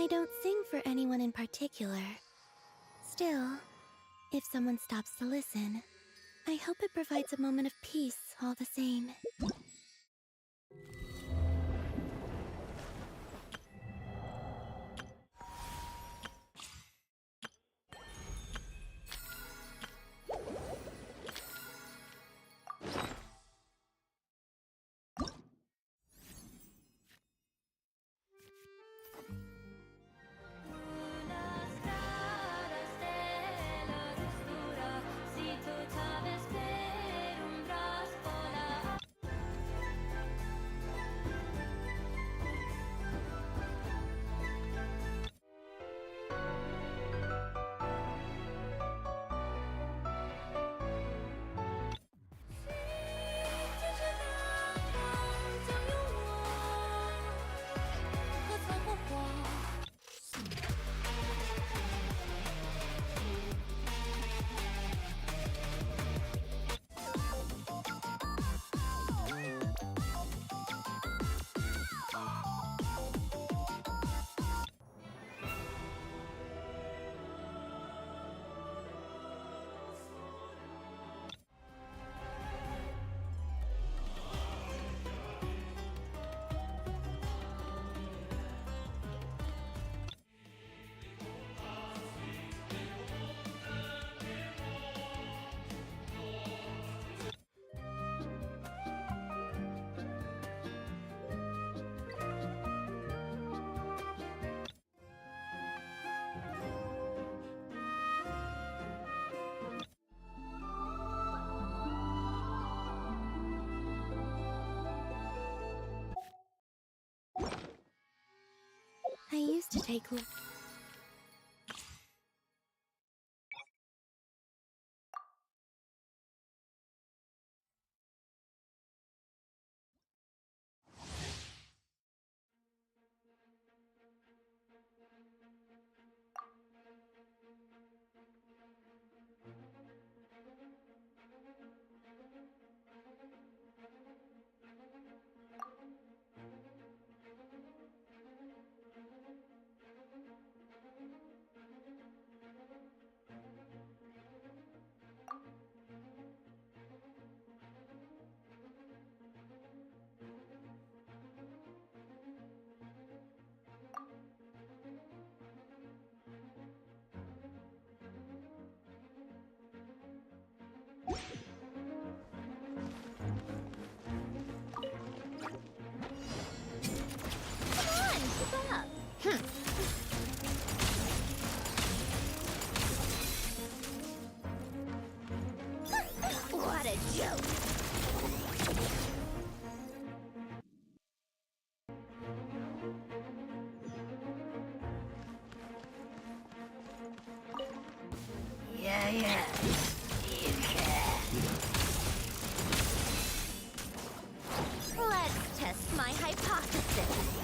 don't sing for anyone in particular. Still, if someone stops to listen, I hope it provides a moment of peace all the same. I used to take What a joke! Yeah, yeah. You can. Let's test my hypothesis.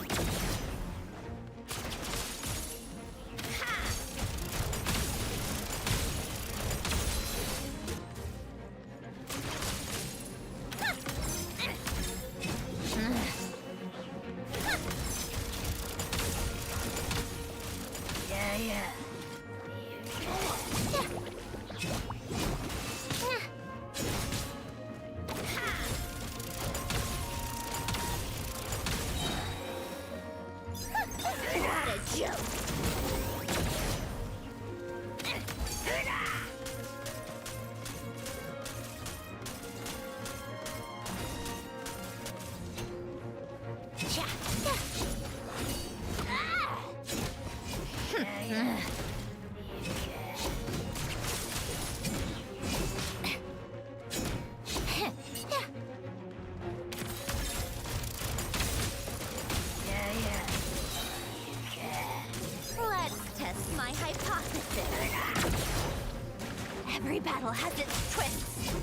Every battle has its twists.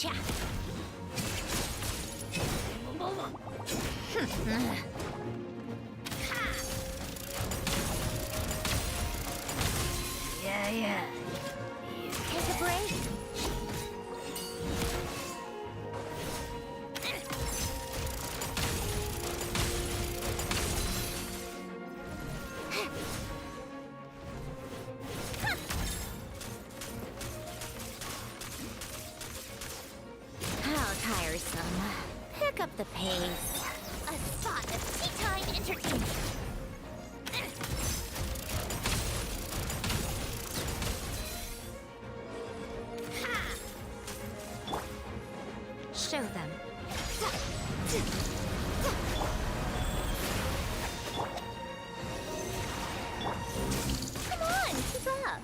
Cha. Yeah, yeah. Take a break. up the pace. A spot of tea time entertainment. Show them. Come on, keep up.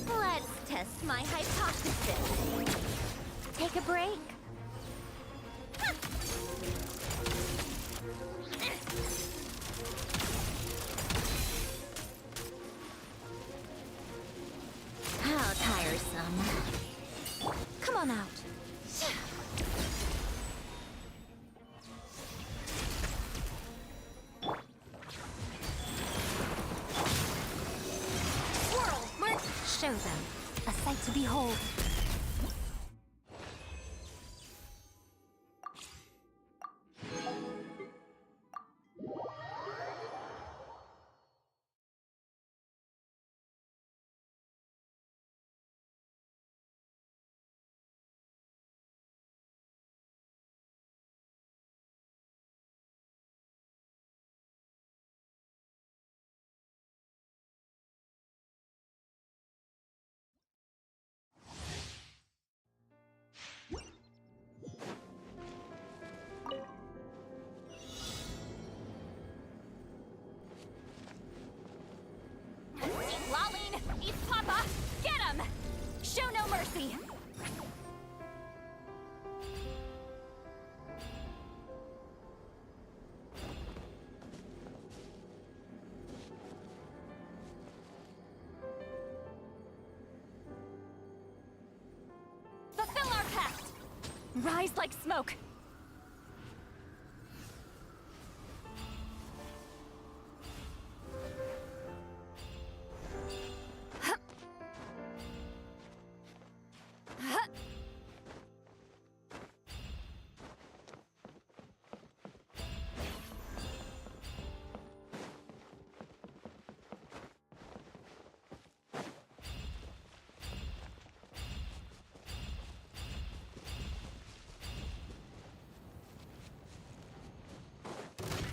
Let's test my hypothesis. Take a break. How tiresome. Come on out. Swirl, mark. Show them. A sight to behold. Lolling! Eat Papa! Get him! Show no mercy! Fulfill our pact! Rise like smoke!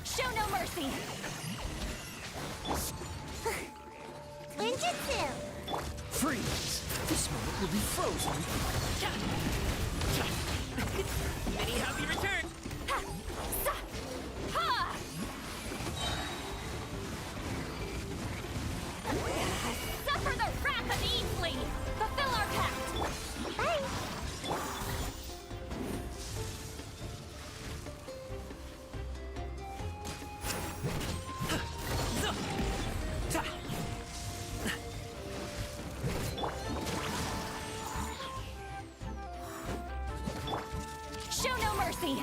Show no mercy! Ninjutsu! Freeze! This moment will be frozen. Many happy return! Ha! Sa! Ha! Suffer the wrath of Easley! Fulfill our pact! Bye! Show no mercy!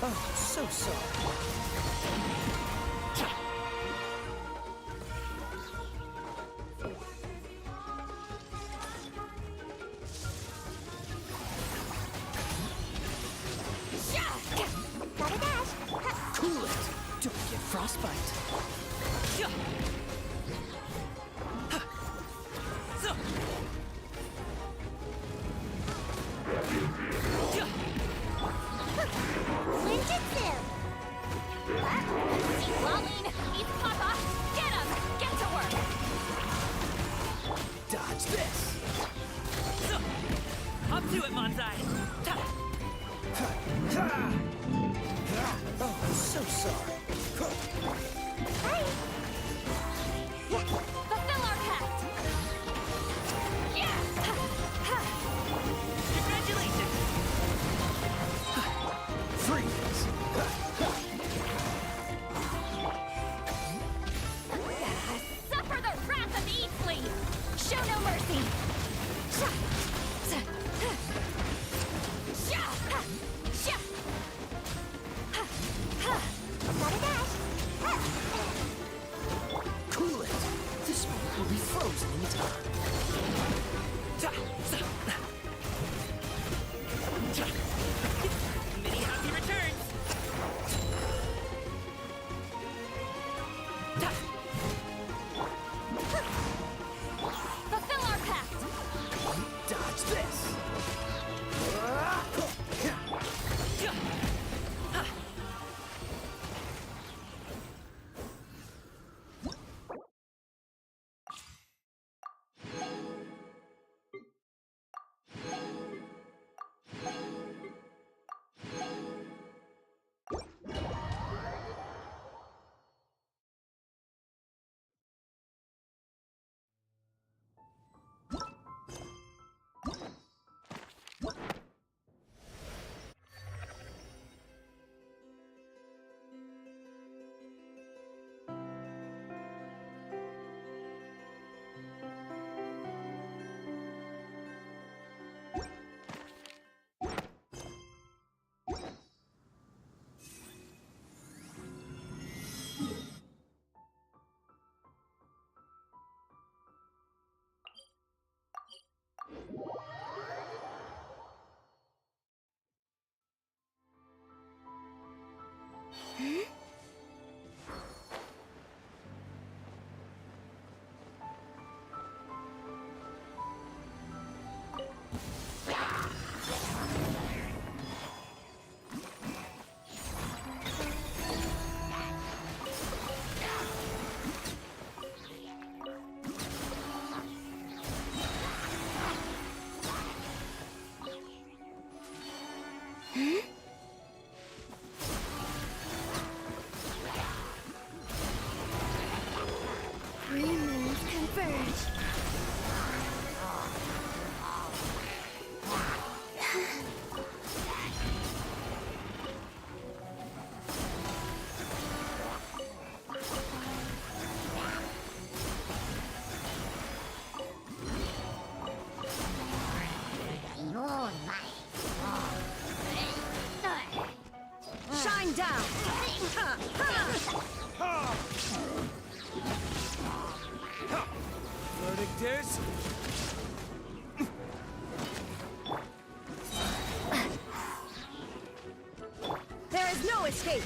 Oh, so sorry. Gotta dash! Cool it! Don't get frostbite. Ninjutsu! down. Verdictus. There is no escape.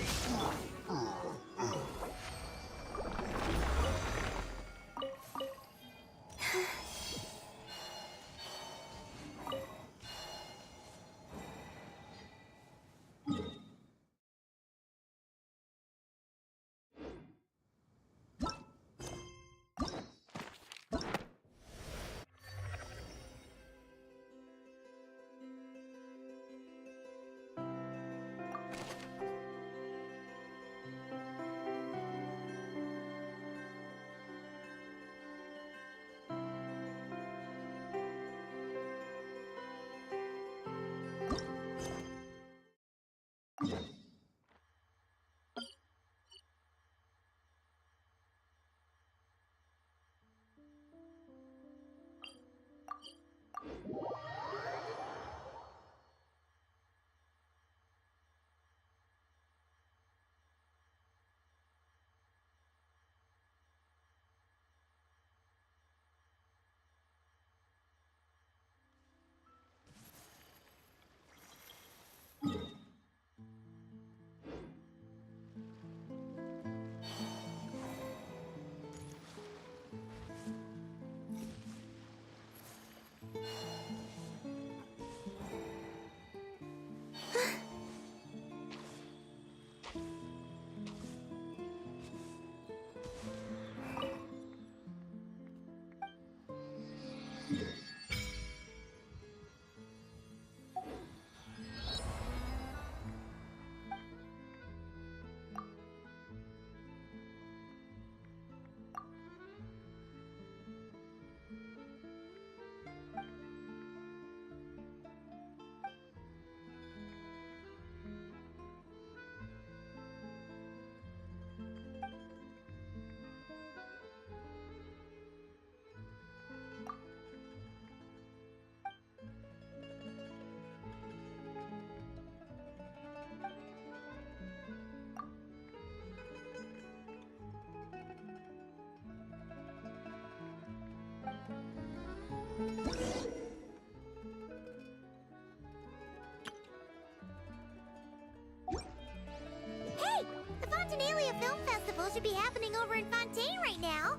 Hey! The Fontinalia Film Festival should be happening over in Fontaine right now.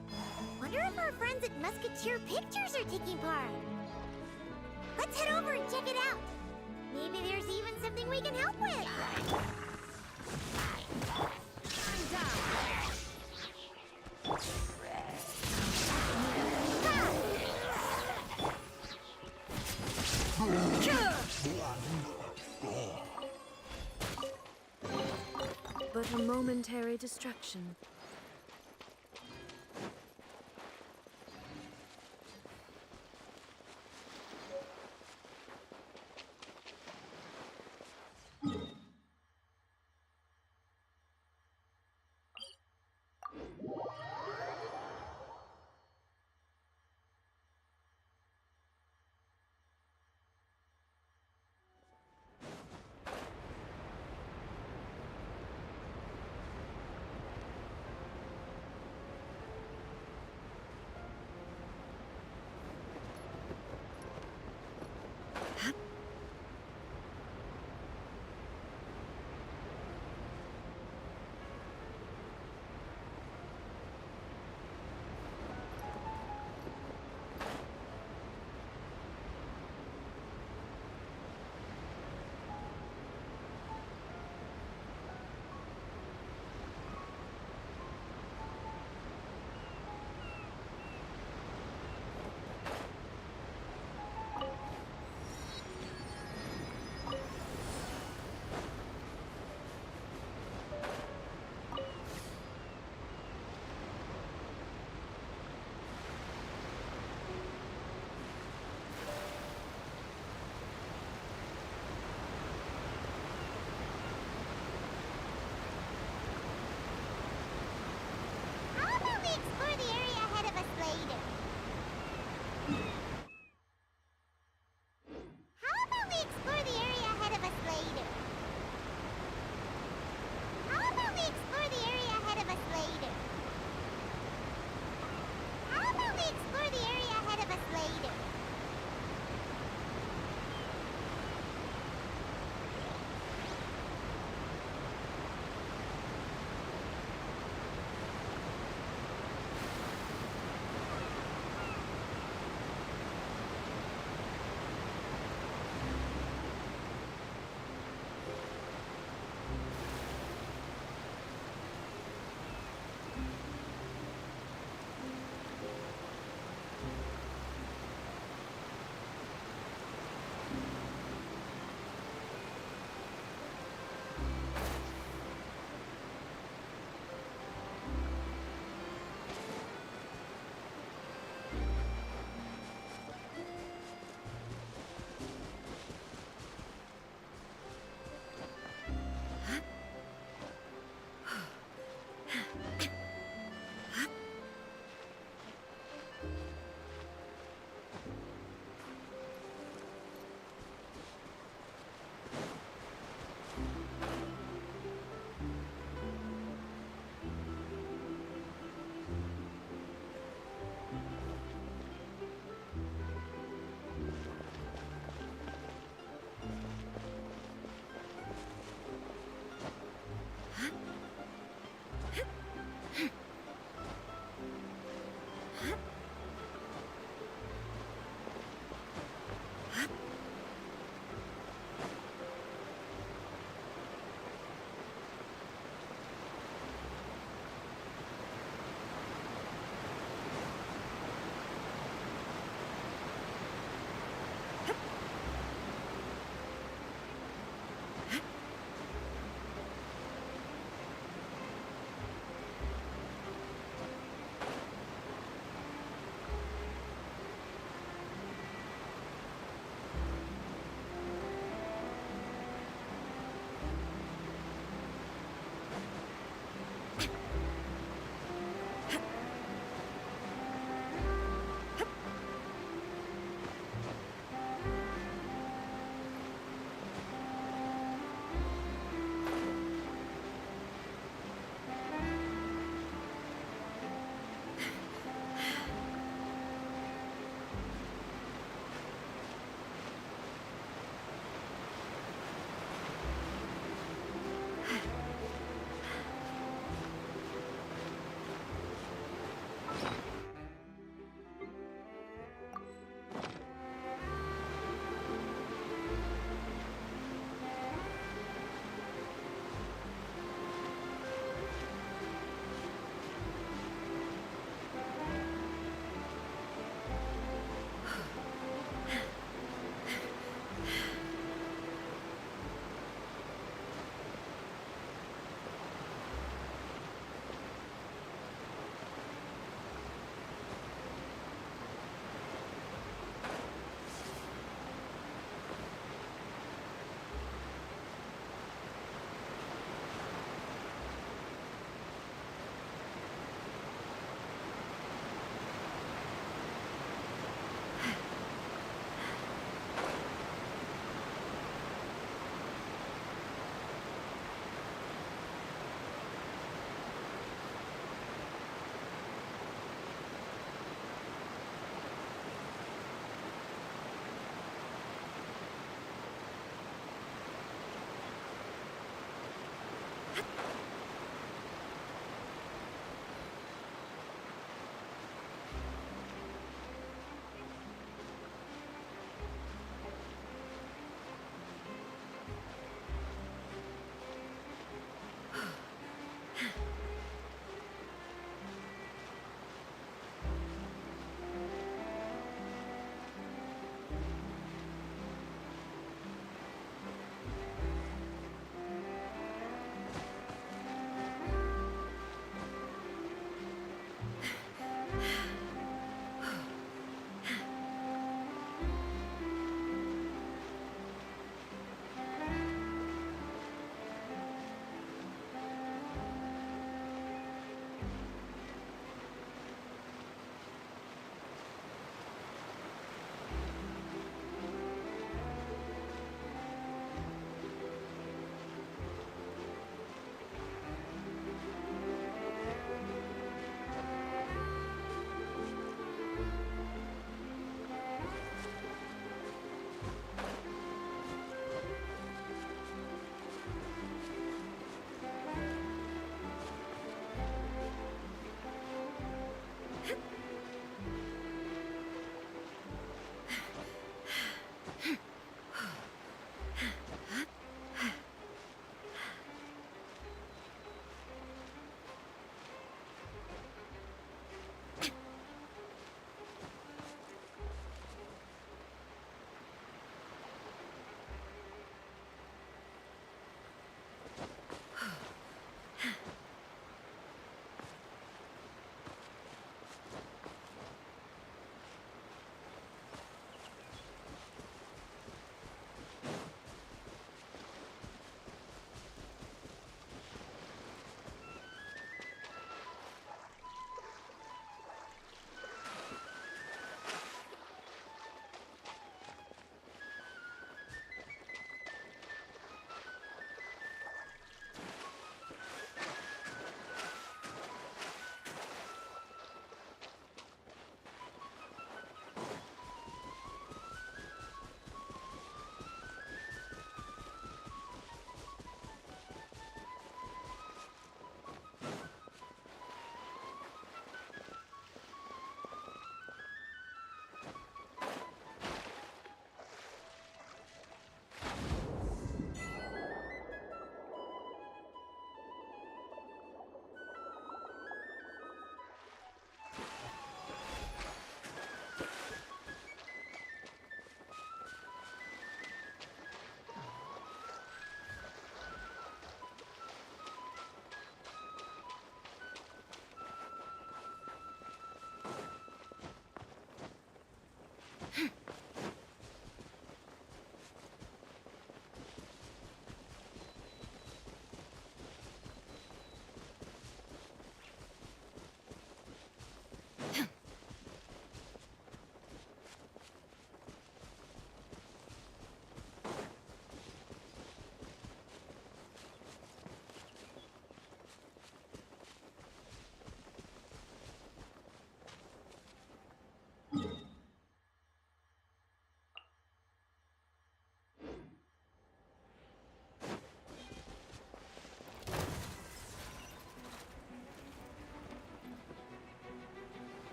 Wonder if our friends at Musketeer Pictures are taking part. Let's head over and check it out. Maybe there's even something we can help with. But a momentary distraction.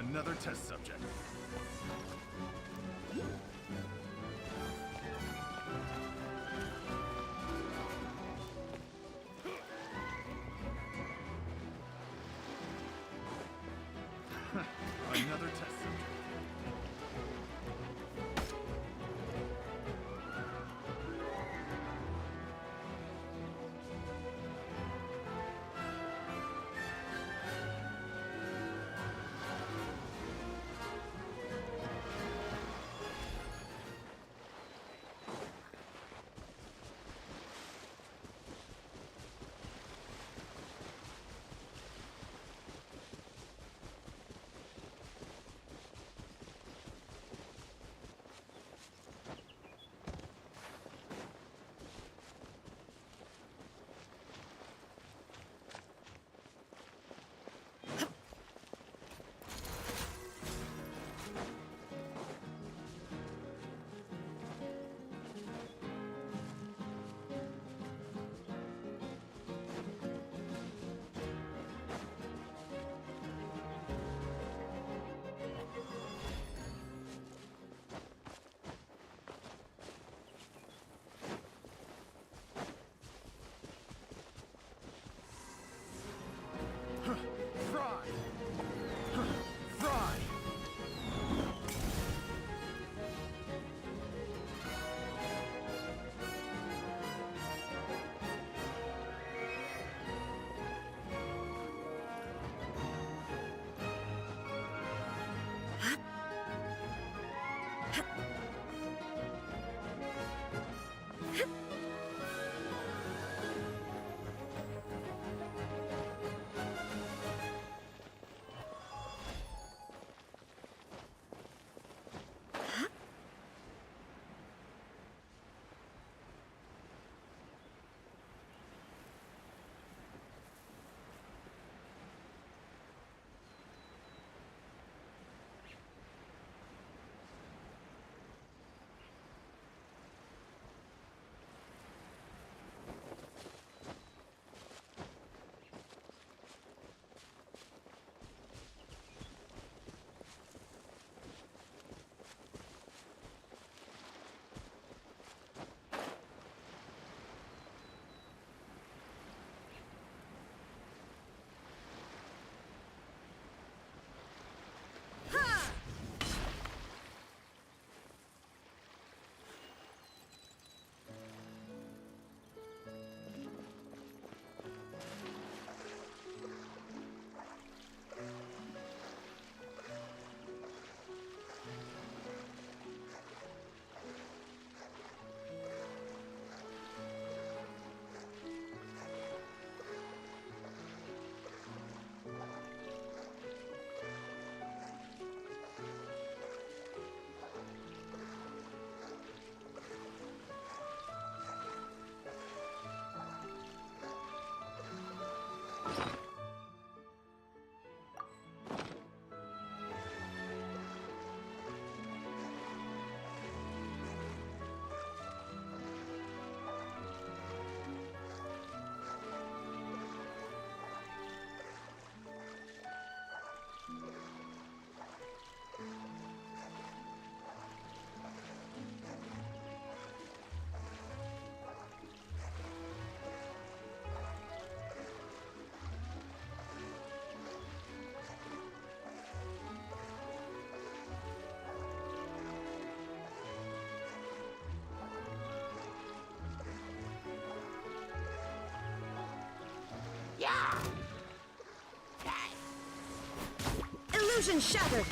Another test subject. Another test subject. Illusion shattered!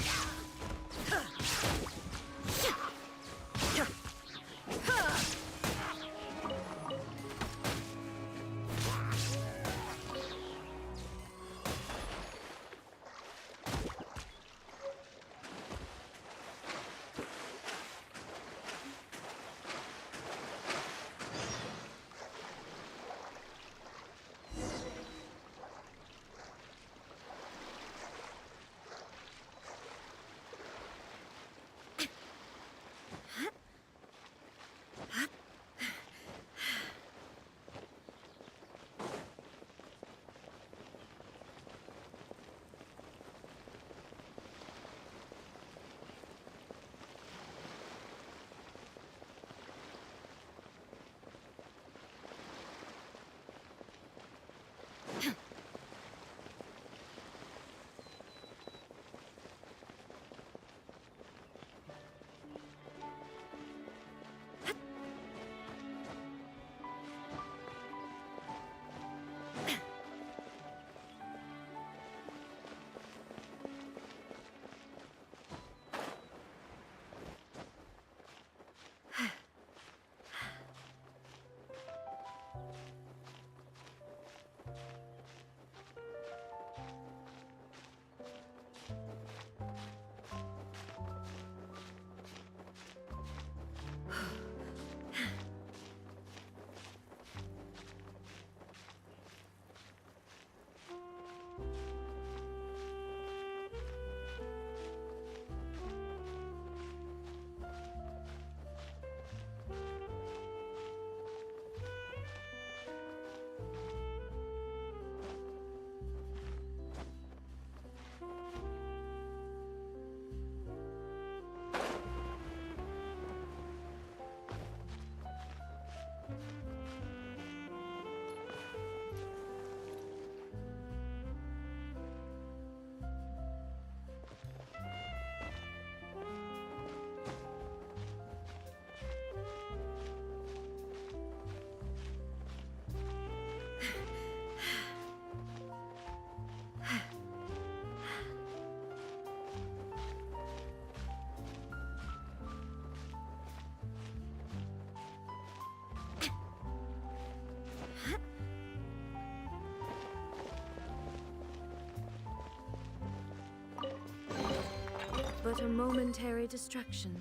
but a momentary distraction.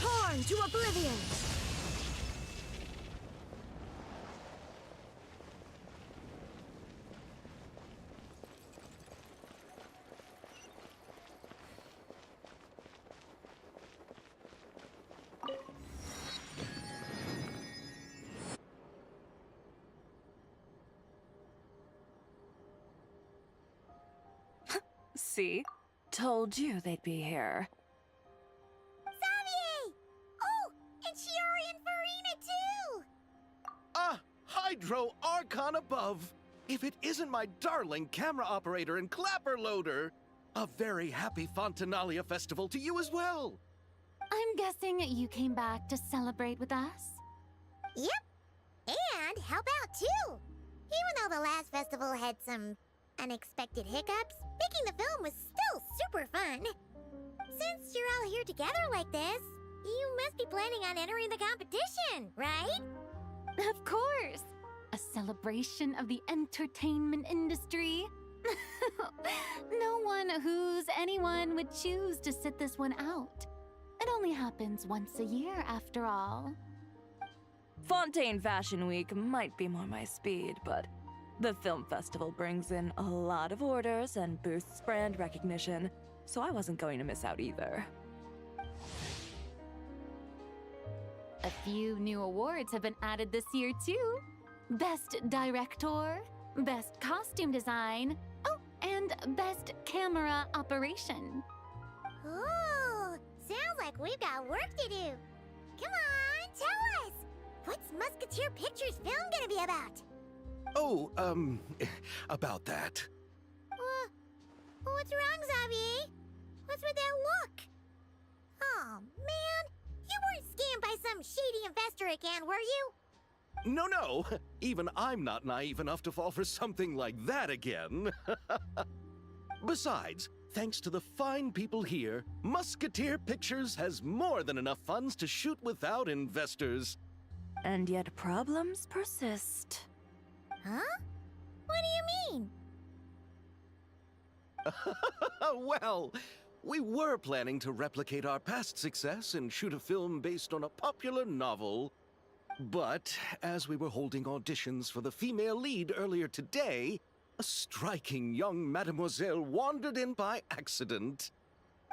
Torn to oblivion! See? Told you they'd be here. Xavier! Oh, and Shiori and Farina too! Ah, Hydro Archon above! If it isn't my darling camera operator and clapper loader! A very happy Fontinalia festival to you as well! I'm guessing you came back to celebrate with us? Yep. And help out too! Even though the last festival had some unexpected hiccups, making the film was still super fun. Since you're all here together like this, you must be planning on entering the competition, right? Of course! A celebration of the entertainment industry. No one who's anyone would choose to sit this one out. It only happens once a year, after all. Fontaine Fashion Week might be more my speed, but the film festival brings in a lot of orders and boosts brand recognition, so I wasn't going to miss out either. A few new awards have been added this year, too. Best Director, Best Costume Design, oh, and Best Camera Operation. Ooh, sounds like we've got work to do. Come on, tell us! What's Musketeer Pictures film gonna be about? Oh, about that. What's wrong, Xavier? What's with that look? Oh, man. You weren't scammed by some shady investor again, were you? No. Even I'm not naive enough to fall for something like that again. Besides, thanks to the fine people here, Musketeer Pictures has more than enough funds to shoot without investors. And yet problems persist. Huh? What do you mean? Well, we were planning to replicate our past success and shoot a film based on a popular novel. But as we were holding auditions for the female lead earlier today, a striking young mademoiselle wandered in by accident.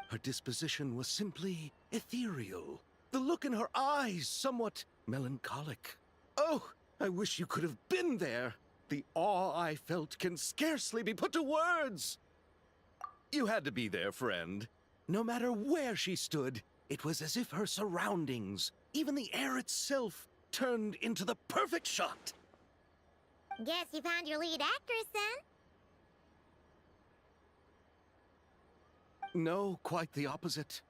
Her disposition was simply ethereal. The look in her eyes somewhat melancholic. Oh, I wish you could have been there. The awe I felt can scarcely be put to words. You had to be there, friend. No matter where she stood, it was as if her surroundings, even the air itself, turned into the perfect shot. Guess you found your lead actress, then? No, quite the opposite.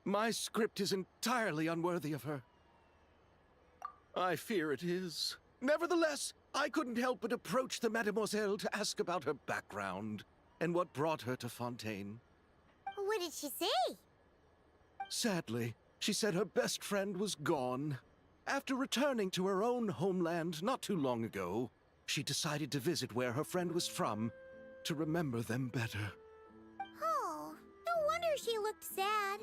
My script is entirely unworthy of her. I fear it is. Nevertheless, I couldn't help but approach the mademoiselle to ask about her background and what brought her to Fontaine. What did she say? Sadly, she said her best friend was gone. After returning to her own homeland not too long ago, she decided to visit where her friend was from to remember them better. Oh, no wonder she looked sad.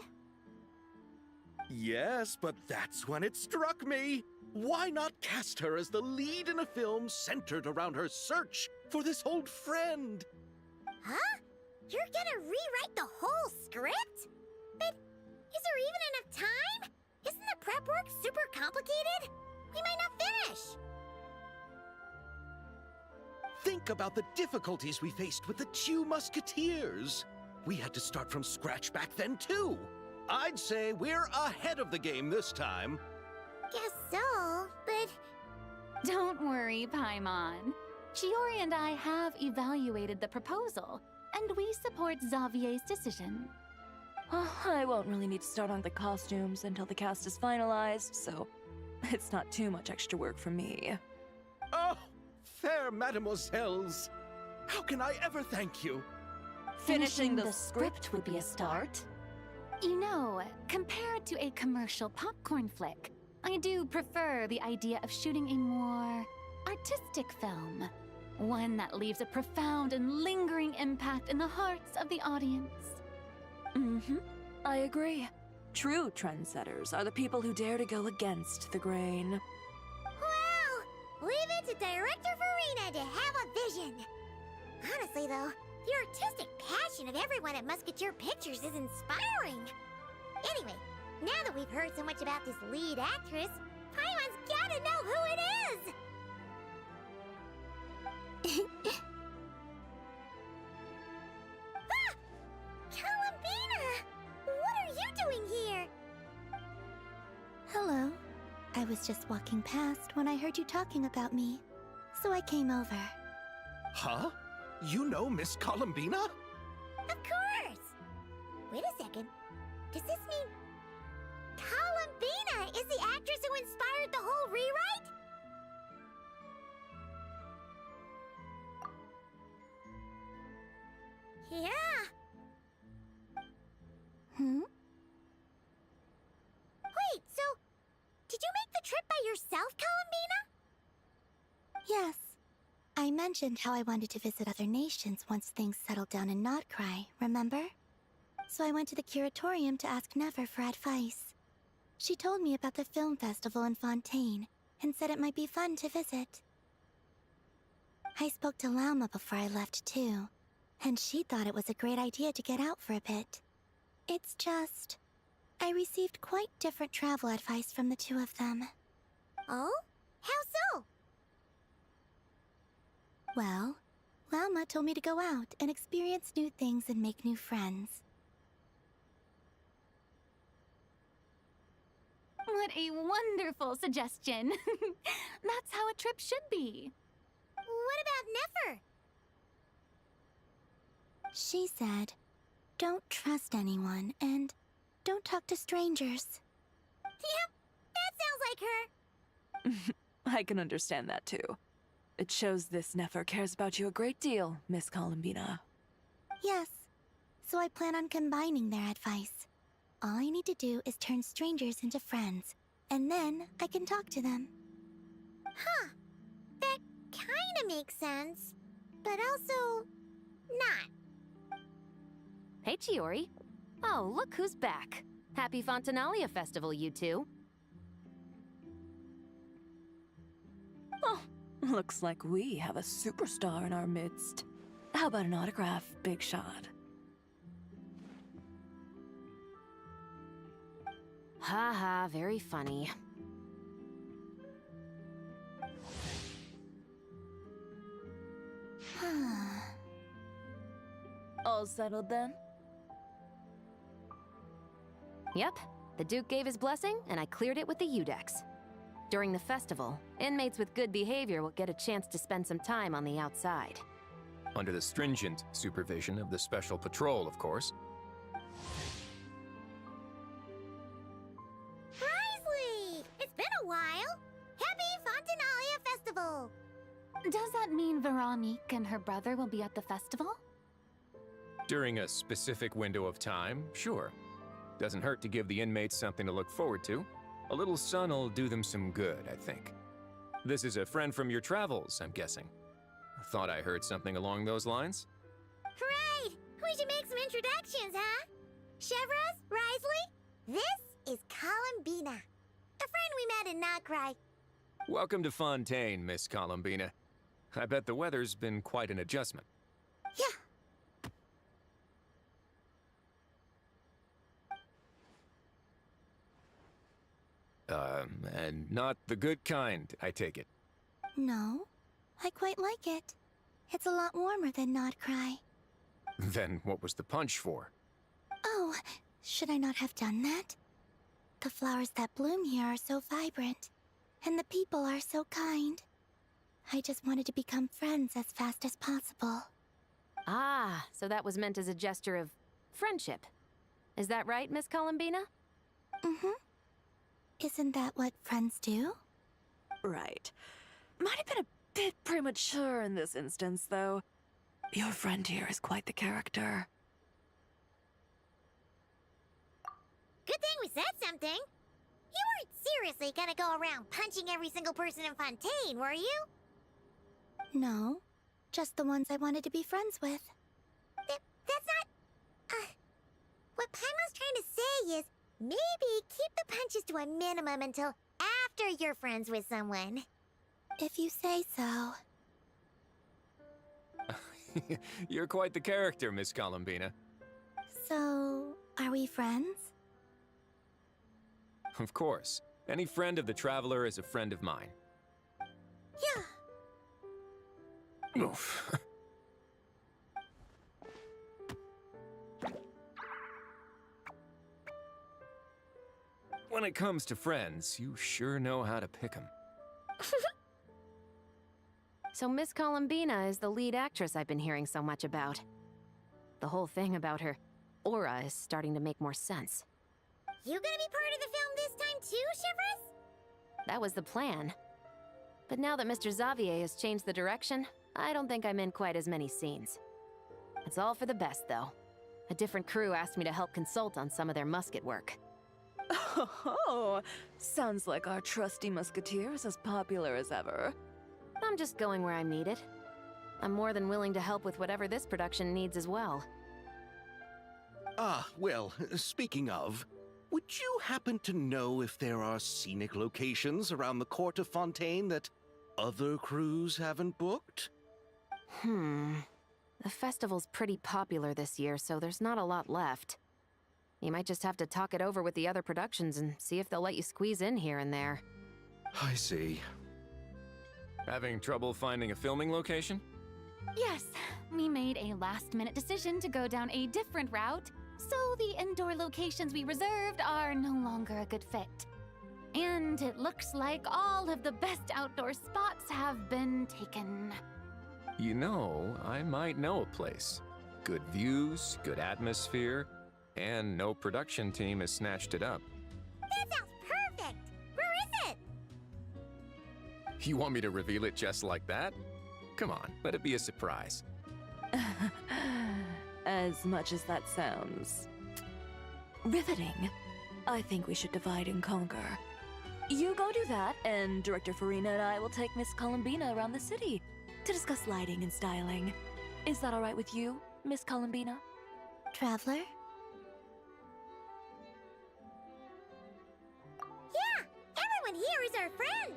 Yes, but that's when it struck me. Why not cast her as the lead in a film centered around her search for this old friend? Huh? You're gonna rewrite the whole script? But is there even enough time? Isn't the prep work super complicated? We might not finish. Think about the difficulties we faced with the Two Musketeers. We had to start from scratch back then, too. I'd say we're ahead of the game this time. Guess so, but Don't worry, Paimon. Shiori and I have evaluated the proposal, and we support Xavier's decision. I won't really need to start on the costumes until the cast is finalized, so it's not too much extra work for me. Oh, fair mademoiselles. How can I ever thank you? Finishing the script would be a start. You know, compared to a commercial popcorn flick, I do prefer the idea of shooting a more artistic film. One that leaves a profound and lingering impact in the hearts of the audience. I agree. True trendsetters are the people who dare to go against the grain. well, leave it to Director Farina to have a vision. Honestly, though, the artistic passion of everyone at Musketeer Pictures is inspiring. Anyway, now that we've heard so much about this lead actress, Paimon's gotta know who it is! Ah! Columbina! What are you doing here? Hello. I was just walking past when I heard you talking about me, so I came over. Huh? You know Miss Columbina? Of course! Wait a second. Does this mean Columbina is the actress who inspired the whole rewrite? Yeah. Wait, so did you make the trip by yourself, Columbina? Yes. I mentioned how I wanted to visit other nations once things settled down in Notcry, remember? So I went to the curatorium to ask Never for advice. She told me about the film festival in Fontaine and said it might be fun to visit. I spoke to Lauma before I left too, and she thought it was a great idea to get out for a bit. It's just, I received quite different travel advice from the two of them. Oh? How so? Well, Lauma told me to go out and experience new things and make new friends. What a wonderful suggestion! That's how a trip should be. What about Nefer? She said, don't trust anyone and don't talk to strangers. Yep, that sounds like her. I can understand that too. It shows this Nefer cares about you a great deal, Miss Columbina. Yes, so I plan on combining their advice. All I need to do is turn strangers into friends, and then I can talk to them. Huh. That kinda makes sense, but also not. Hey, Chiori. Oh, look who's back. Happy Fontinalia Festival, you two. Oh, looks like we have a superstar in our midst. How about an autograph, Big Shot? Ha ha, very funny. All settled then? Yep, the Duke gave his blessing, and I cleared it with the Udex. During the festival, inmates with good behavior will get a chance to spend some time on the outside. Under the stringent supervision of the Special Patrol, of course. Risley! It's been a while! Happy Fontinalia Festival! Does that mean Veronique and her brother will be at the festival? During a specific window of time, sure. Doesn't hurt to give the inmates something to look forward to. A little sun'll do them some good, I think. This is a friend from your travels, I'm guessing. Thought I heard something along those lines. Right! We should make some introductions, huh? Chevros, Risley, this is Columbina, a friend we met in Notcry. Welcome to Fontaine, Miss Columbina. I bet the weather's been quite an adjustment. Yeah. And not the good kind, I take it. No, I quite like it. It's a lot warmer than Not Cry. Then what was the punch for? Oh, should I not have done that? The flowers that bloom here are so vibrant, and the people are so kind. I just wanted to become friends as fast as possible. Ah, so that was meant as a gesture of friendship. Is that right, Miss Columbina? Mm-hmm. Isn't that what friends do? Right. Might have been a bit premature in this instance, though. Your friend here is quite the character. Good thing we said something. You weren't seriously gonna go around punching every single person in Fontaine, were you? No, just the ones I wanted to be friends with. That's not... What Paimon's trying to say is, maybe keep the punches to a minimum until after you're friends with someone. If you say so. You're quite the character, Miss Columbina. So, are we friends? Of course. Any friend of the Traveler is a friend of mine. Yeah. Oof. When it comes to friends, you sure know how to pick 'em. So Miss Columbina is the lead actress I've been hearing so much about. The whole thing about her aura is starting to make more sense. You gonna be part of the film this time too, Shivers? That was the plan. But now that Mr. Xavier has changed the direction, I don't think I'm in quite as many scenes. It's all for the best, though. A different crew asked me to help consult on some of their musket work. Oh, sounds like our trusty musketeer is as popular as ever. I'm just going where I'm needed. I'm more than willing to help with whatever this production needs as well. Ah, well, speaking of, would you happen to know if there are scenic locations around the court of Fontaine that other crews haven't booked? The festival's pretty popular this year, so there's not a lot left. You might just have to talk it over with the other productions and see if they'll let you squeeze in here and there. I see. Having trouble finding a filming location? Yes, we made a last-minute decision to go down a different route, so the indoor locations we reserved are no longer a good fit. And it looks like all of the best outdoor spots have been taken. You know, I might know a place. Good views, good atmosphere, and no production team has snatched it up. That sounds perfect! Where is it? You want me to reveal it just like that? Come on, let it be a surprise. As much as that sounds riveting, I think we should divide and conquer. You go do that, and Director Farina and I will take Miss Columbina around the city to discuss lighting and styling. Is that all right with you, Miss Columbina? Traveler? Yeah! Everyone here is our friend!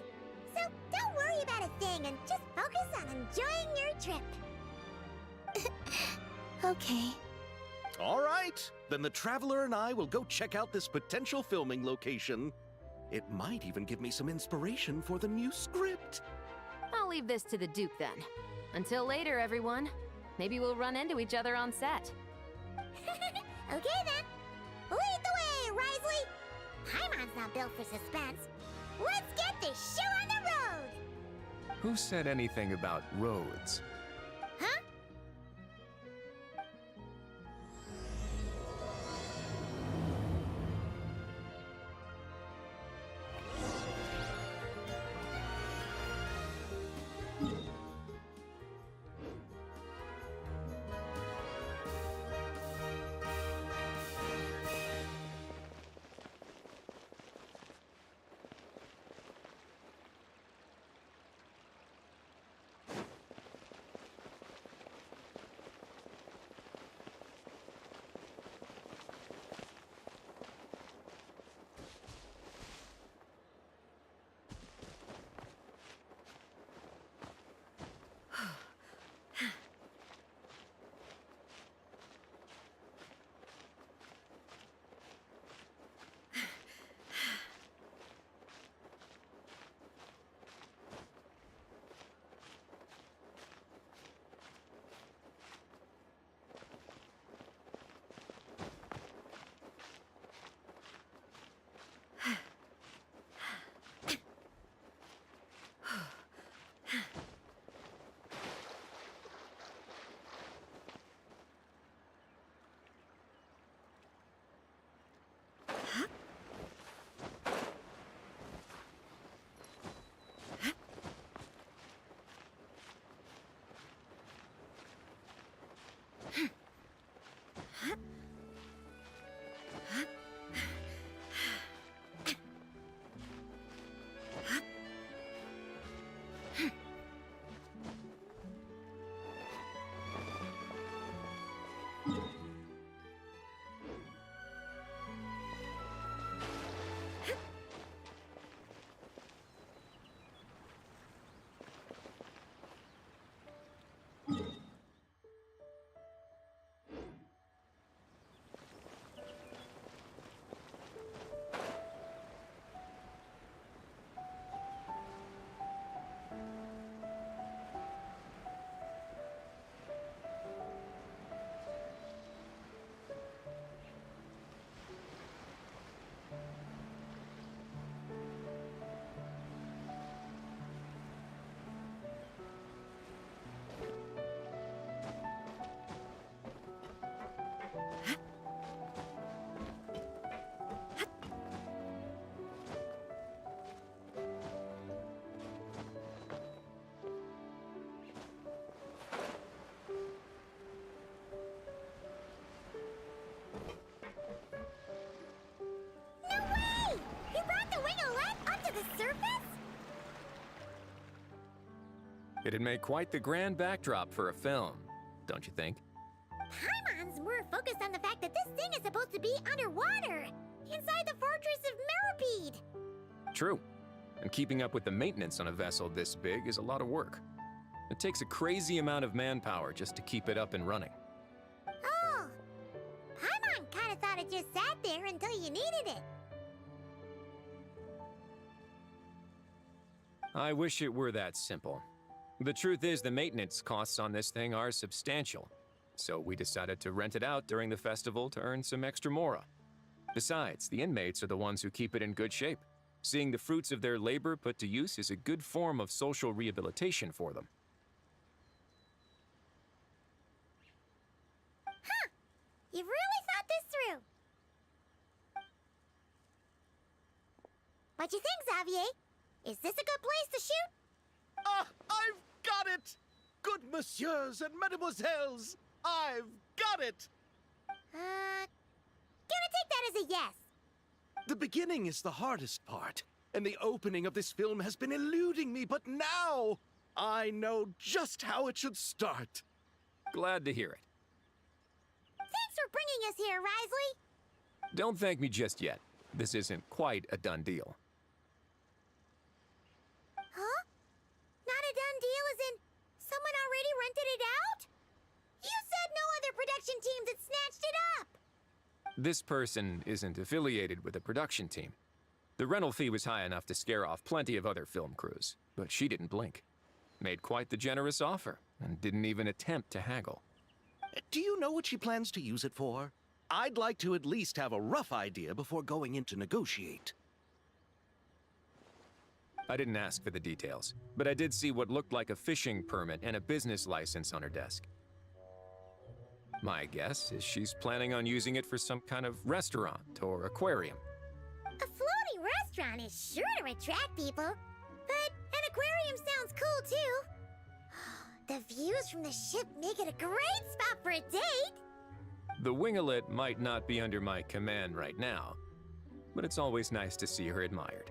So don't worry about a thing and just focus on enjoying your trip. Okay. All right, then the Traveler and I will go check out this potential filming location. It might even give me some inspiration for the new script. I'll leave this to the Duke then. Until later, everyone. Maybe we'll run into each other on set. Okay then. Lead the way, Risley! Paimon's not built for suspense. Let's get this show on the road! Who said anything about roads? Huh? It'd make quite the grand backdrop for a film, don't you think? Paimon's more focused on the fact that this thing is supposed to be underwater, inside the fortress of Millipede. True. And keeping up with the maintenance on a vessel this big is a lot of work. It takes a crazy amount of manpower just to keep it up and running. Oh, Paimon kind of thought it just sat there until you needed it. I wish it were that simple. The truth is, the maintenance costs on this thing are substantial. So we decided to rent it out during the festival to earn some extra mora. Besides, the inmates are the ones who keep it in good shape. Seeing the fruits of their labor put to use is a good form of social rehabilitation for them. Huh. You've really thought this through. What you think, Xavier? Is this a good place to shoot? Ah, I've got it! Good messieurs and mademoiselles, I've got it! Gonna take that as a yes. The beginning is the hardest part, and the opening of this film has been eluding me, but now I know just how it should start. Glad to hear it. Thanks for bringing us here, Risley. Don't thank me just yet. This isn't quite a done deal. Huh? Not a done deal as in someone already rented it out? You said no other production teams had snatched it up. This person isn't affiliated with a production team. The rental fee was high enough to scare off plenty of other film crews, but she didn't blink. Made quite the generous offer, and didn't even attempt to haggle. Do you know what she plans to use it for? I'd like to at least have a rough idea before going in to negotiate. I didn't ask for the details, but I did see what looked like a fishing permit and a business license on her desk. My guess is she's planning on using it for some kind of restaurant or aquarium. A floating restaurant is sure to attract people, but an aquarium sounds cool too. The views from the ship make it a great spot for a date. The winglet might not be under my command right now, but it's always nice to see her admired.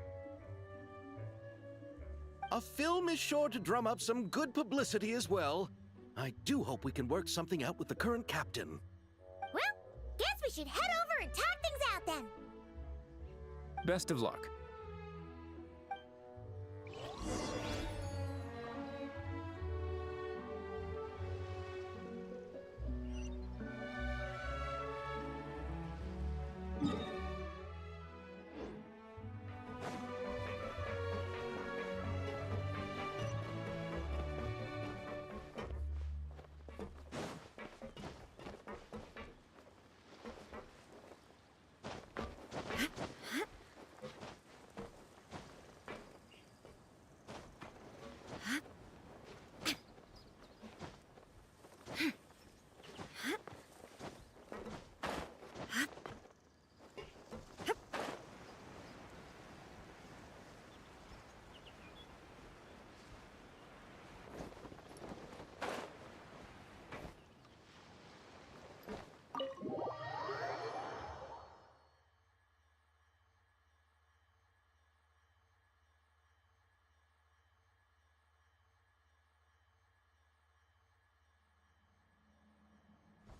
A film is sure to drum up some good publicity as well. I do hope we can work something out with the current captain. Well, guess we should head over and talk things out then. Best of luck.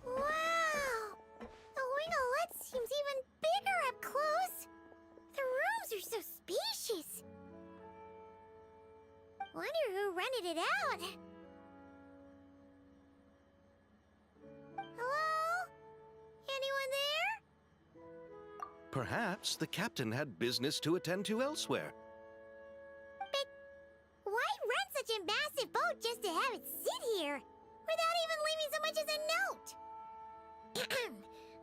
Wow! The winglet seems even bigger up close. The rooms are so spacious. Wonder who rented it out. Hello? Anyone there? Perhaps the captain had business to attend to elsewhere. But why rent such a massive boat just to have it sit here, without even leaving so much as a note?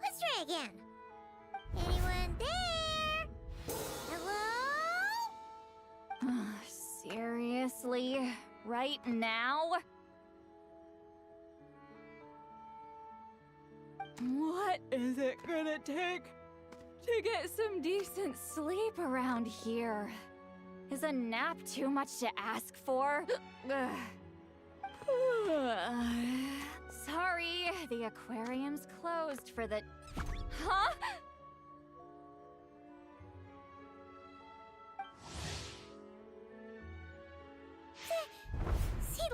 Let's try again. Anyone there? Hello? Seriously? Right now? What is it gonna take to get some decent Sleep around here. Is a nap too much to ask for? Ugh. Sorry, the aquarium's closed for the... Huh? Seat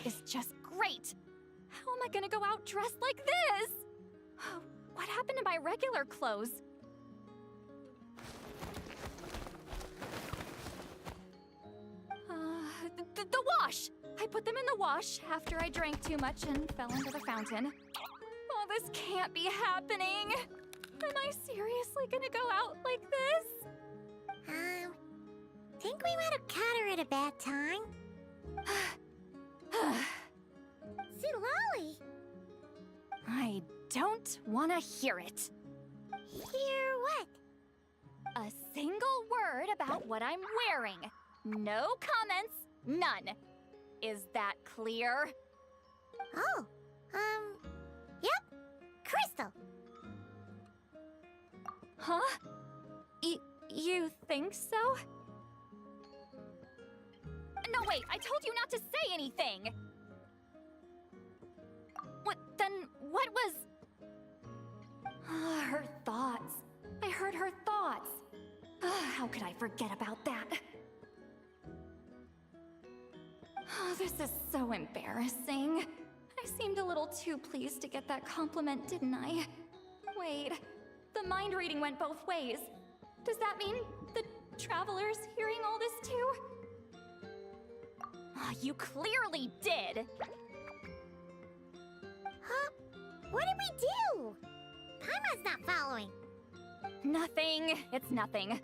is just great. How am I gonna go out dressed like this? What happened to my regular clothes? The wash! I put them in the wash after I drank too much and fell into the fountain. Oh, this can't be happening! Am I seriously gonna go out like this? Think we might have caught her at a bad time. See, Lolly! I don't want to hear it. Hear what? A single word about what I'm wearing. No comments, none. Is that clear? Oh, yep. Crystal. Huh? You think so? No, wait, I told you not to say anything! What was... her thoughts. I heard her thoughts. How could I forget about that? This is so embarrassing. I seemed a little too pleased to get that compliment, didn't I? Wait, the mind reading went both ways. Does that mean the traveler's hearing all this too? You clearly did! Huh? What did we do? Paimon's not following. Nothing. It's nothing.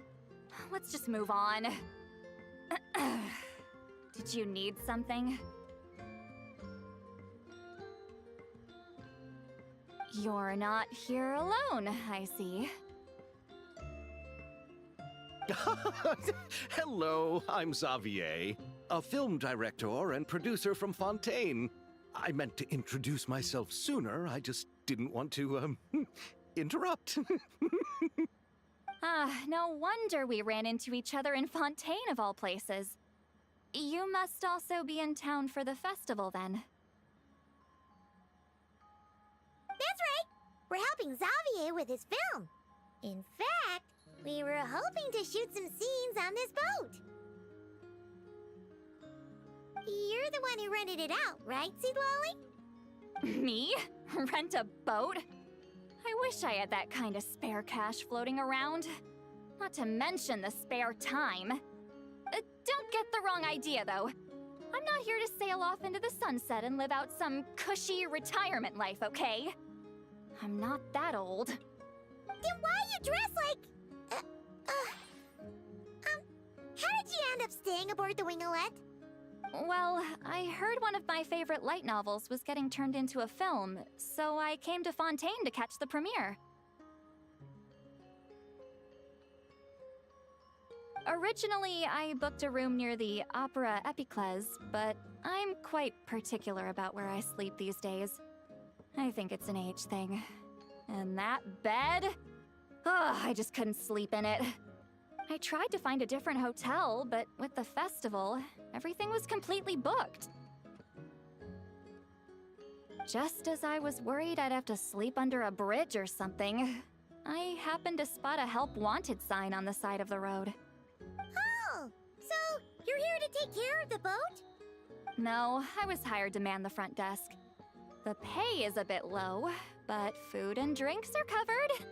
Let's just move on. Did you need something? You're not here alone, I see. Hello, I'm Xavier, a film director and producer from Fontaine. I meant to introduce myself sooner, I just didn't want to, interrupt. No wonder we ran into each other in Fontaine of all places. You must also be in town for the festival, then. That's right! We're helping Xavier with his film. In fact, we were hoping to shoot some scenes on this boat. You're the one who rented it out, right, Seed Lolly? Me? Rent a boat? I wish I had that kind of spare cash floating around. Not to mention the spare time. Don't get the wrong idea, though. I'm not here to sail off into the sunset and live out some cushy retirement life, okay? I'm not that old. Then why are you dressed like... how did you end up staying aboard the Winglet? Well, I heard one of my favorite light novels was getting turned into a film, so I came to Fontaine to catch the premiere. Originally, I booked a room near the Opera Epiclese, but I'm quite particular about where I sleep these days. I think it's an age thing. And that bed? Oh, I just couldn't sleep in it. I tried to find a different hotel, but with the festival, everything was completely booked. Just as I was worried I'd have to sleep under a bridge or something, I happened to spot a Help Wanted sign on the side of the road. Oh, so you're here to take care of the boat? No, I was hired to man the front desk. The pay is a bit low, but food and drinks are covered.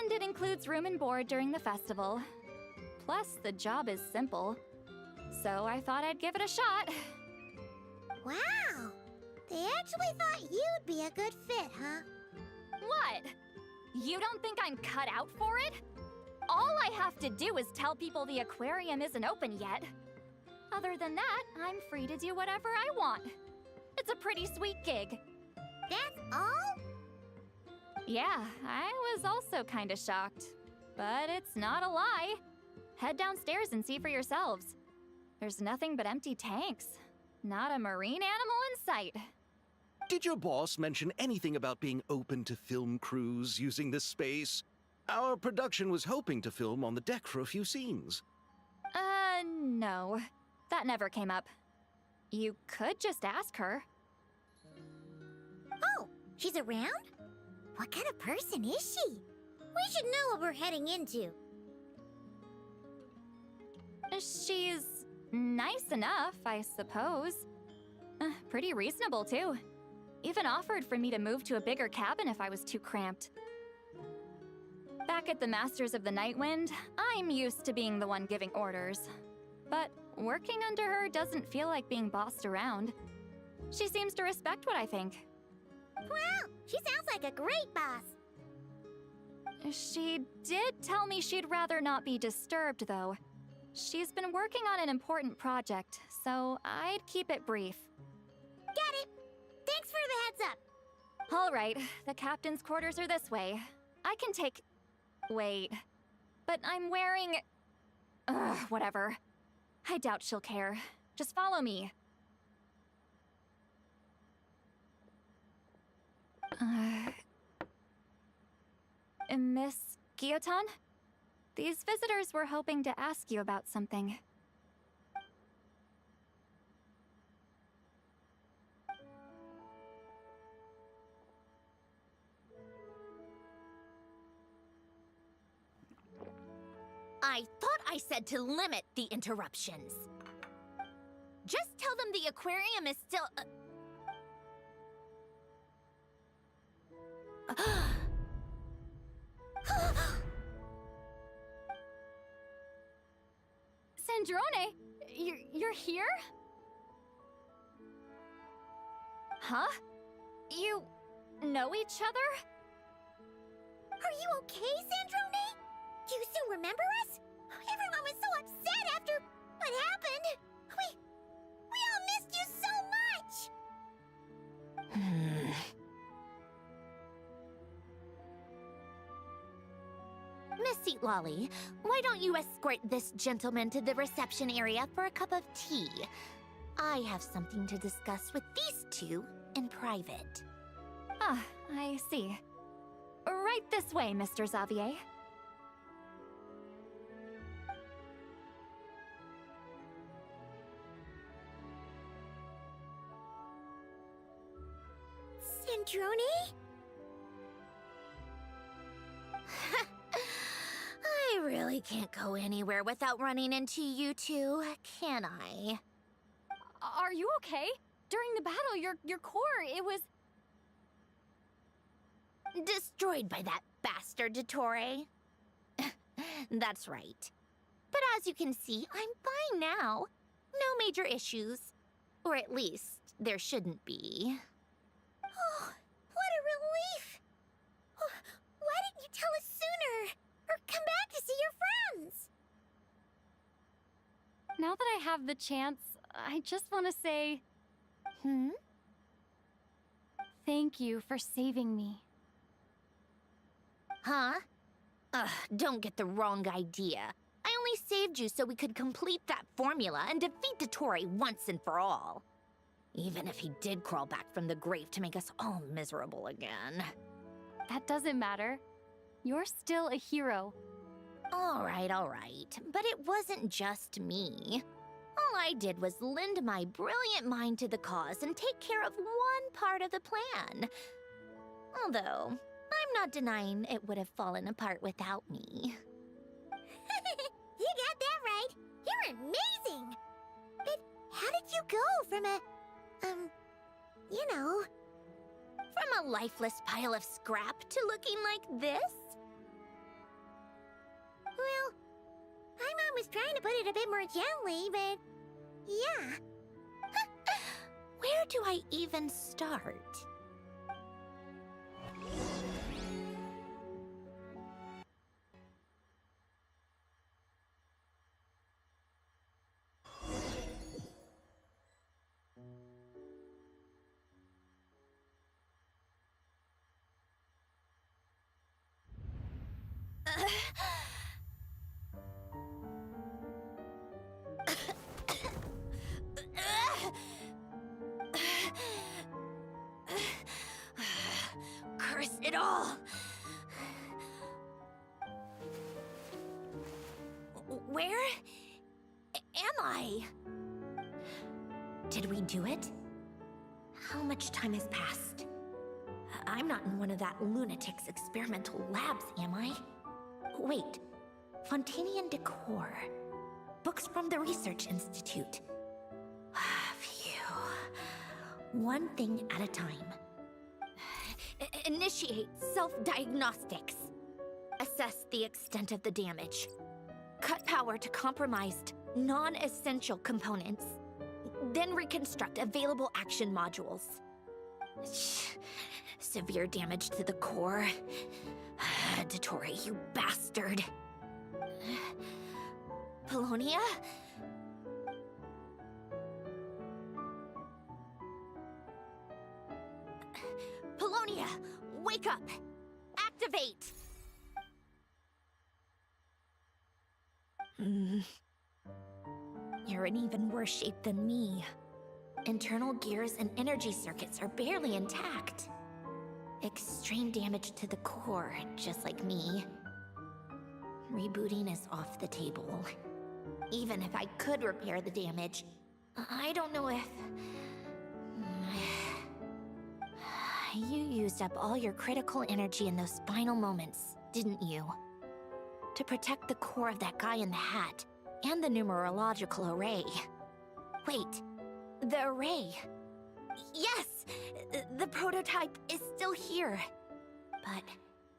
And it includes room and board during the festival. Plus, the job is simple. So I thought I'd give it a shot. Wow! They actually thought you'd be a good fit, huh? What? You don't think I'm cut out for it? All I have to do is tell people the aquarium isn't open yet. Other than that, I'm free to do whatever I want. It's a pretty sweet gig. That's all? Yeah, I was also kinda shocked. But it's not a lie. Head downstairs and see for yourselves. There's nothing but empty tanks. Not a marine animal in sight. Did your boss mention anything about being open to film crews using this space? Our production was hoping to film on the deck for a few scenes. No. That never came up. You could just ask her. Oh, she's around? What kind of person is she? We should know what we're heading into. She's nice enough, I suppose. Pretty reasonable, too. Even offered for me to move to a bigger cabin if I was too cramped. Back at the Masters of the Nightwind, I'm used to being the one giving orders. But working under her doesn't feel like being bossed around. She seems to respect what I think. Well, she sounds like a great boss. She did tell me she'd rather not be disturbed, though. She's been working on an important project, so I'd keep it brief. Got it. Thanks for the heads up. All right, the captain's quarters are this way. I can take... Wait. But I'm wearing... Ugh, whatever. I doubt she'll care. Just follow me. Miss Guillotin? These visitors were hoping to ask you about something. I thought I said to limit the interruptions. Just tell them the aquarium is still... Sandrone, you're here? Huh? You know each other? Are you okay, Sandrone? Do you still remember us? Everyone was so upset after what happened. We all missed you so much. Miss Seat Lolly, why don't you escort this gentleman to the reception area for a cup of tea? I have something to discuss with these two in private. Ah, I see. Right this way, Mr. Xavier. Sandrone? I really can't go anywhere without running into you two, can I? Are you okay? During the battle, your core, it was... Destroyed by that bastard Dottore. That's right. But as you can see, I'm fine now. No major issues. Or at least, there shouldn't be. Oh, what a relief! Why didn't you tell us sooner? Or come back to see your friends? Now that I have the chance, I just want to say... Thank you for saving me. Huh? Don't get the wrong idea. I only saved you so we could complete that formula and defeat Dottore once and for all. Even if he did crawl back from the grave to make us all miserable again. That doesn't matter. You're still a hero. All right. But it wasn't just me. All I did was lend my brilliant mind to the cause and take care of one part of the plan. Although, I'm not denying it would have fallen apart without me. You got that right. You're amazing. But how did you go from a... you know... From a lifeless pile of scrap to looking like this? Well, my mom was trying to put it a bit more gently, but... yeah. Where do I even start? Curse it all! Where am I? Did we do it? How much time has passed? I'm not in one of that lunatic's experimental labs, am I? Wait, Fontanian decor. Books from the Research Institute. Phew. One thing at a time. Initiate self-diagnostics. Assess the extent of the damage. Cut power to compromised, non-essential components. Then reconstruct available action modules. Severe damage to the core. Dotori, you bastard. Polonia? Polonia, wake up! Activate! You're in even worse shape than me. Internal gears and energy circuits are barely intact. Extreme damage to the core, just like me. Rebooting is off the table. Even if I could repair the damage, I don't know if... You used up all your critical energy in those final moments, didn't you? To protect the core of that guy in the hat, and the numerological array. Wait, the array. Yes! The prototype is still here. But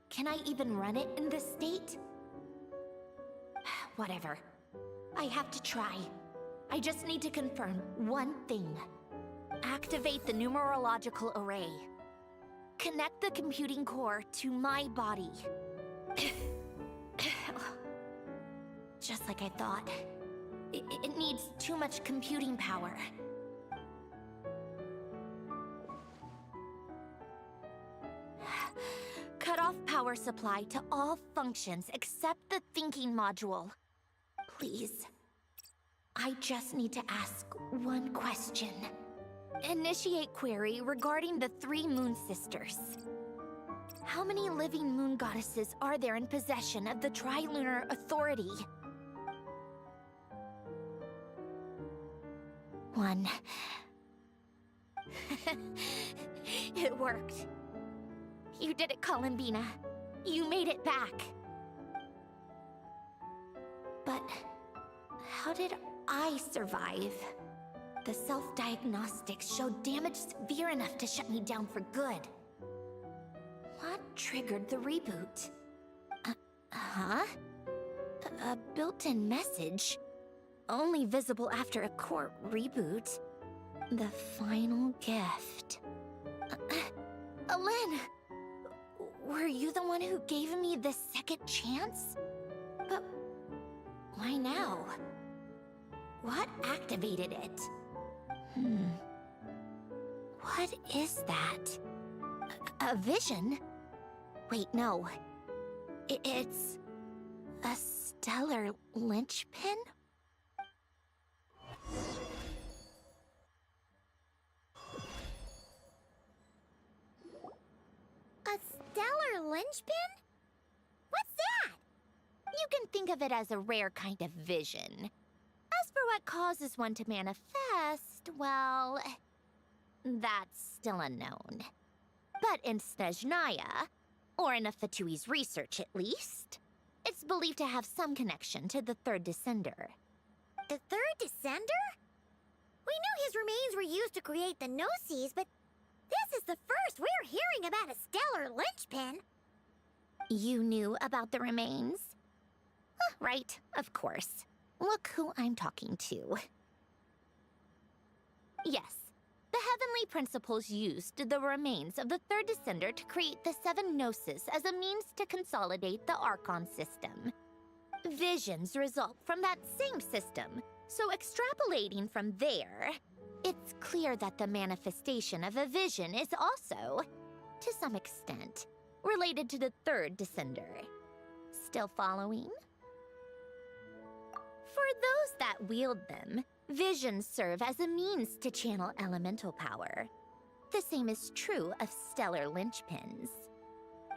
can I even run it in this state? Whatever. I have to try. I just need to confirm one thing. Activate the numerological array. Connect the computing core to my body. Just like I thought. It needs too much computing power. Cut off power supply to all functions except the thinking module. Please. I just need to ask one question. Initiate query regarding the 3 moon sisters. How many living moon goddesses are there in possession of the Trilunar Authority? 1. It worked. You did it, Columbina. You made it back. But how did I survive? The self-diagnostics showed damage severe enough to shut me down for good. What triggered the reboot? A built-in message? Only visible after a core reboot. The final gift. Alen! Were you the one who gave me the second chance? But why now? What activated it? What is that? A vision? Wait, no. It's a stellar linchpin? A stellar linchpin? What's that? You can think of it as a rare kind of vision. As for what causes one to manifest, well, that's still unknown. But in Snezhnaya, or in Afatui's research at least, it's believed to have some connection to the third descender. The third descender? We knew his remains were used to create the Gnosis, but this is the first we're hearing about a stellar linchpin. You knew about the remains? Right, of course. Look who I'm talking to. Yes, the Heavenly Principles used the remains of the third descender to create the 7 Gnosis as a means to consolidate the Archon system. Visions result from that same system, so extrapolating from there, it's clear that the manifestation of a vision is also, to some extent, related to the third descender. Still following? For those that wield them, visions serve as a means to channel elemental power. The same is true of stellar linchpins.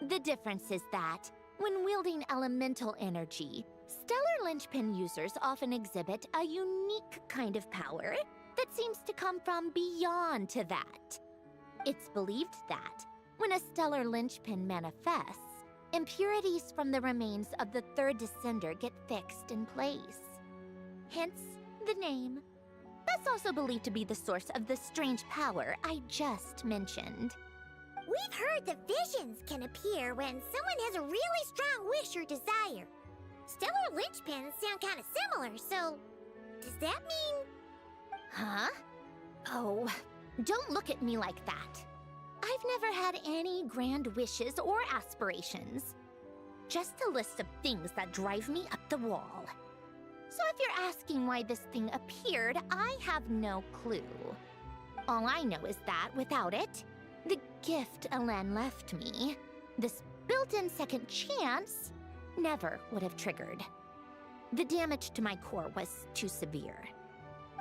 The difference is that, when wielding elemental energy, stellar linchpin users often exhibit a unique kind of power that seems to come from beyond to that. It's believed that, when a stellar linchpin manifests, impurities from the remains of the third descender get fixed in place. Hence the name. But That's also believed to be the source of the strange power I just mentioned. We've heard that visions can appear when someone has a really strong wish or desire. Stellar linchpins sound kind of similar, so does that mean... Huh? Oh, don't look at me like that. I've never had any grand wishes or aspirations. Just a list of things that drive me up the wall. So if you're asking why this thing appeared, I have no clue. All I know is that without it, the gift Elen left me, this built-in second chance, never would have triggered. The damage to my core was too severe.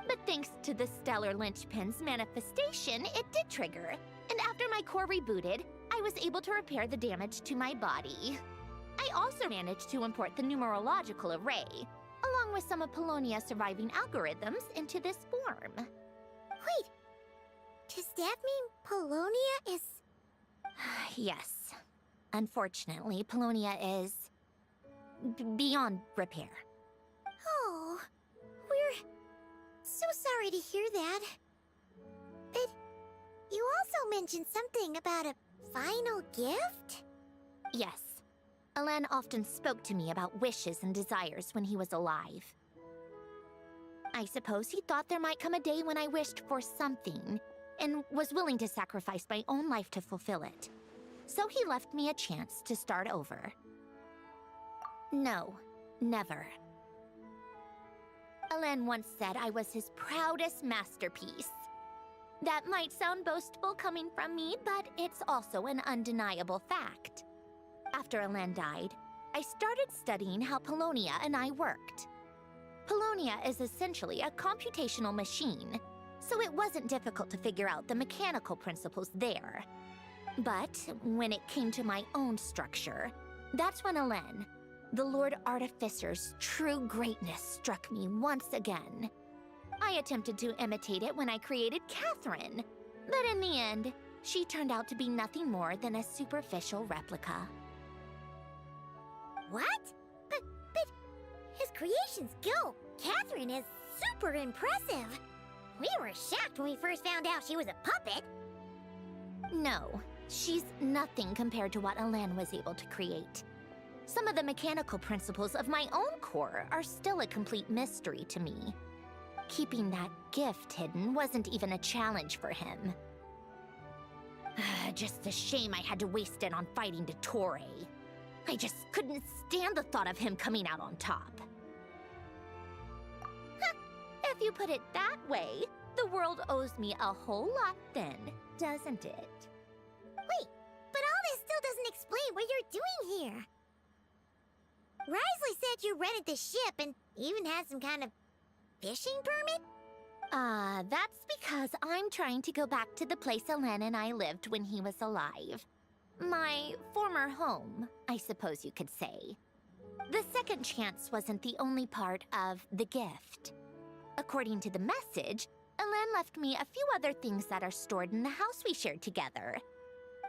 But thanks to the stellar linchpin's manifestation, it did trigger. And after my core rebooted, I was able to repair the damage to my body. I also managed to import the numerological array, along with some of Polonia's surviving algorithms, into this form. Wait, does that mean Polonia is... Yes. Unfortunately, Polonia is... beyond repair. Oh, we're so sorry to hear that. But you also mentioned something about a final gift? Yes. Elen often spoke to me about wishes and desires when he was alive. I suppose he thought there might come a day when I wished for something, and was willing to sacrifice my own life to fulfill it. So he left me a chance to start over. No, never. Elen once said I was his proudest masterpiece. That might sound boastful coming from me, but it's also an undeniable fact. After Elen died, I started studying how Polonia and I worked. Polonia is essentially a computational machine, so it wasn't difficult to figure out the mechanical principles there. But when it came to my own structure, that's when Elen, the Lord Artificer's true greatness, struck me once again. I attempted to imitate it when I created Catherine, but in the end, she turned out to be nothing more than a superficial replica. What? But his creation skill, Catherine, is super impressive. We were shocked when we first found out she was a puppet. No, she's nothing compared to what Elen was able to create. Some of the mechanical principles of my own core are still a complete mystery to me. Keeping that gift hidden wasn't even a challenge for him. Just a shame I had to waste it on fighting Dottore. I just couldn't stand the thought of him coming out on top. If you put it that way, the world owes me a whole lot then, doesn't it? Wait, but all this still doesn't explain what you're doing here. Risley said you rented the ship and even had some kind of fishing permit? That's because I'm trying to go back to the place Elen and I lived when he was alive. My former home, I suppose you could say. The second chance wasn't the only part of the gift. According to the message, Elen left me a few other things that are stored in the house we shared together.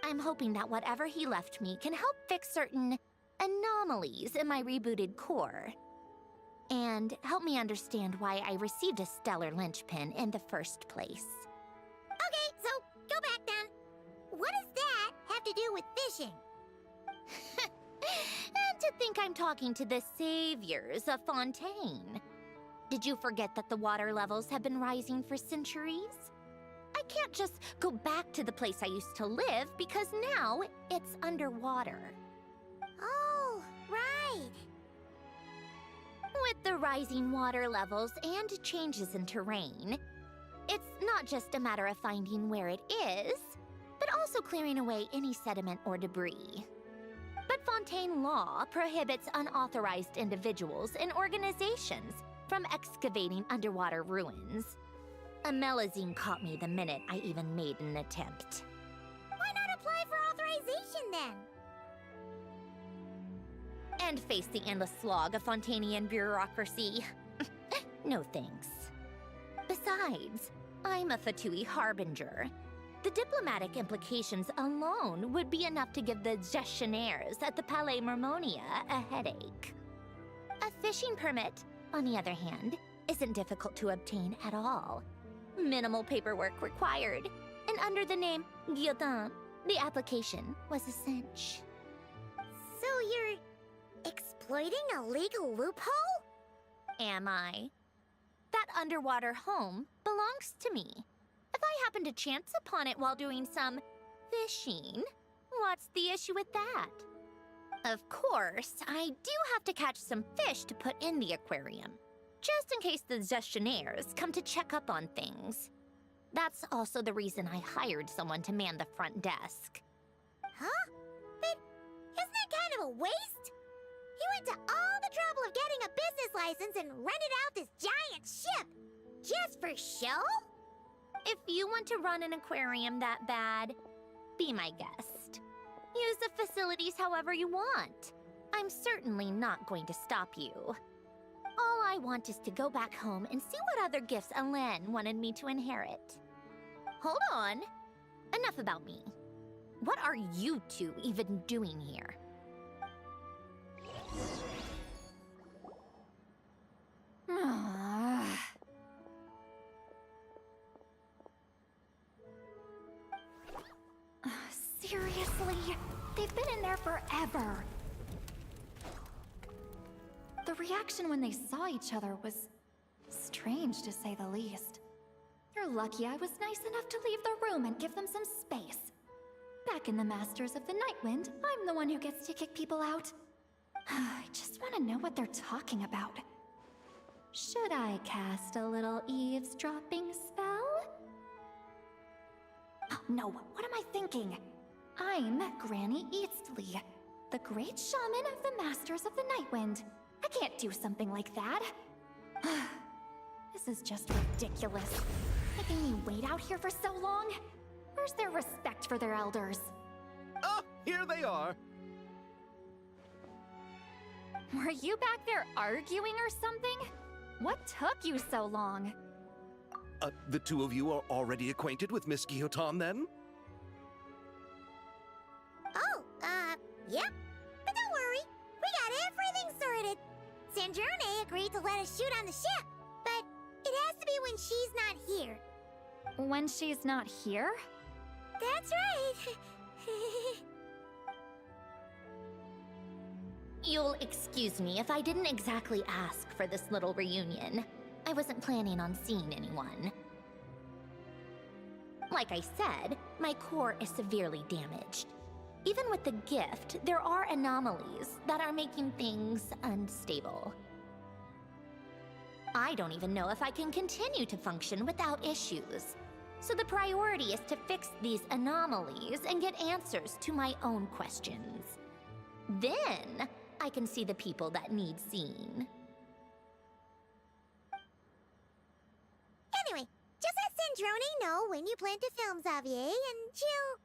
I'm hoping that whatever he left me can help fix certain anomalies in my rebooted core. And help me understand why I received a stellar linchpin in the first place. Okay, so go back then. What does that have to do with fishing? And to think I'm talking to the saviors of Fontaine. Did you forget that the water levels have been rising for centuries? I can't just go back to the place I used to live because now it's underwater. Oh, right. With the rising water levels and changes in terrain, it's not just a matter of finding where it is, but also clearing away any sediment or debris. But Fontaine law prohibits unauthorized individuals and organizations from excavating underwater ruins. A Melazine caught me the minute I even made an attempt. Why not apply for authorization then? And face the endless slog of Fontanian bureaucracy. No thanks. Besides, I'm a Fatui harbinger. The diplomatic implications alone would be enough to give the gestionnaires at the Palais Mermonia a headache. A fishing permit, on the other hand, isn't difficult to obtain at all. Minimal paperwork required. And under the name Guillotin, the application was a cinch. So you're exploiting a legal loophole? Am I? That underwater home belongs to me. If I happen to chance upon it while doing some fishing, what's the issue with that? Of course, I do have to catch some fish to put in the aquarium, just in case the gestionnaires come to check up on things. That's also the reason I hired someone to man the front desk. Huh? But isn't that kind of a waste? He went to all the trouble of getting a business license and rented out this giant ship. Just for show? If you want to run an aquarium that bad, be my guest. Use the facilities however you want. I'm certainly not going to stop you. All I want is to go back home and see what other gifts Alain wanted me to inherit. Hold on. Enough about me. What are you two even doing here? Seriously? They've been in there forever. The reaction when they saw each other was strange, to say the least. You're lucky I was nice enough to leave the room and give them some space. Back in the Masters of the Nightwind, I'm the one who gets to kick people out. I just want to know what they're talking about. Should I cast a little eavesdropping spell? Oh, no, what am I thinking? I'm Granny Eastly, the great shaman of the Masters of the Nightwind. I can't do something like that. This is just ridiculous. Making me wait out here for so long? Where's their respect for their elders? Oh, here they are. Were you back there arguing or something? What took you so long? The two of you are already acquainted with Miss Guillotin, then? Oh, yep. But don't worry, we got everything sorted. Sandrone agreed to let us shoot on the ship, but it has to be when she's not here. When she's not here? That's right. You'll excuse me if I didn't exactly ask for this little reunion. I wasn't planning on seeing anyone. Like I said, my core is severely damaged. Even with the gift, there are anomalies that are making things unstable. I don't even know if I can continue to function without issues. So the priority is to fix these anomalies and get answers to my own questions. Then, I can see the people that need seeing. Anyway, just let Sandrone know when you plan to film Xavier, and she'll,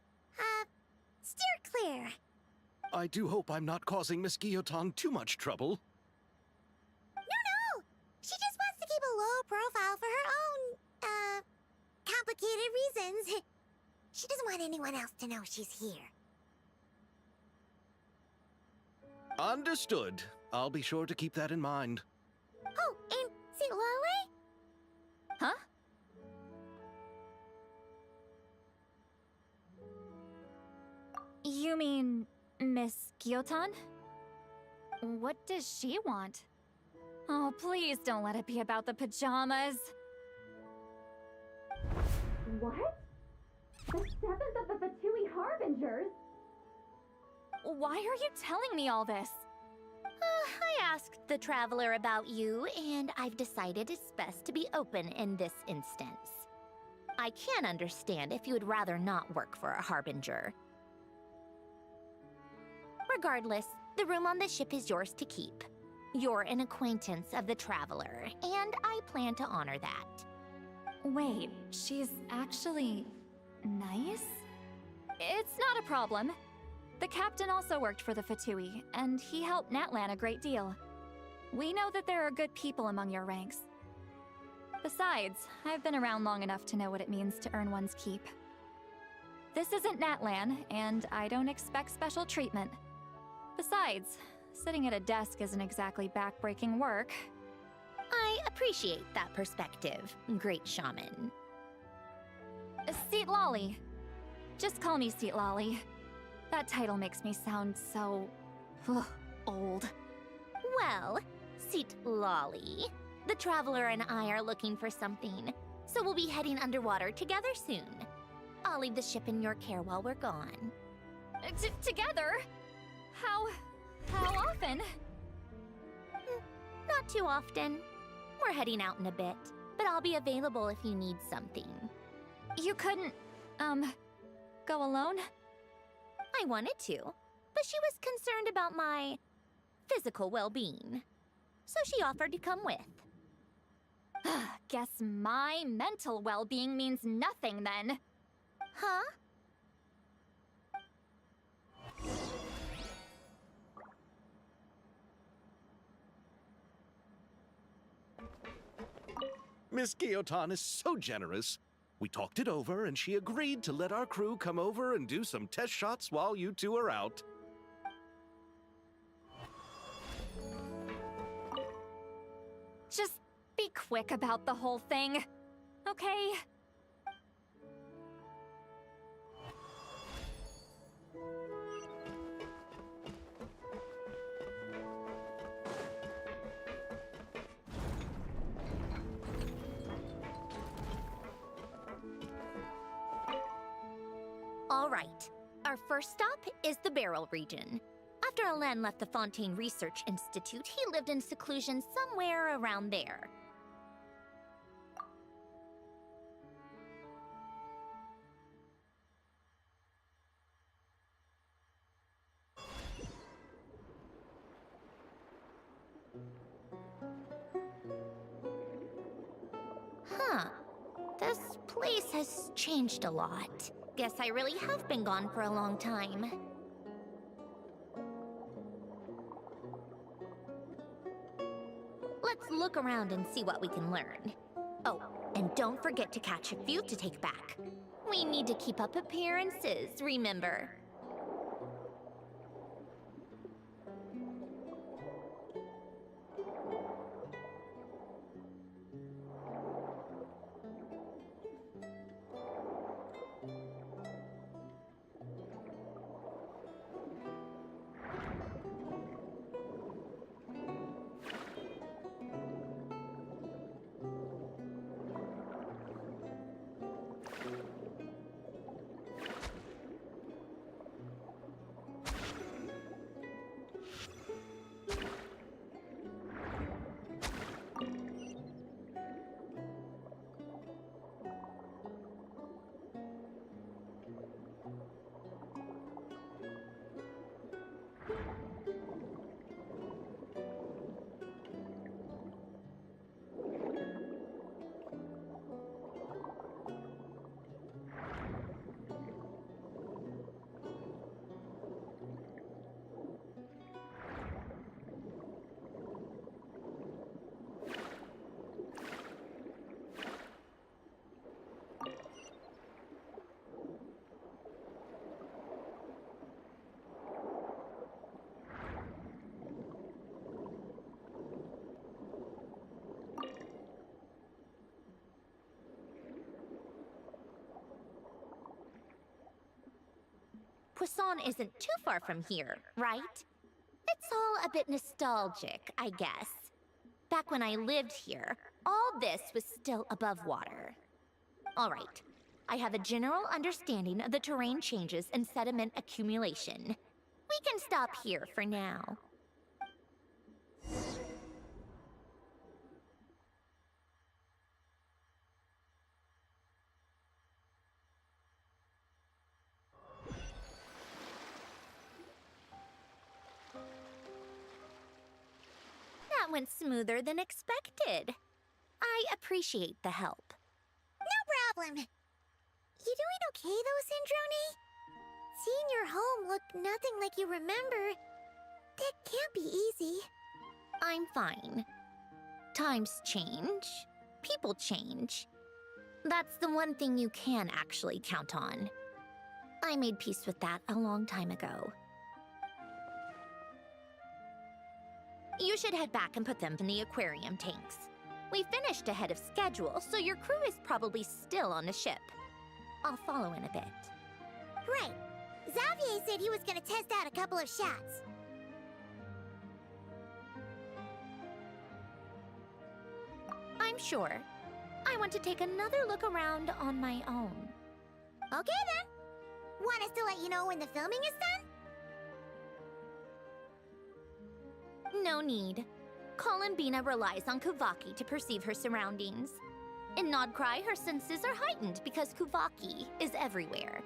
steer clear. I do hope I'm not causing Miss Guillotin too much trouble. No! She just wants to keep a low profile for her own, complicated reasons. She doesn't want anyone else to know she's here. Understood. I'll be sure to keep that in mind. Oh, and Silale? Huh? You mean Miss Guillotin? What does she want? Oh, please don't let it be about the pajamas. What? The 7th of the Fatui Harbingers? Why are you telling me all this? I asked the Traveler about you, and I've decided it's best to be open in this instance. I can understand if you would rather not work for a Harbinger. Regardless, the room on the ship is yours to keep. You're an acquaintance of the Traveler, and I plan to honor that. Wait, she's actually nice? It's not a problem. The captain also worked for the Fatui, and he helped Natlan a great deal. We know that there are good people among your ranks. Besides, I've been around long enough to know what it means to earn one's keep. This isn't Natlan, and I don't expect special treatment. Besides, sitting at a desk isn't exactly back-breaking work. I appreciate that perspective, great shaman. Seat Lolly. Just call me Seat Lolly. That title makes me sound so... old. Well, Seat Lolly, the Traveler and I are looking for something, so we'll be heading underwater together soon. I'll leave the ship in your care while we're gone. Together? How often? Not too often. We're heading out in a bit, but I'll be available if you need something. You couldn't, go alone? I wanted to, but she was concerned about my physical well-being, so she offered to come with. Guess my mental well-being means nothing then. Huh? Miss Guillotin is so generous. We talked it over, and she agreed to let our crew come over and do some test shots while you two are out. Just be quick about the whole thing, okay? All right. Our first stop is the Barrel region. After Alain left the Fontaine Research Institute, he lived in seclusion somewhere around there. Huh. This place has changed a lot. Guess I really have been gone for a long time. Let's look around and see what we can learn. Oh, and don't forget to catch a few to take back. We need to keep up appearances, remember? Poisson isn't too far from here, right? It's all a bit nostalgic, I guess. Back when I lived here, all this was still above water. All right, I have a general understanding of the terrain changes and sediment accumulation. We can stop here for now. That went smoother than expected. I appreciate the help. No problem. You doing okay though, Sandrone? Seeing your home look nothing like you remember, that can't be easy. I'm fine. Times change. People change. That's the one thing you can actually count on. I made peace with that a long time ago. You should head back and put them in the aquarium tanks. We finished ahead of schedule, so your crew is probably still on the ship. I'll follow in a bit. Right. Xavier said he was gonna test out a couple of shots. I'm sure. I want to take another look around on my own. Okay then. Want us to let you know when the filming is done? No need. Columbina relies on Kuvaki to perceive her surroundings. In Nodcry, her senses are heightened because Kuvaki is everywhere.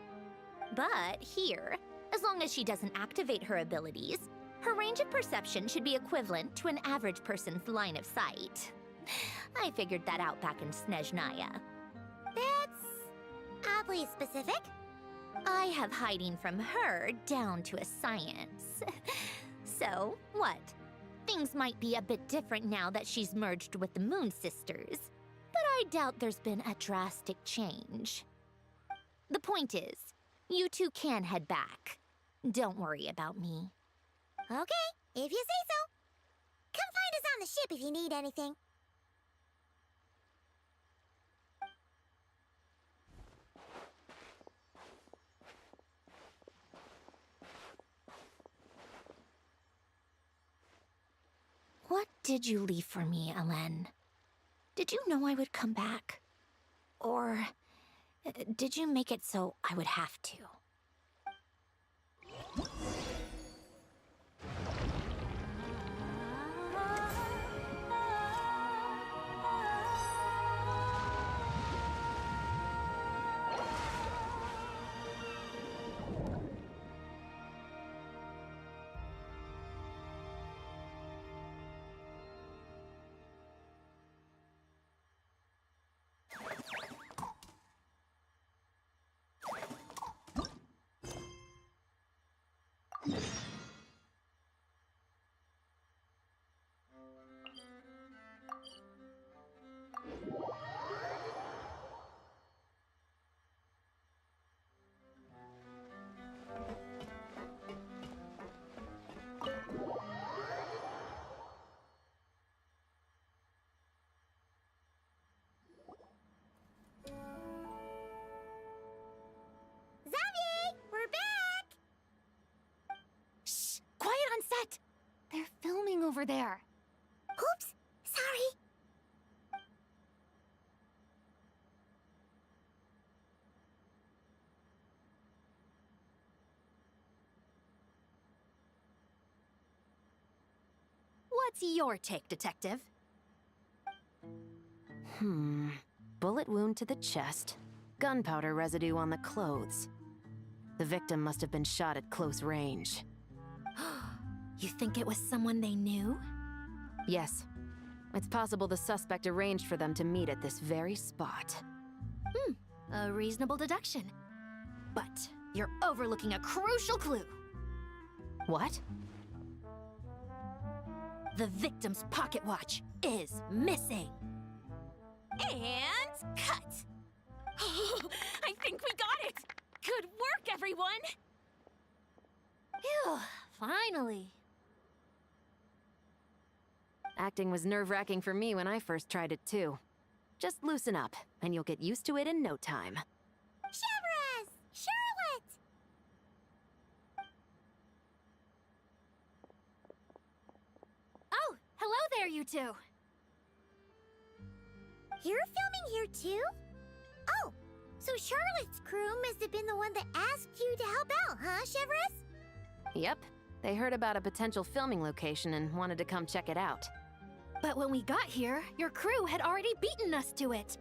But here, as long as she doesn't activate her abilities, her range of perception should be equivalent to an average person's line of sight. I figured that out back in Snezhnaya. That's oddly specific. I have hiding from her down to a science. So, what? Things might be a bit different now that she's merged with the Moon Sisters, but I doubt there's been a drastic change. The point is, you two can head back. Don't worry about me. Okay, if you say so. Come find us on the ship if you need anything. What did you leave for me, Elen? Did you know I would come back? Or did you make it so I would have to? They're filming over there. Oops, sorry. What's your take, Detective? Bullet wound to the chest. Gunpowder residue on the clothes. The victim must have been shot at close range. You think it was someone they knew? Yes. It's possible the suspect arranged for them to meet at this very spot. A reasonable deduction. But you're overlooking a crucial clue. What? The victim's pocket watch is missing. And cut! I think we got it! Good work, everyone! Phew, finally. Acting was nerve-wracking for me when I first tried it too. Just loosen up, and you'll get used to it in no time. Chevres! Charlotte! Oh, hello there, you two. You're filming here too? Oh, so Charlotte's crew must have been the one that asked you to help out, huh, Chevres? Yep. They heard about a potential filming location and wanted to come check it out. But when we got here, your crew had already beaten us to it.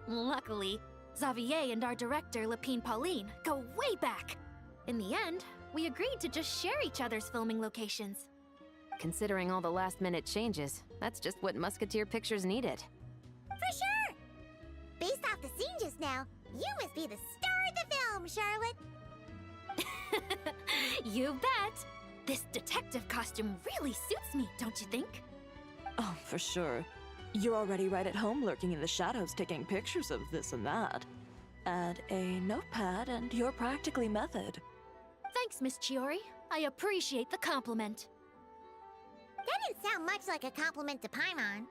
Luckily, Xavier and our director, Lapine Pauline, go way back. In the end, we agreed to just share each other's filming locations. Considering all the last-minute changes, that's just what Musketeer Pictures needed. For sure! Based off the scene just now, you must be the star of the film, Charlotte! You bet! This detective costume really suits me, don't you think? Oh, for sure. You're already right at home lurking in the shadows taking pictures of this and that. Add a notepad and you're practically method. Thanks, Miss Chiori. I appreciate the compliment. That didn't sound much like a compliment to Paimon.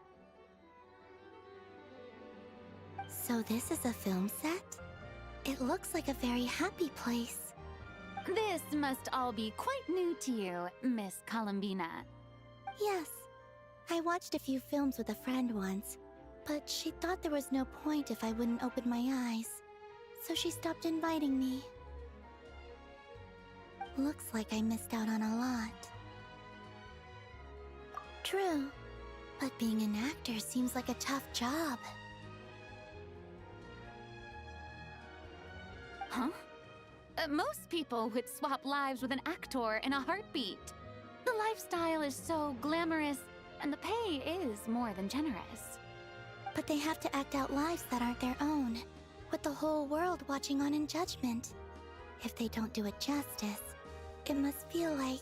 So this is a film set? It looks like a very happy place. This must all be quite new to you, Miss Columbina. Yes. I watched a few films with a friend once, but she thought there was no point if I wouldn't open my eyes. So she stopped inviting me. Looks like I missed out on a lot. True, but being an actor seems like a tough job. Huh? Most people would swap lives with an actor in a heartbeat. The lifestyle is so glamorous, and the pay is more than generous. But they have to act out lives that aren't their own, with the whole world watching on in judgment. If they don't do it justice, it must feel like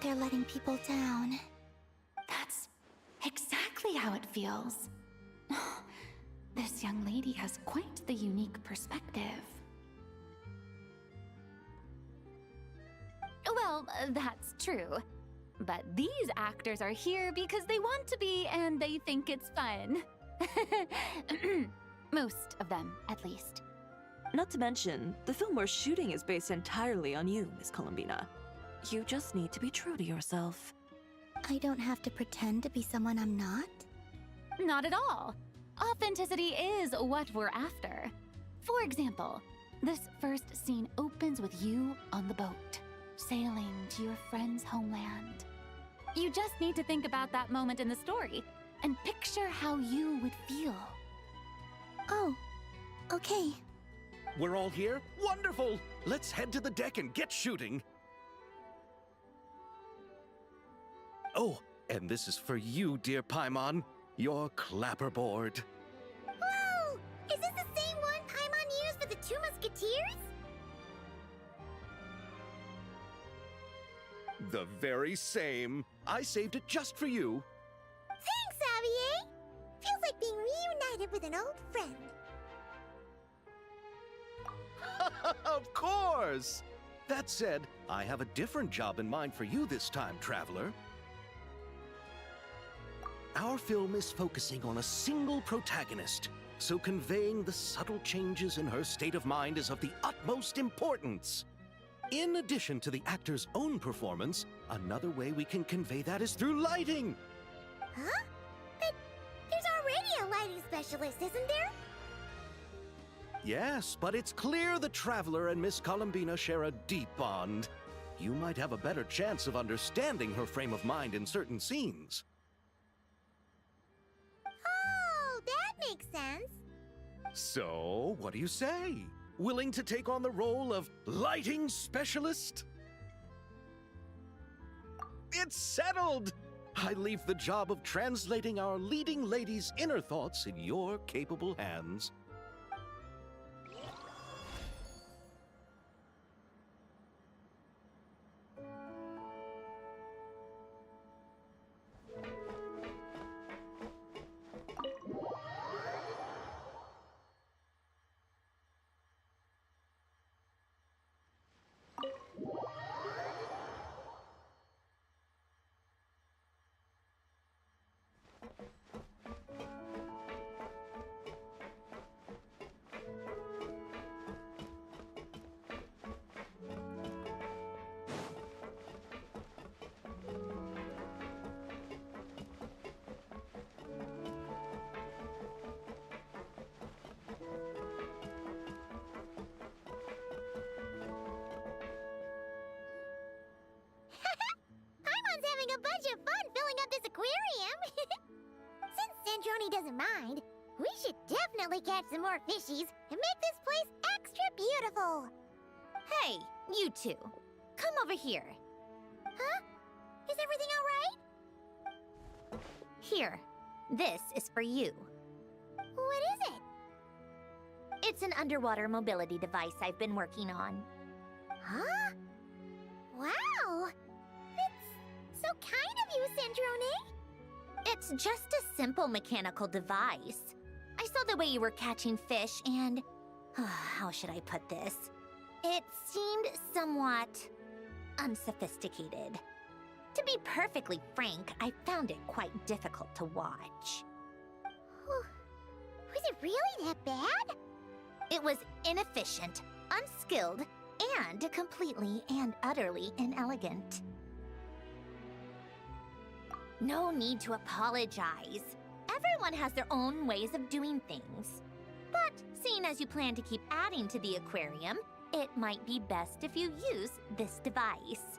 they're letting people down. That's exactly how it feels. This young lady has quite the unique perspective. Well, that's true. But these actors are here because they want to be and they think it's fun. Most of them, at least. Not to mention, the film we're shooting is based entirely on you, Miss Columbina. You just need to be true to yourself. I don't have to pretend to be someone I'm not? Not at all. Authenticity is what we're after. For example, this first scene opens with you on the boat, sailing to your friend's homeland. You just need to think about that moment in the story and picture how you would feel. Oh, okay. We're all here? Wonderful! Let's head to the deck and get shooting. Oh, and this is for you, dear Paimon, your clapperboard. Whoa! Is this the same one Paimon used for the Two Musketeers? The very same. I saved it just for you. Thanks, Xavier! Feels like being reunited with an old friend. Of course! That said, I have a different job in mind for you this time, traveler. Our film is focusing on a single protagonist, so conveying the subtle changes in her state of mind is of the utmost importance. In addition to the actor's own performance, another way we can convey that is through lighting. Huh? But there's already a lighting specialist, isn't there? Yes, but it's clear the Traveler and Miss Columbina share a deep bond. You might have a better chance of understanding her frame of mind in certain scenes. Oh, that makes sense. So, what do you say? Willing to take on the role of lighting specialist? It's settled! I leave the job of translating our leading lady's inner thoughts in your capable hands. A bunch of fun filling up this aquarium. Since Sandrone doesn't mind, we should definitely catch some more fishies and make this place extra beautiful. Hey, you two. Come over here. Huh? Is everything all right? Here. This is for you. What is it? It's an underwater mobility device I've been working on. Huh? Wow! So kind of you, Sandrone. It's just a simple mechanical device. I saw the way you were catching fish and... how should I put this? It seemed somewhat... unsophisticated. To be perfectly frank, I found it quite difficult to watch. Was it really that bad? It was inefficient, unskilled, and completely and utterly inelegant. No need to apologize. Everyone has their own ways of doing things. But seeing as you plan to keep adding to the aquarium, it might be best if you use this device.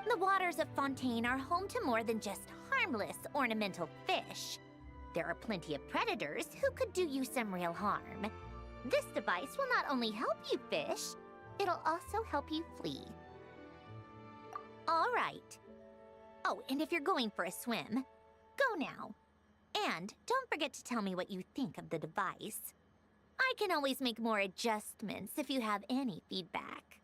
The waters of Fontaine are home to more than just harmless ornamental fish. There are plenty of predators who could do you some real harm. This device will not only help you fish, it'll also help you flee. All right. Oh, and if you're going for a swim, go now. And don't forget to tell me what you think of the device. I can always make more adjustments if you have any feedback.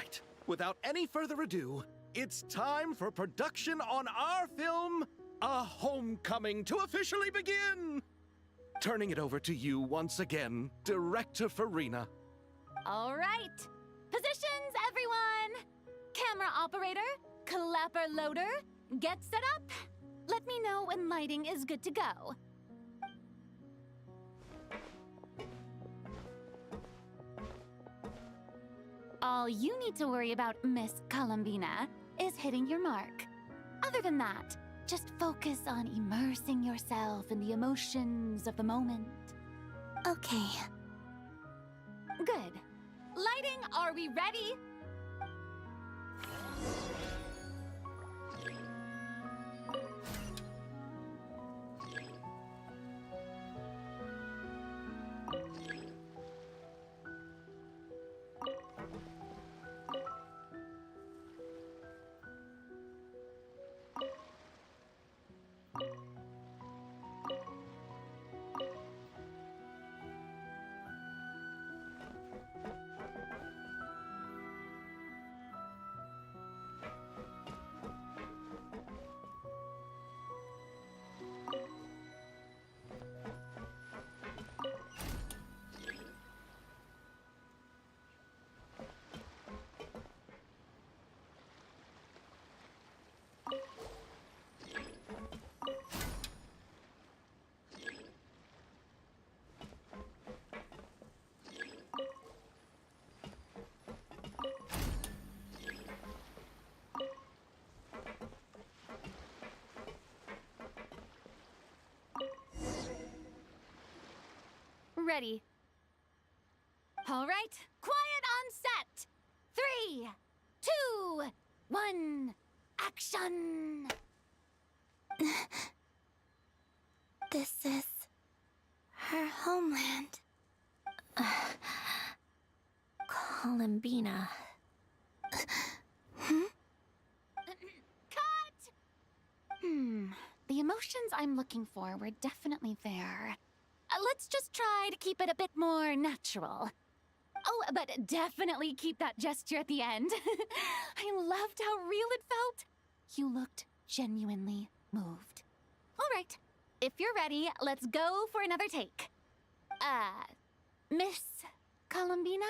right, without any further ado, it's time for production on our film, A Homecoming, to officially begin! Turning it over to you once again, Director Farina. All right. Positions, everyone! Camera operator, clapper loader, get set up. Let me know when lighting is good to go. All you need to worry about, Miss Columbina, is hitting your mark. Other than that, just focus on immersing yourself in the emotions of the moment. Okay. Good. Lighting, are we ready? Ready. All right, quiet on set. 3, 2, 1, action! This is her homeland. Columbina. Cut! The emotions I'm looking for were definitely there. Let's just try to keep it a bit more natural. Oh, but definitely keep that gesture at the end. I loved how real it felt. You looked genuinely moved. All right, if you're ready, let's go for another take. Miss Columbina?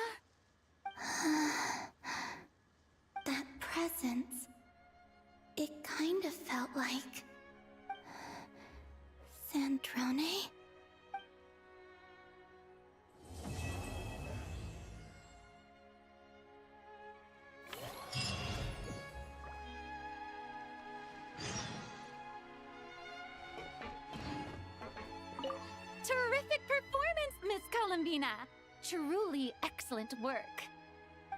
That presence, it kind of felt like Sandrone? Terrific performance, Miss Columbina. Truly excellent work.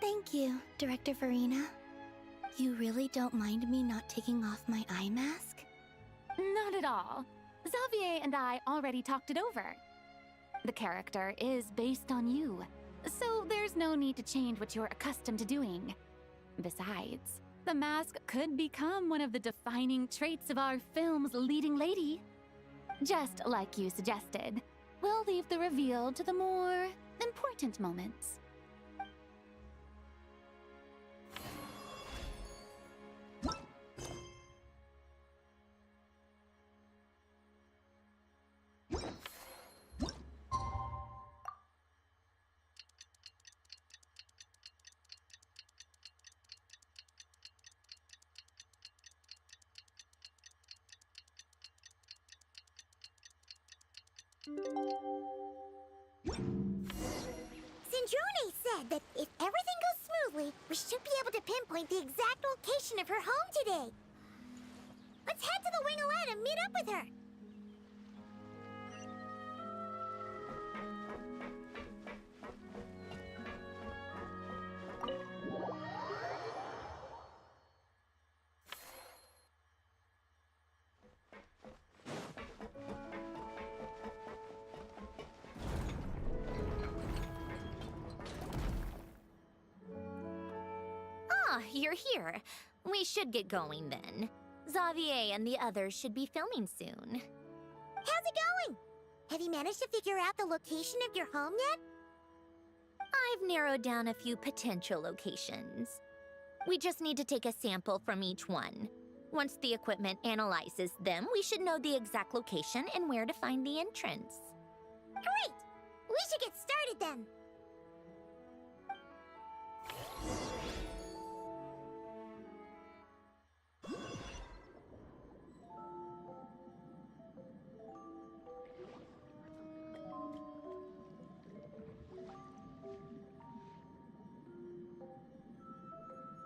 Thank you, Director Farina. You really don't mind me not taking off my eye mask? Not at all. Xavier and I already talked it over. The character is based on you, so there's no need to change what you're accustomed to doing. Besides, the mask could become one of the defining traits of our film's leading lady. Just like you suggested, we'll leave the reveal to the more important moments. Sandrone said that if everything goes smoothly, we should be able to pinpoint the exact location of her home today. Let's head to the wing-a-let and meet up with her. You're here. We should get going then. Xavier and the others should be filming soon. How's it going? Have you managed to figure out the location of your home yet? I've narrowed down a few potential locations. We just need to take a sample from each one. Once the equipment analyzes them, we should know the exact location and where to find the entrance. Great! We should get started then.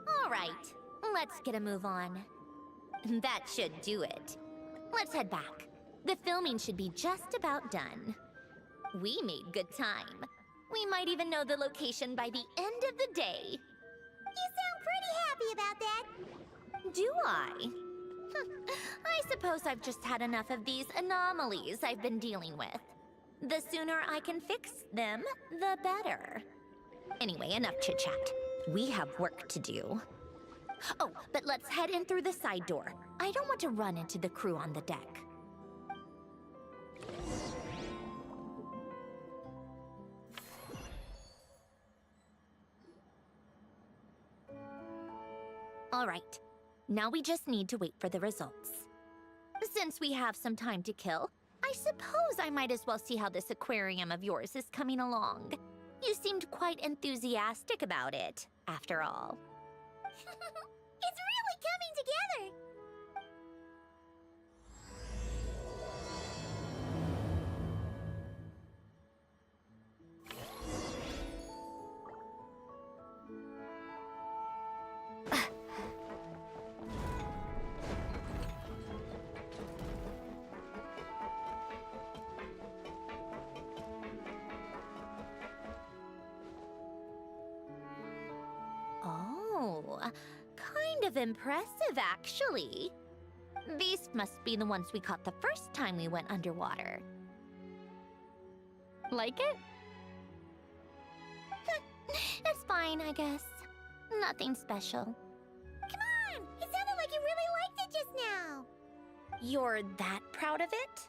All right, let's get a move on. That should do it. Let's head back. The filming should be just about done. We made good time. We might even know the location by the end of the day. You sound pretty happy about that. Do I? I suppose I've just had enough of these anomalies I've been dealing with. The sooner I can fix them, the better. Anyway, enough chit-chat. We have work to do. Oh, but let's head in through the side door. I don't want to run into the crew on the deck. All right, now we just need to wait for the results. Since we have some time to kill, I suppose I might as well see how this aquarium of yours is coming along. You seemed quite enthusiastic about it, after all. It's really coming together! Oh, kind of impressive, actually. These must be the ones we caught the first time we went underwater. Like it? It's fine, I guess. Nothing special. Come on! It sounded like you really liked it just now! You're that proud of it?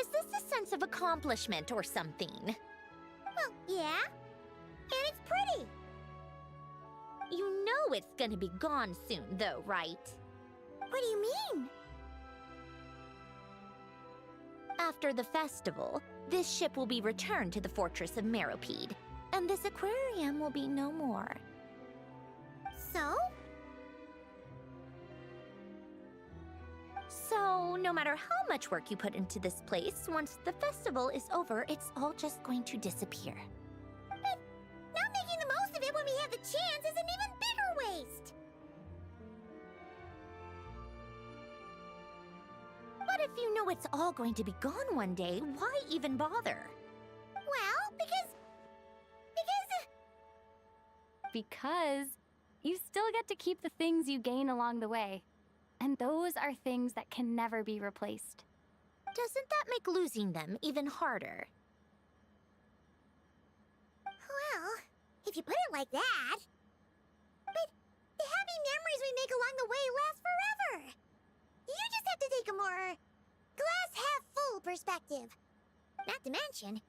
Is this a sense of accomplishment or something? Well, yeah. And it's pretty! You know it's gonna be gone soon, though, right? What do you mean? After the festival, this ship will be returned to the fortress of Meropide, and this aquarium will be no more. So? So, no matter how much work you put into this place, once the festival is over, it's all just going to disappear. But not making the most of it when we have the chance is an even bigger waste! But if you know it's all going to be gone one day, why even bother? Well, Because you still get to keep the things you gain along the way. And those are things that can never be replaced. Doesn't that make losing them even harder? well, if you put it like that... But the happy memories we make along the way last forever! You just have to take a more glass-half-full perspective. Not to mention,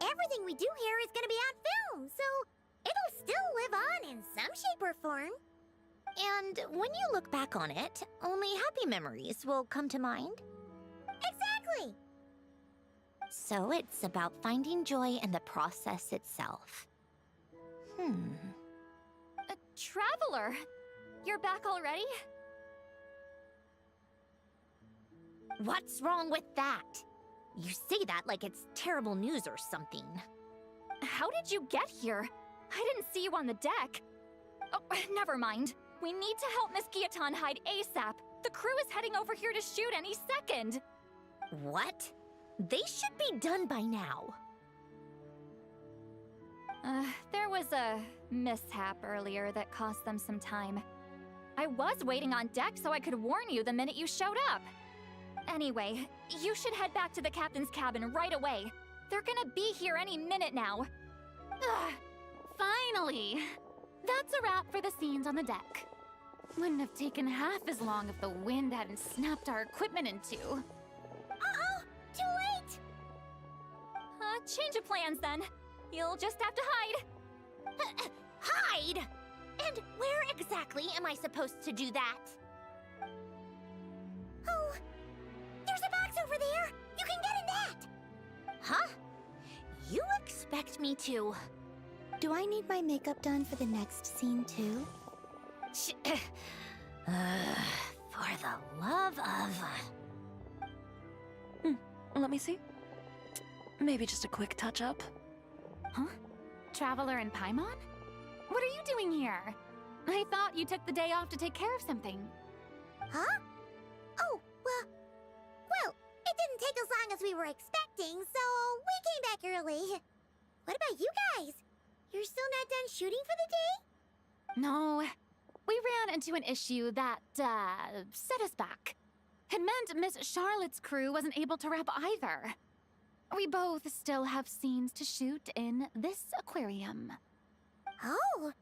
everything we do here is gonna be on film, so it'll still live on in some shape or form. And when you look back on it, only happy memories will come to mind? Exactly! So it's about finding joy in the process itself. Traveler! You're back already? What's wrong with that? You say that like it's terrible news or something. How did you get here? I didn't see you on the deck. Oh, never mind. We need to help Miss Guillotin hide ASAP. The crew is heading over here to shoot any second. What? They should be done by now. There was a mishap earlier that cost them some time. I was waiting on deck so I could warn you the minute you showed up. Anyway, you should head back to the captain's cabin right away. They're gonna be here any minute now. Ugh, finally! That's a wrap for the scenes on the deck. Wouldn't have taken half as long if the wind hadn't snapped our equipment in two. Uh-oh! Too late! Change of plans then. You'll just have to hide. Hide! And where exactly am I supposed to do that? Oh, there's a box over there! You can get in that! Huh? You expect me to... Do I need my makeup done for the next scene too? For the love of... Let me see. Maybe just a quick touch-up. Huh? Traveler in Paimon? What are you doing here? I thought you took the day off to take care of something. Huh? Oh, well, it didn't take as long as we were expecting, so we came back early. What about you guys? You're still not done shooting for the day? No, we ran into an issue that, set us back. It meant Miss Charlotte's crew wasn't able to wrap either. We both still have scenes to shoot in this aquarium. Oh,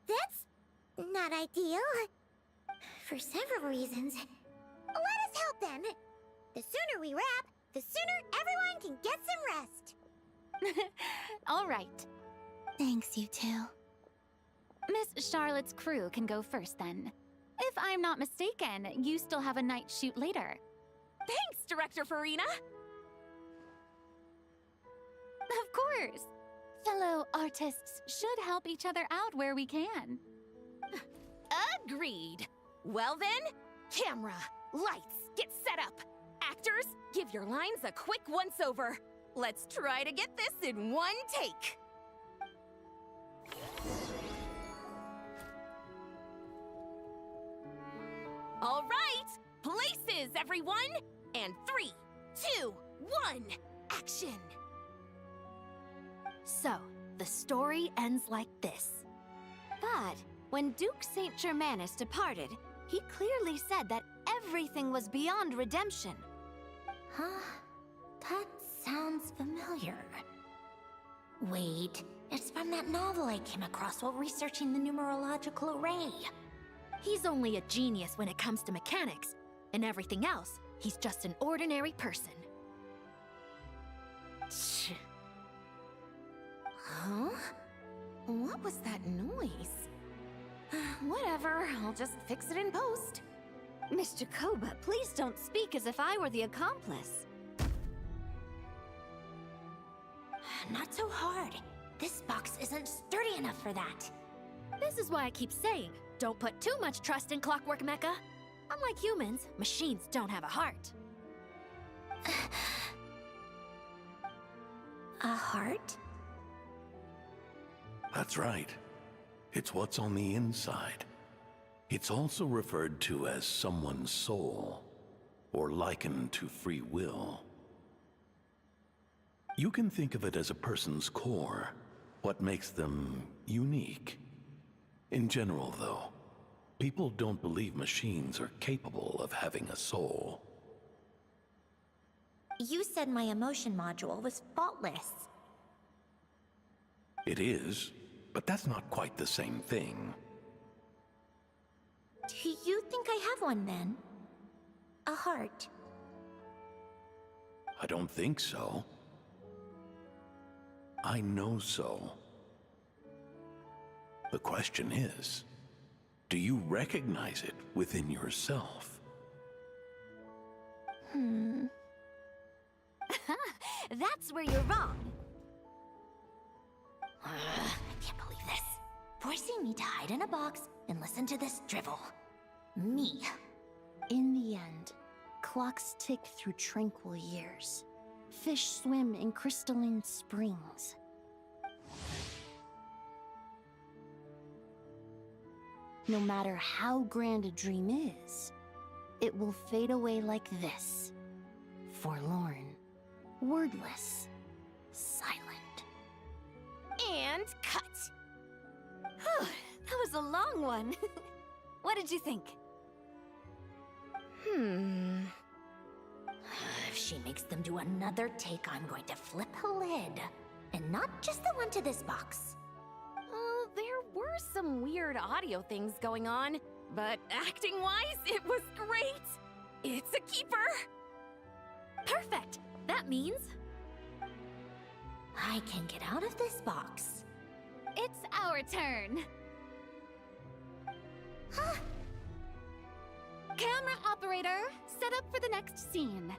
that's not ideal. For several reasons. Let us help then. The sooner we wrap, the sooner everyone can get some rest. All right. Thanks, you two. Miss Charlotte's crew can go first then. If I'm not mistaken, you still have a night shoot later. Thanks, Director Farina! Of course. Fellow artists should help each other out where we can. Agreed. Well then, camera, lights, get set up. Actors, give your lines a quick once-over. Let's try to get this in one take. All right, places, everyone! And 3, 2, 1, action! So, the story ends like this. But when Duke St. Germanus departed, he clearly said that everything was beyond redemption. Huh? That sounds familiar. Wait, it's from that novel I came across while researching the numerological array. He's only a genius when it comes to mechanics, and everything else, he's just an ordinary person. Huh? What was that noise? Whatever, I'll just fix it in post. Mr. Koba, please don't speak as if I were the accomplice. Not so hard. This box isn't sturdy enough for that. This is why I keep saying, don't put too much trust in Clockwork Mecha. Unlike humans, machines don't have a heart. A heart? That's right. It's what's on the inside. It's also referred to as someone's soul, or likened to free will. You can think of it as a person's core, what makes them unique. In general, though, people don't believe machines are capable of having a soul. You said my emotion module was faultless. It is, but that's not quite the same thing. Do you think I have one then? A heart? I don't think so. I know so. The question is, do you recognize it within yourself? That's where you're wrong. I can't believe this. Forcing me to hide in a box and listen to this drivel. Me. In the end, clocks tick through tranquil years. Fish swim in crystalline springs. No matter how grand a dream is, it will fade away like this. Forlorn, wordless, silent. And cut. Whew, that was a long one. What did you think? If she makes them do another take, I'm going to flip a lid. And not just the one to this box. There were some weird audio things going on, but acting-wise, it was great. It's a keeper. Perfect. That means... I can get out of this box. it's our turn. Camera operator, set up for the next scene.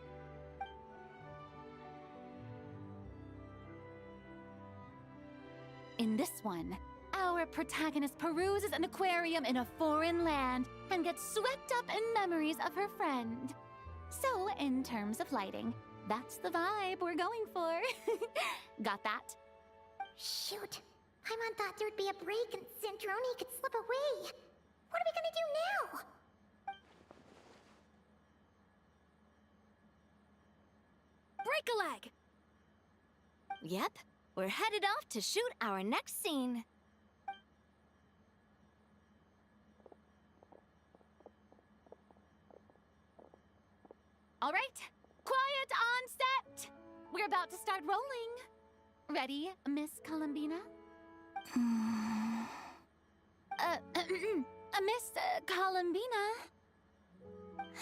In this one, our protagonist peruses an aquarium in a foreign land and gets swept up in memories of her friend. So, in terms of lighting, that's the vibe we're going for. Got that? Shoot. Paimon thought there'd be a break and Zandroni could slip away. What are we gonna do now? Break a leg! Yep, we're headed off to shoot our next scene. All right, quiet on set. We're about to start rolling. Ready, Miss Columbina? Miss Columbina?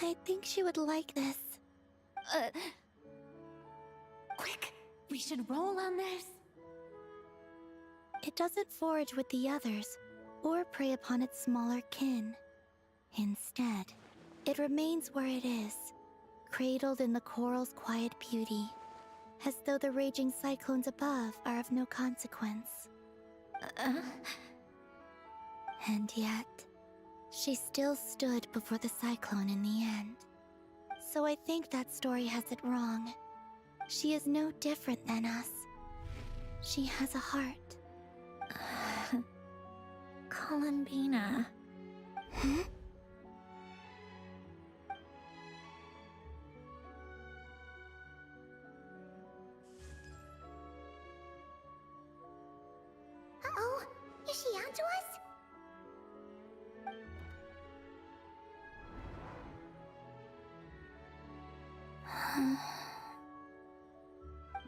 I think she would like this. Quick, we should roll on this. It doesn't forage with the others, or prey upon its smaller kin. Instead, it remains where it is, cradled in the coral's quiet beauty, as though the raging cyclones above are of no consequence. And yet, she still stood before the cyclone in the end. So I think that story has it wrong. She is no different than us. She has a heart. Columbina. Hmm? Uh-oh. Is she onto us?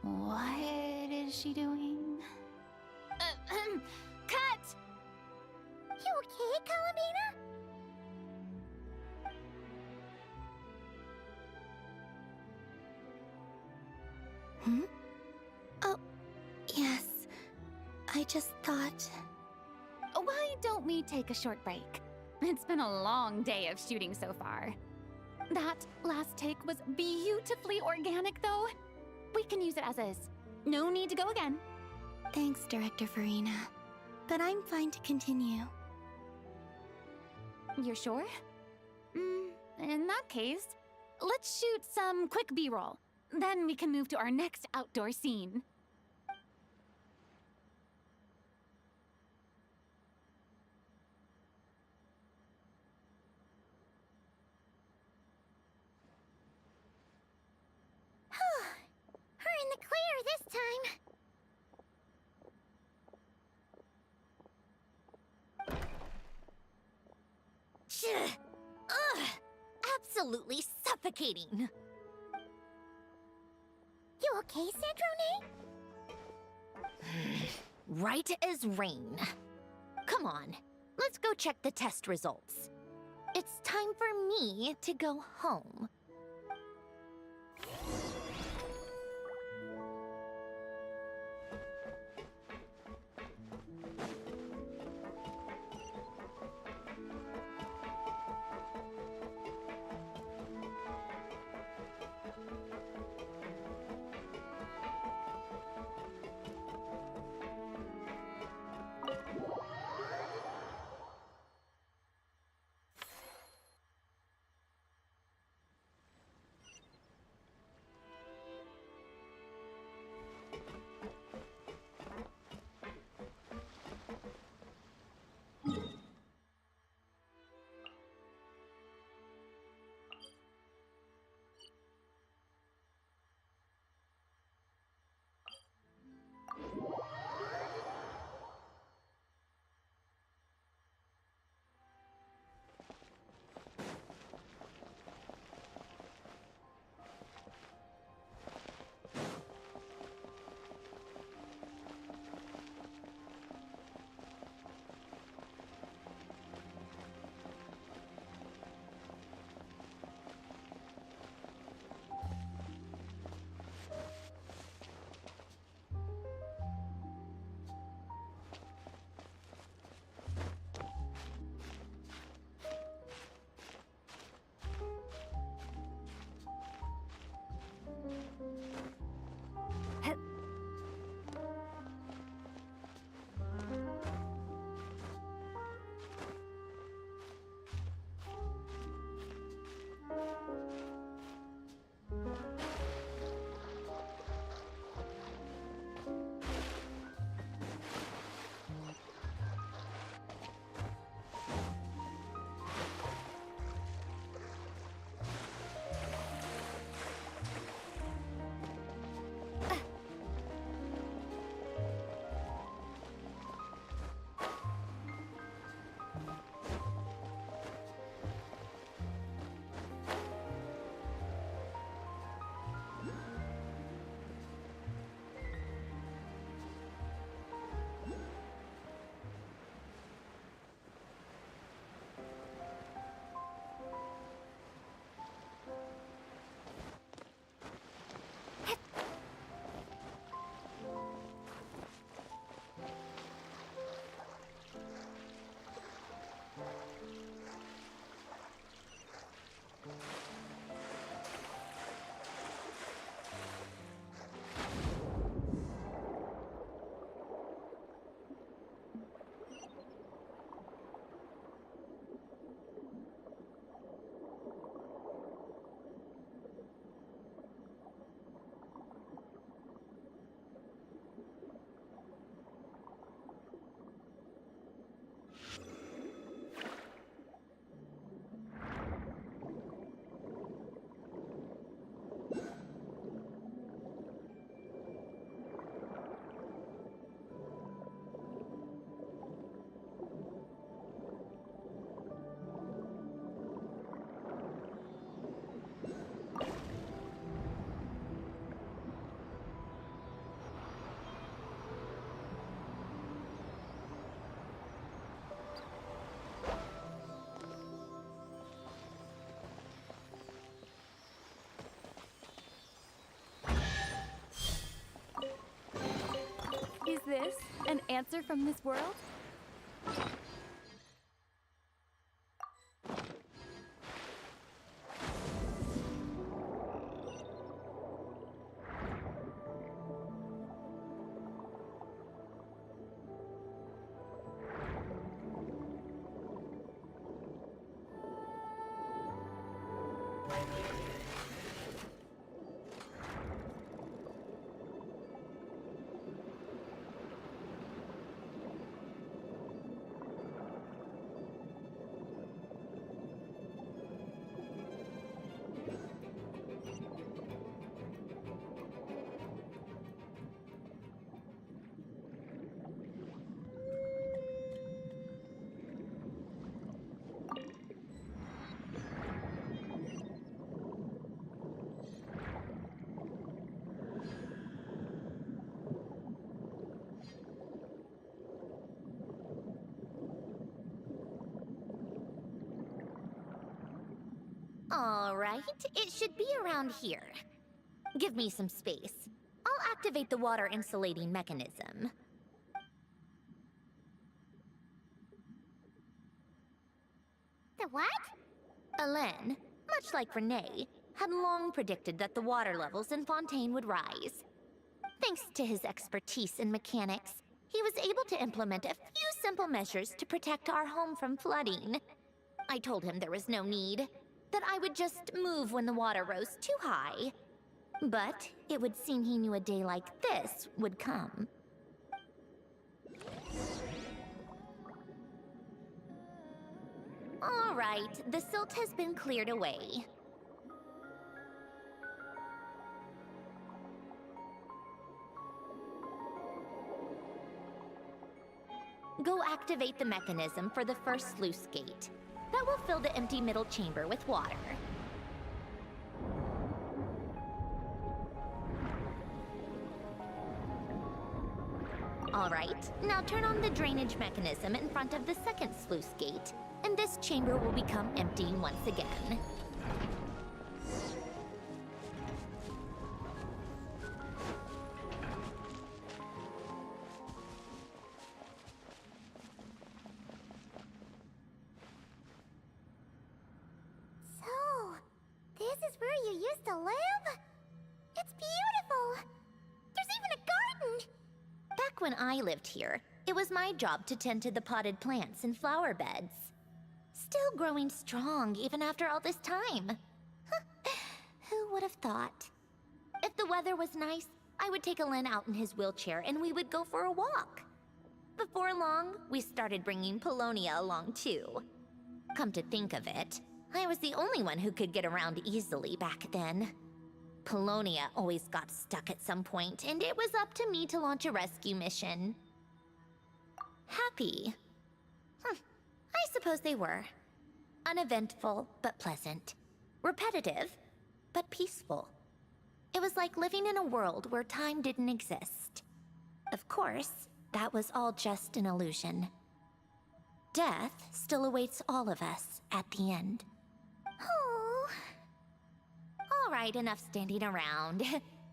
What is she doing? Cut! You okay, Columbina? Hmm? Oh, yes. I just thought... Why don't we take a short break? It's been a long day of shooting so far. That last take was beautifully organic, though. We can use it as is. No need to go again. Thanks, Director Farina. But I'm fine to continue. You're sure? In that case, let's shoot some quick B-roll. Then we can move to our next outdoor scene. We're in the clear this time. Ugh! Absolutely suffocating. You okay, Sandrone? Right as rain. Come on, let's go check the test results. It's time for me to go home. answer from this world? All right, it should be around here. Give me some space. I'll activate the water insulating mechanism. The what? Alain, much like Renee, had long predicted that the water levels in Fontaine would rise. Thanks to his expertise in mechanics, he was able to implement a few simple measures to protect our home from flooding. I told him there was no need, that I would just move when the water rose too high. But it would seem he knew a day like this would come. All right, the silt has been cleared away. Go activate the mechanism for the first sluice gate. That will fill the empty middle chamber with water. All right, now turn on the drainage mechanism in front of the second sluice gate, and this chamber will become empty once again. So, this is where you used to live? It's beautiful! There's even a garden! Back when I lived here, it was my job to tend to the potted plants and flower beds. Still growing strong even after all this time. Who would have thought? If the weather was nice, I would take Alain out in his wheelchair and we would go for a walk. Before long, we started bringing Polonia along too. Come to think of it, I was the only one who could get around easily back then. Polonia always got stuck at some point, and it was up to me to launch a rescue mission. Happy? I suppose they were. Uneventful, but pleasant. Repetitive, but peaceful. It was like living in a world where time didn't exist. Of course, that was all just an illusion. Death still awaits all of us at the end. Oh. All right, enough standing around.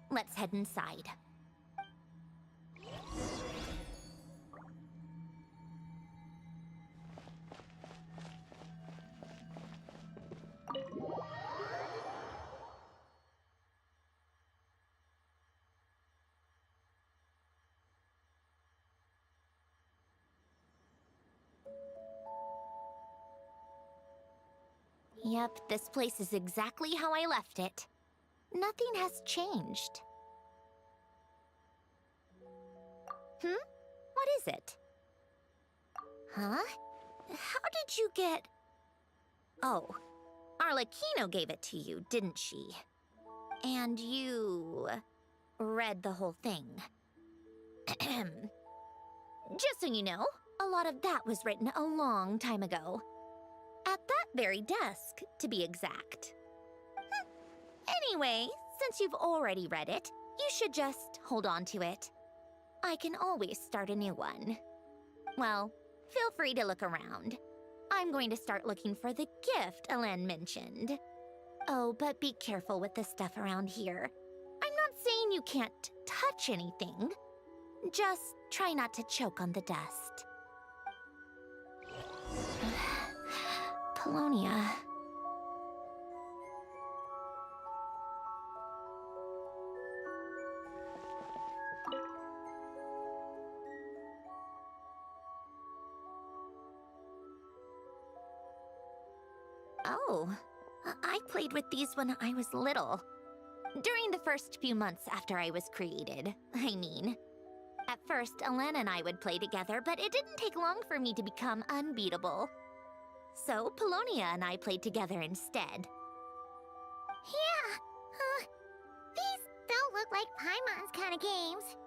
Let's head inside. Yep, this place is exactly how I left it. Nothing has changed. What is it? Huh? How did you get... Oh, Arlecchino gave it to you, didn't she? And you... read the whole thing. Just so you know, a lot of that was written a long time ago. At that very desk, to be exact. Anyway, since you've already read it, you should just hold on to it. I can always start a new one. Well, feel free to look around. I'm going to start looking for the gift Alain mentioned. Oh, but be careful with the stuff around here. I'm not saying you can't touch anything. Just try not to choke on the dust. Polonia. Oh, I played with these when I was little. During the first few months after I was created, I mean. At first, Alana and I would play together, but it didn't take long for me to become unbeatable. So, Polonia and I played together instead. Yeah, these don't look like Paimon's kind of games.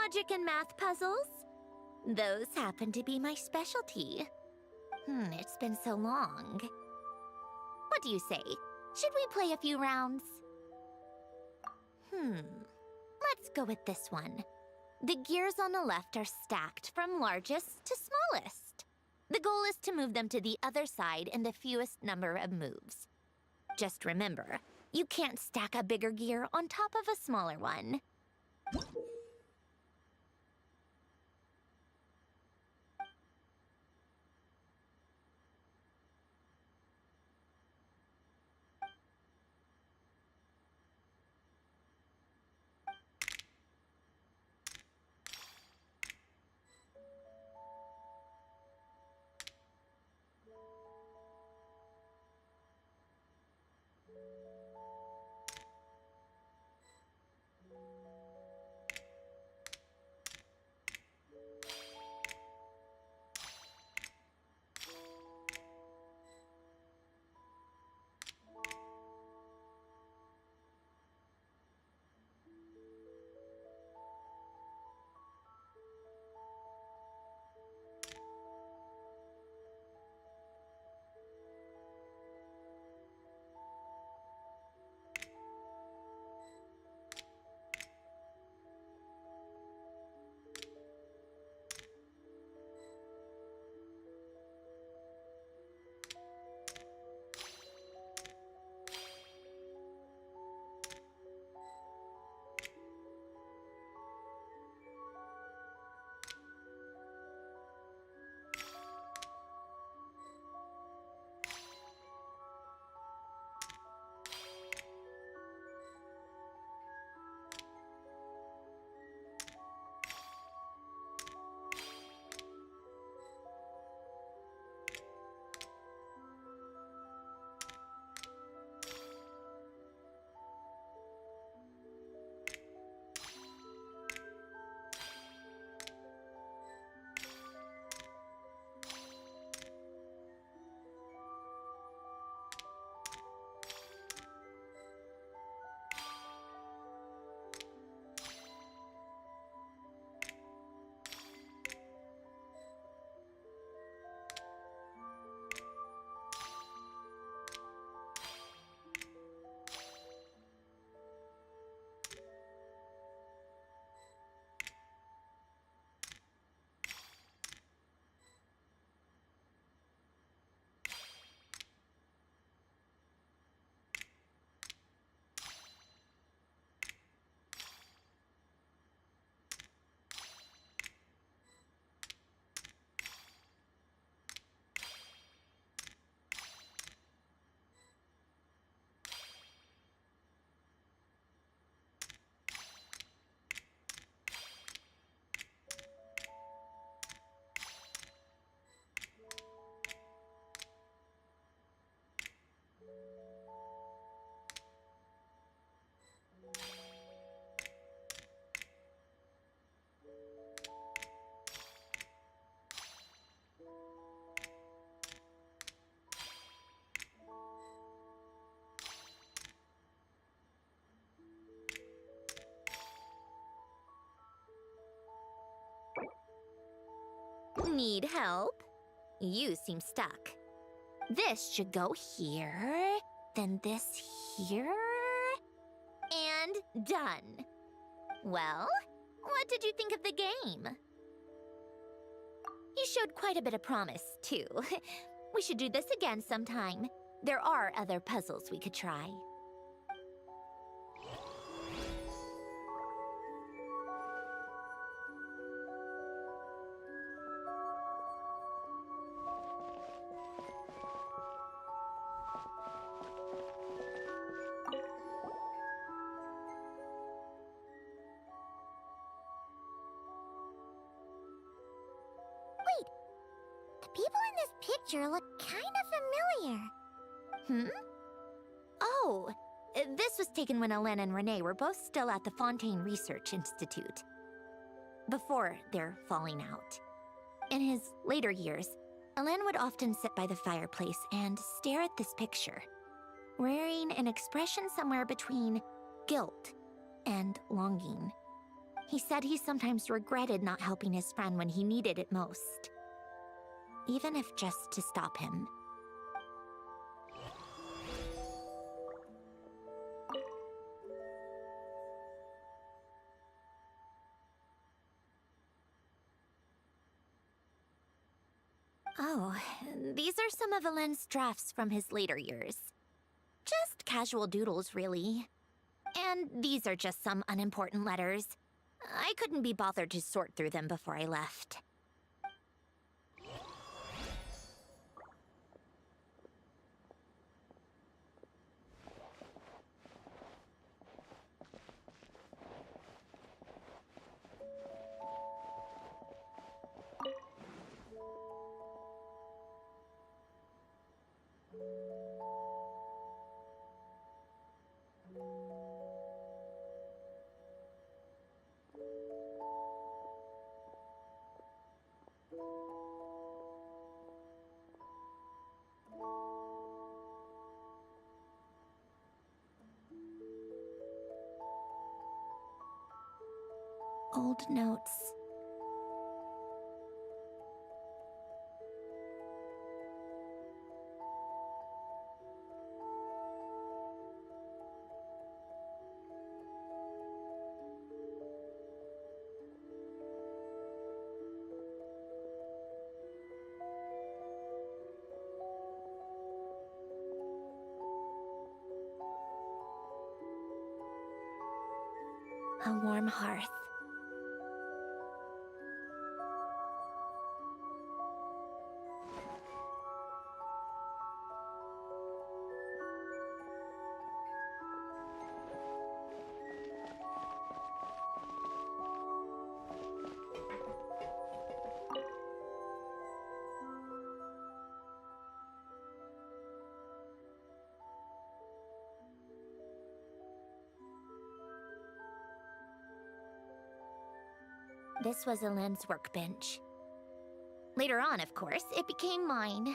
Logic and math puzzles? Those happen to be my specialty. It's been so long. What do you say? Should we play a few rounds? Let's go with this one. The gears on the left are stacked from largest to smallest. The goal is to move them to the other side in the fewest number of moves. Just remember, you can't stack a bigger gear on top of a smaller one. Need help? You seem stuck. This should go here, then this here, and done. Well, what did you think of the game? You showed quite a bit of promise, too. We should do this again sometime. There are other puzzles we could try. The people in this picture look kind of familiar. Oh, this was taken when Hélène and Renee were both still at the Fontaine Research Institute. Before their falling out. In his later years, Hélène would often sit by the fireplace and stare at this picture, wearing an expression somewhere between guilt and longing. He said he sometimes regretted not helping his friend when he needed it most, even if just to stop him. Oh, these are some of Hélène's drafts from his later years. Just casual doodles, really. And these are just some unimportant letters. I couldn't be bothered to sort through them before I left. Old notes. A warm hearth. This was Hélène's workbench. Later on, of course, it became mine.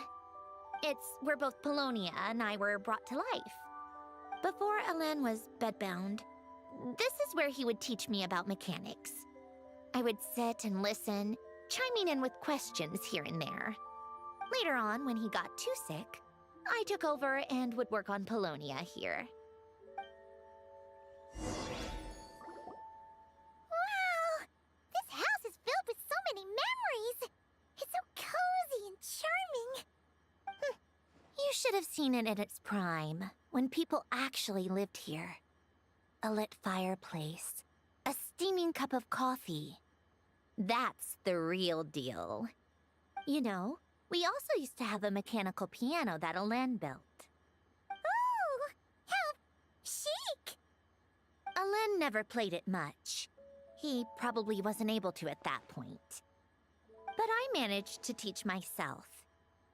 It's where both Polonia and I were brought to life. Before Hélène was bedbound, this is where he would teach me about mechanics. I would sit and listen, chiming in with questions here and there. Later on, when he got too sick, I took over and would work on Polonia here. Should have seen it in its prime, when people actually lived here. A lit fireplace, a steaming cup of coffee. That's the real deal. You know, we also used to have a mechanical piano that Hélène built. Ooh, how chic! Hélène never played it much. He probably wasn't able to at that point. But I managed to teach myself.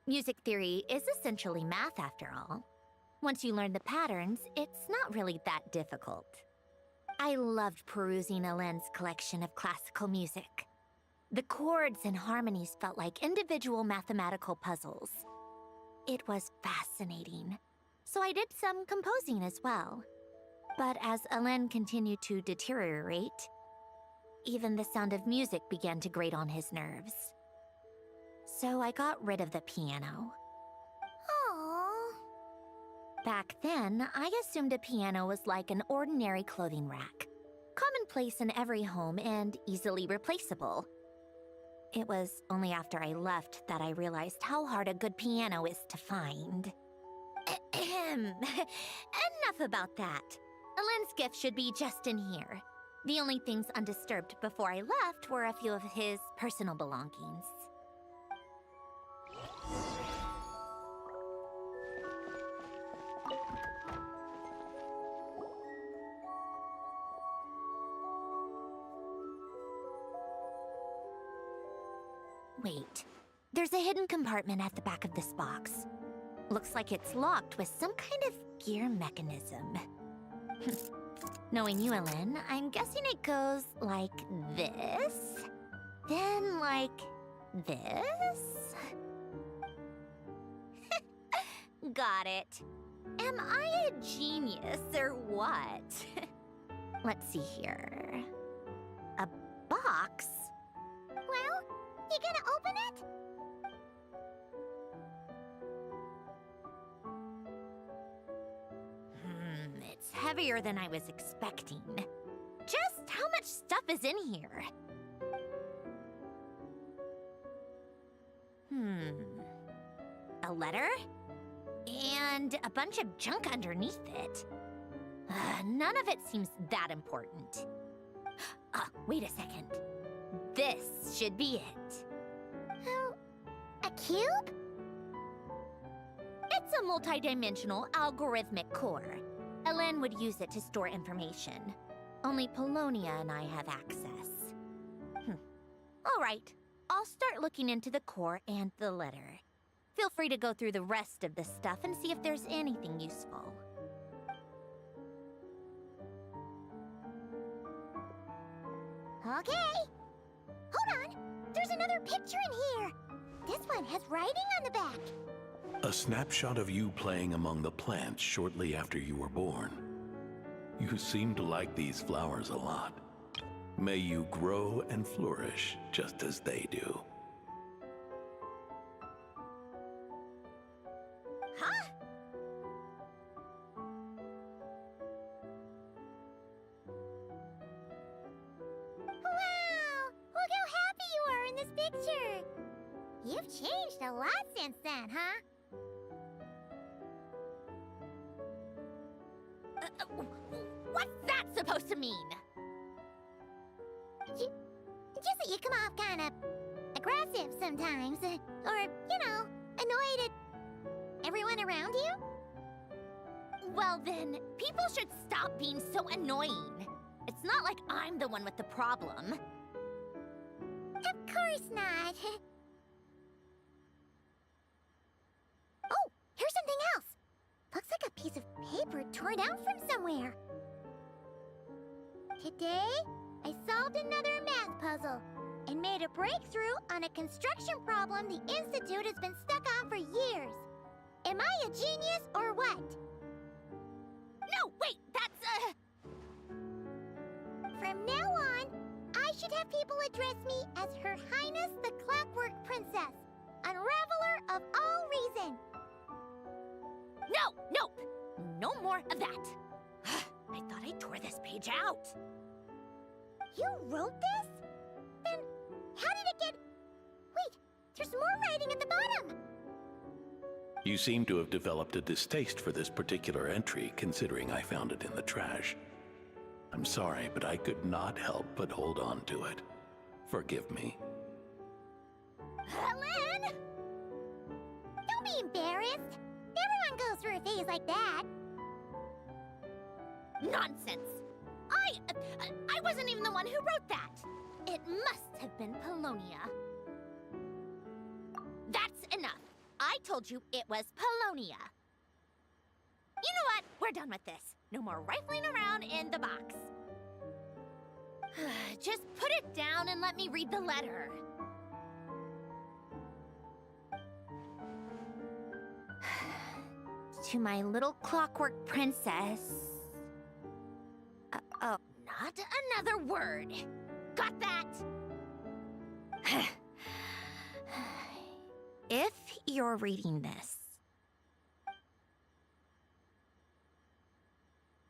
Music theory is essentially math, after all. Once you learn the patterns, it's not really that difficult. I loved perusing Hélène's collection of classical music. The chords and harmonies felt like individual mathematical puzzles. It was fascinating. So I did some composing as well. But as Hélène continued to deteriorate, even the sound of music began to grate on his nerves. So I got rid of the piano. Aww. Back then, I assumed a piano was like an ordinary clothing rack. Commonplace in every home and easily replaceable. It was only after I left that I realized how hard a good piano is to find. Enough about that. Hélène's gift should be just in here. The only things undisturbed before I left were a few of his personal belongings. Wait, There's a hidden compartment at the back of this box. Looks like it's locked with some kind of gear mechanism. Knowing you, Ellen, I'm guessing it goes like this, then like this. Got it. Am I a genius or what? Let's see here. A box? Well, you gonna open it? It's heavier than I was expecting. Just how much stuff is in here? A letter? And a bunch of junk underneath it. None of it seems that important. Wait a second. This should be it. Oh, a cube? It's a multi-dimensional algorithmic core. Ellen would use it to store information. Only Polonia and I have access. All right, I'll start looking into the core and the letter. Feel free to go through the rest of the stuff and see if there's anything useful. Okay. Hold on. There's another picture in here. This one has writing on the back. A snapshot of you playing among the plants shortly after you were born. You seem to like these flowers a lot. May you grow and flourish just as they do. Huh? Wow! Look how happy you are in this picture. You've changed a lot since then, huh? What's that supposed to mean? Just that you come off kind of aggressive sometimes, or, you know, annoyed at everyone around you? Well then, people should stop being so annoying. It's not like I'm the one with the problem. Of course not. Oh, here's something else. Looks like a piece of paper torn out from somewhere. Today, I solved another math puzzle and made a breakthrough on a construction problem the Institute has been stuck on for years. Am I a genius or what? No, wait, that's From now on, I should have people address me as Her Highness the Clockwork Princess, unraveler of all reason. No, nope, no more of that. I thought I tore this page out. You wrote this? Then how did it get... Wait, there's more writing at the bottom. You seem to have developed a distaste for this particular entry, considering I found it in the trash. I'm sorry, but I could not help but hold on to it. Forgive me. Ellen! Don't be embarrassed. Everyone goes through a phase like that. Nonsense! I wasn't even the one who wrote that. It must have been Polonia. That's enough. I told you it was Polonia. You know what? We're done with this. No more rifling around in the box. Just put it down and let me read the letter. To my little clockwork princess. Oh, not another word. Got that? If you're reading this,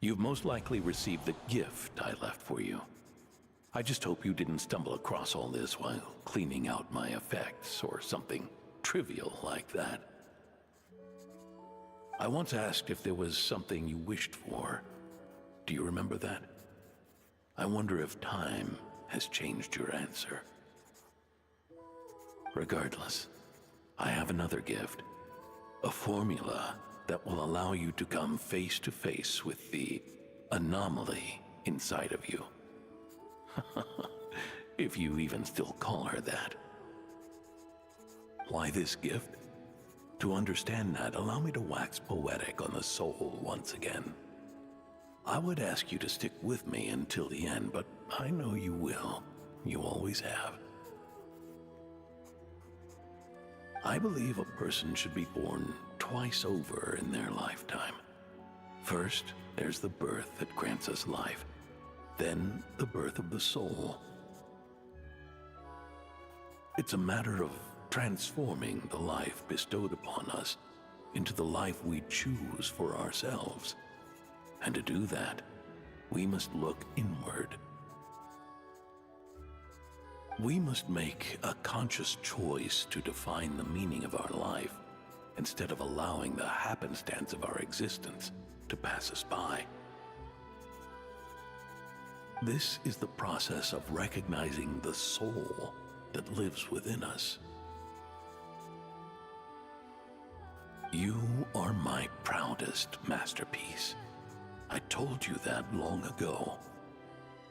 You've most likely received the gift I left for you. I just hope you didn't stumble across all this while cleaning out my effects or something trivial like that. I once asked if there was something you wished for. Do you remember that? I wonder if time has changed your answer. Regardless, I have another gift. A formula that will allow you to come face to face with the anomaly inside of you. If you even still call her that. Why this gift? To understand that, allow me to wax poetic on the soul once again. I would ask you to stick with me until the end, but I know you will. You always have. I believe a person should be born twice over in their lifetime. First, there's the birth that grants us life. Then, the birth of the soul. It's a matter of transforming the life bestowed upon us into the life we choose for ourselves. And to do that, we must look inward. We must make a conscious choice to define the meaning of our life instead of allowing the happenstance of our existence to pass us by. This is the process of recognizing the soul that lives within us. You are my proudest masterpiece. I told you that long ago.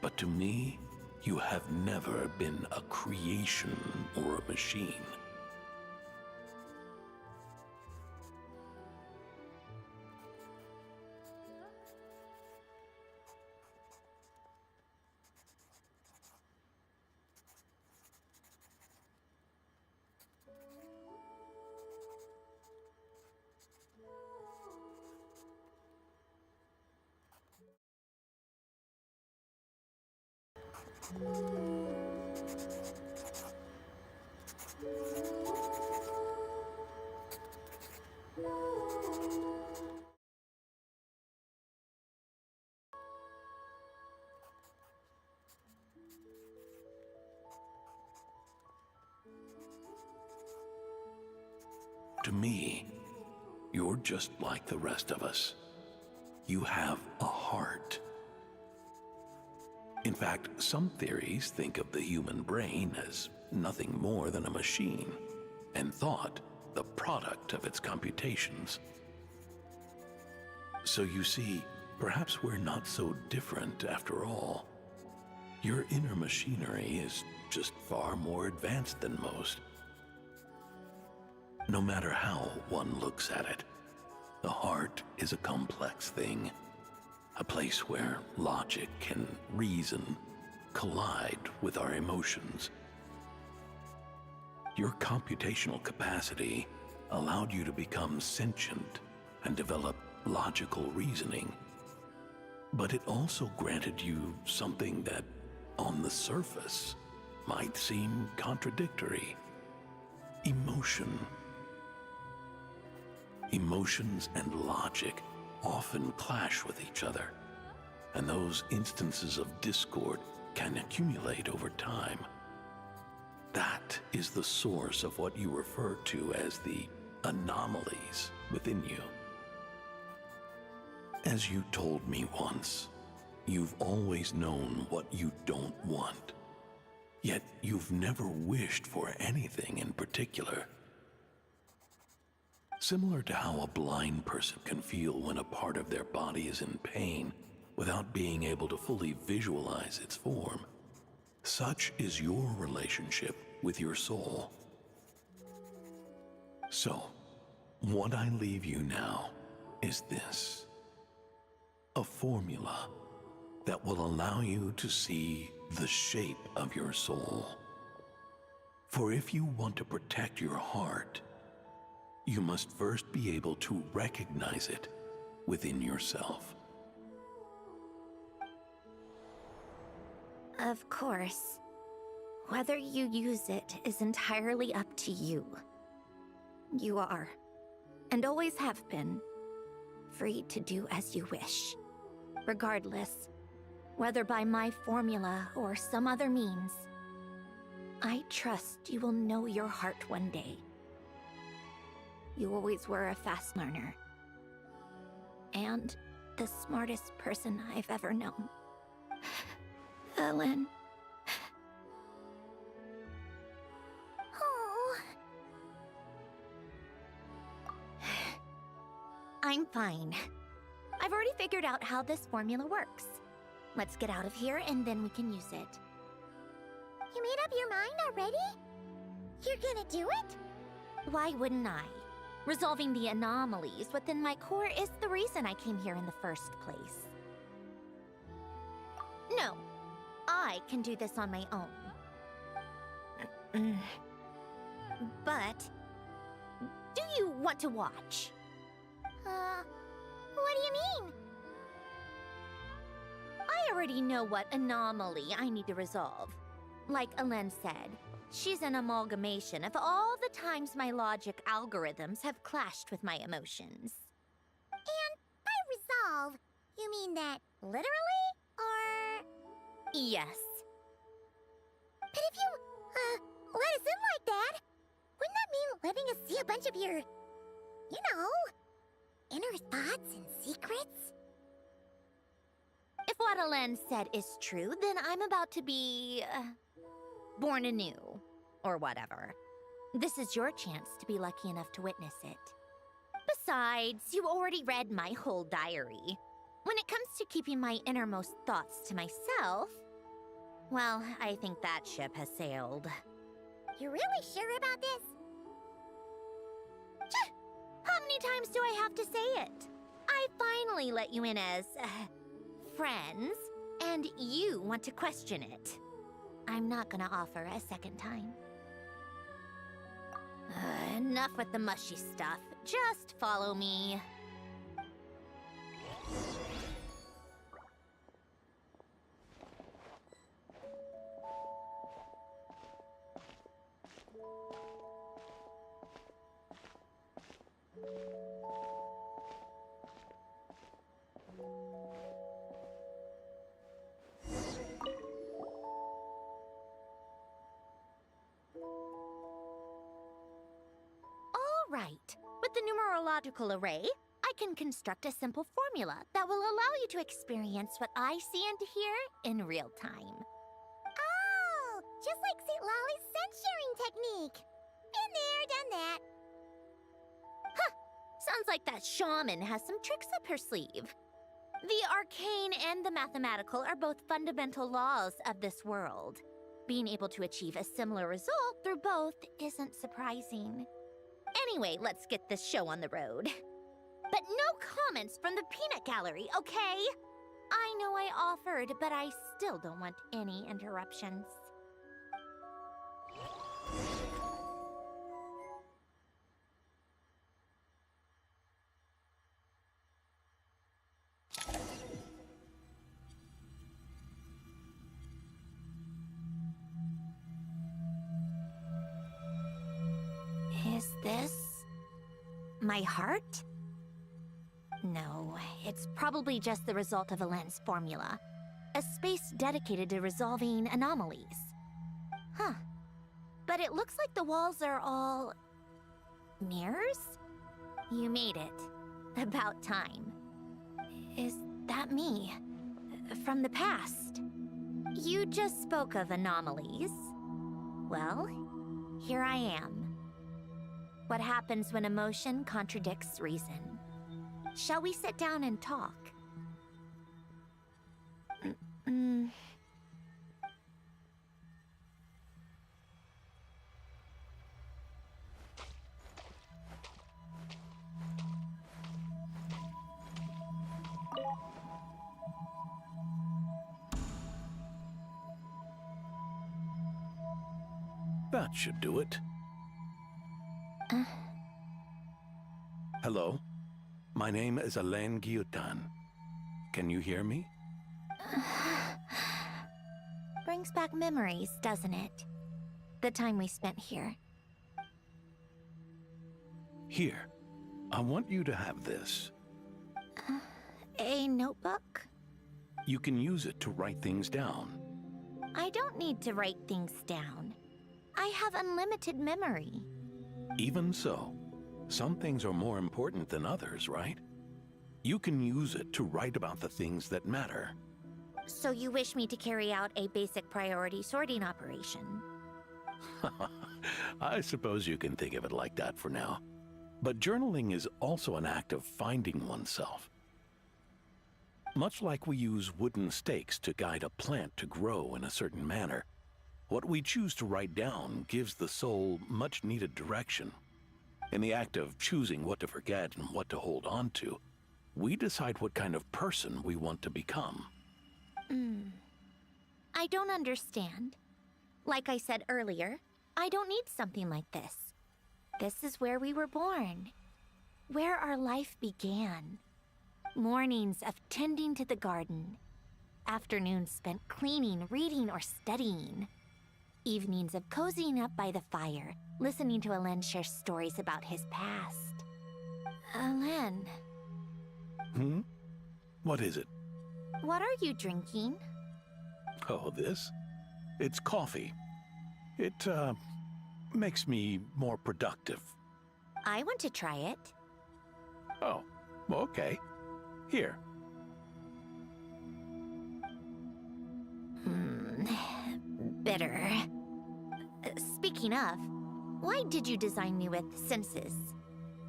But to me, you have never been a creation or a machine. To me, you're just like the rest of us. You have a heart. In fact, some theories think of the human brain as nothing more than a machine, and thought the product of its computations. So you see, perhaps we're not so different after all. Your inner machinery is just far more advanced than most. No matter how one looks at it, the heart is a complex thing. A place where logic and reason collide with our emotions. Your computational capacity allowed you to become sentient and develop logical reasoning. But it also granted you something that, on the surface, might seem contradictory. Emotion. Emotions and logic often clash with each other, and those instances of discord can accumulate over time. That is the source of what you refer to as the anomalies within you. As you told me once, you've always known what you don't want, yet you've never wished for anything in particular. Similar to how a blind person can feel when a part of their body is in pain without being able to fully visualize its form, such is your relationship with your soul. So, what I leave you now is this: a formula that will allow you to see the shape of your soul. For if you want to protect your heart, you must first be able to recognize it within yourself. Of course. Whether you use it is entirely up to you. You are, and always have been, free to do as you wish. Regardless, whether by my formula or some other means, I trust you will know your heart one day. You always were a fast learner. And the smartest person I've ever known. Ellen. Oh. I'm fine. I've already figured out how this formula works. Let's get out of here and then we can use it. You made up your mind already? You're gonna do it? Why wouldn't I? Resolving the anomalies within my core is the reason I came here in the first place. No, I can do this on my own. But, do you want to watch? What do you mean? I already know what anomaly I need to resolve. Like Alen said, she's an amalgamation of all the times my logic algorithms have clashed with my emotions. And by resolve, you mean that literally, or...? Yes. But if you, let us in like that, wouldn't that mean letting us see a bunch of your, you know, inner thoughts and secrets? If what Alen said is true, then I'm about to be... born anew. Or whatever. This is your chance to be lucky enough to witness it. Besides, you already read my whole diary. When it comes to keeping my innermost thoughts to myself... well, I think that ship has sailed. You're really sure about this? How many times do I have to say it? I finally let you in as... friends, and you want to question it. I'm not gonna offer a second time. Enough with the mushy stuff. Just follow me. Right. With the numerological array, I can construct a simple formula that will allow you to experience what I see and hear in real time. Oh, just like St. Lolly's scent-sharing technique. Been there, done that. Huh. Sounds like that shaman has some tricks up her sleeve. The arcane and the mathematical are both fundamental laws of this world. Being able to achieve a similar result through both isn't surprising. Anyway, let's get this show on the road. But no comments from the peanut gallery, okay? I know I offered, but I still don't want any interruptions. Is this... my heart? No, it's probably just the result of Alen's formula. A space dedicated to resolving anomalies. Huh. But it looks like the walls are all... mirrors? You made it. About time. Is that me? From the past? You just spoke of anomalies. Well, here I am. What happens when emotion contradicts reason? Shall we sit down and talk? That should do it. Hello? My name is Alen Guillotin. Can you hear me? Brings back memories, doesn't it? The time we spent here. Here. I want you to have this. A notebook? You can use it to write things down. I don't need to write things down. I have unlimited memory. Even so, some things are more important than others, right? You can use it to write about the things that matter. So you wish me to carry out a basic priority sorting operation? I suppose you can think of it like that for now. But journaling is also an act of finding oneself. Much like we use wooden stakes to guide a plant to grow in a certain manner, what we choose to write down gives the soul much-needed direction. In the act of choosing what to forget and what to hold on to, we decide what kind of person we want to become. I don't understand. Like I said earlier, I don't need something like this. This is where we were born. Where our life began. Mornings of tending to the garden. Afternoons spent cleaning, reading, or studying. Evenings of cozying up by the fire, listening to Alen share stories about his past. Alen. What is it? What are you drinking? Oh, this? It's coffee. It, makes me more productive. I want to try it. Oh, okay. Here. Bitter. Speaking of, why did you design me with senses?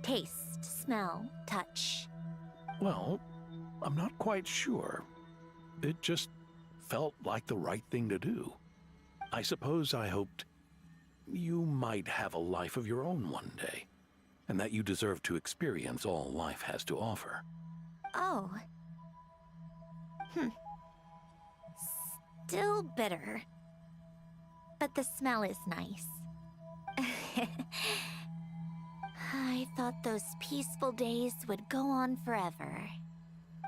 Taste, smell, touch. Well, I'm not quite sure. It just felt like the right thing to do. I suppose I hoped you might have a life of your own one day, and that you deserve to experience all life has to offer. Oh. Still bitter. But the smell is nice. I thought those peaceful days would go on forever.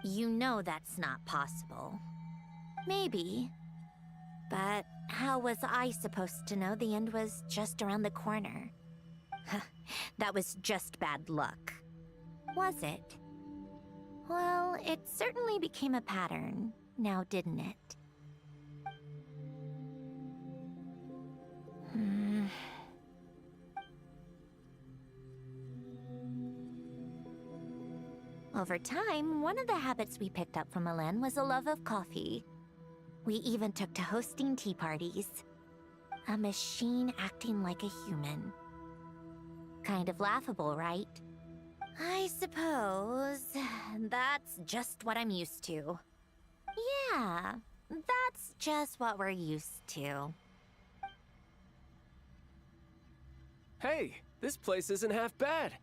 You know that's not possible. Maybe. But how was I supposed to know the end was just around the corner? That was just bad luck. Was it? Well, it certainly became a pattern, now didn't it? Over time, one of the habits we picked up from Alen was a love of coffee. We even took to hosting tea parties. A machine acting like a human. Kind of laughable, right? I suppose that's just what I'm used to. Yeah, that's just what we're used to. Hey, this place isn't half bad.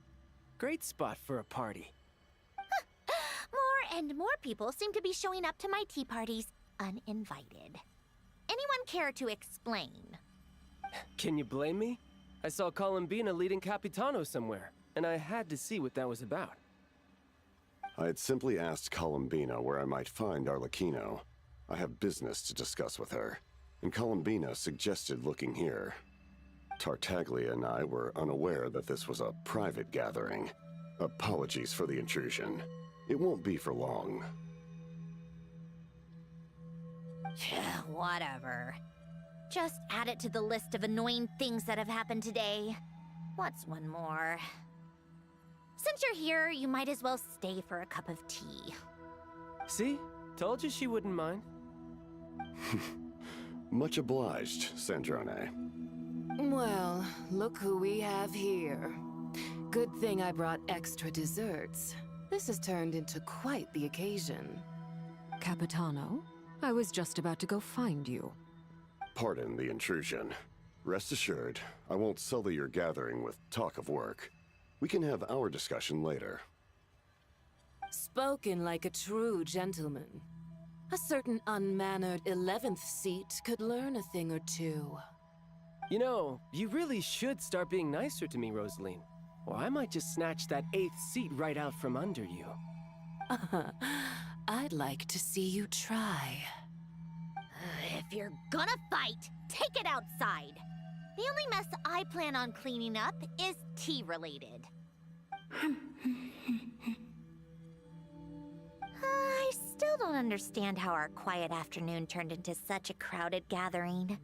Great spot for a party. More and more people seem to be showing up to my tea parties uninvited. Anyone care to explain? Can you blame me? I saw Columbina leading Capitano somewhere, and I had to see what that was about. I had simply asked Columbina where I might find Arlecchino. I have business to discuss with her, and Columbina suggested looking here. Tartaglia and I were unaware that this was a private gathering. Apologies for the intrusion. It won't be for long. Whatever. Just add it to the list of annoying things that have happened today. What's one more? Since you're here, you might as well stay for a cup of tea. See? Told you she wouldn't mind. Much obliged, Sandrone. Well, look who we have here. Good thing I brought extra desserts. This has turned into quite the occasion. Capitano, I was just about to go find you. Pardon the intrusion. Rest assured, I won't sully your gathering with talk of work. We can have our discussion later. Spoken like a true gentleman. A certain unmannered 11th seat could learn a thing or two. You know, you really should start being nicer to me, Rosaline. Or I might just snatch that 8th seat right out from under you. I'd like to see you try. If you're gonna fight, take it outside. The only mess I plan on cleaning up is tea-related. I still don't understand how our quiet afternoon turned into such a crowded gathering.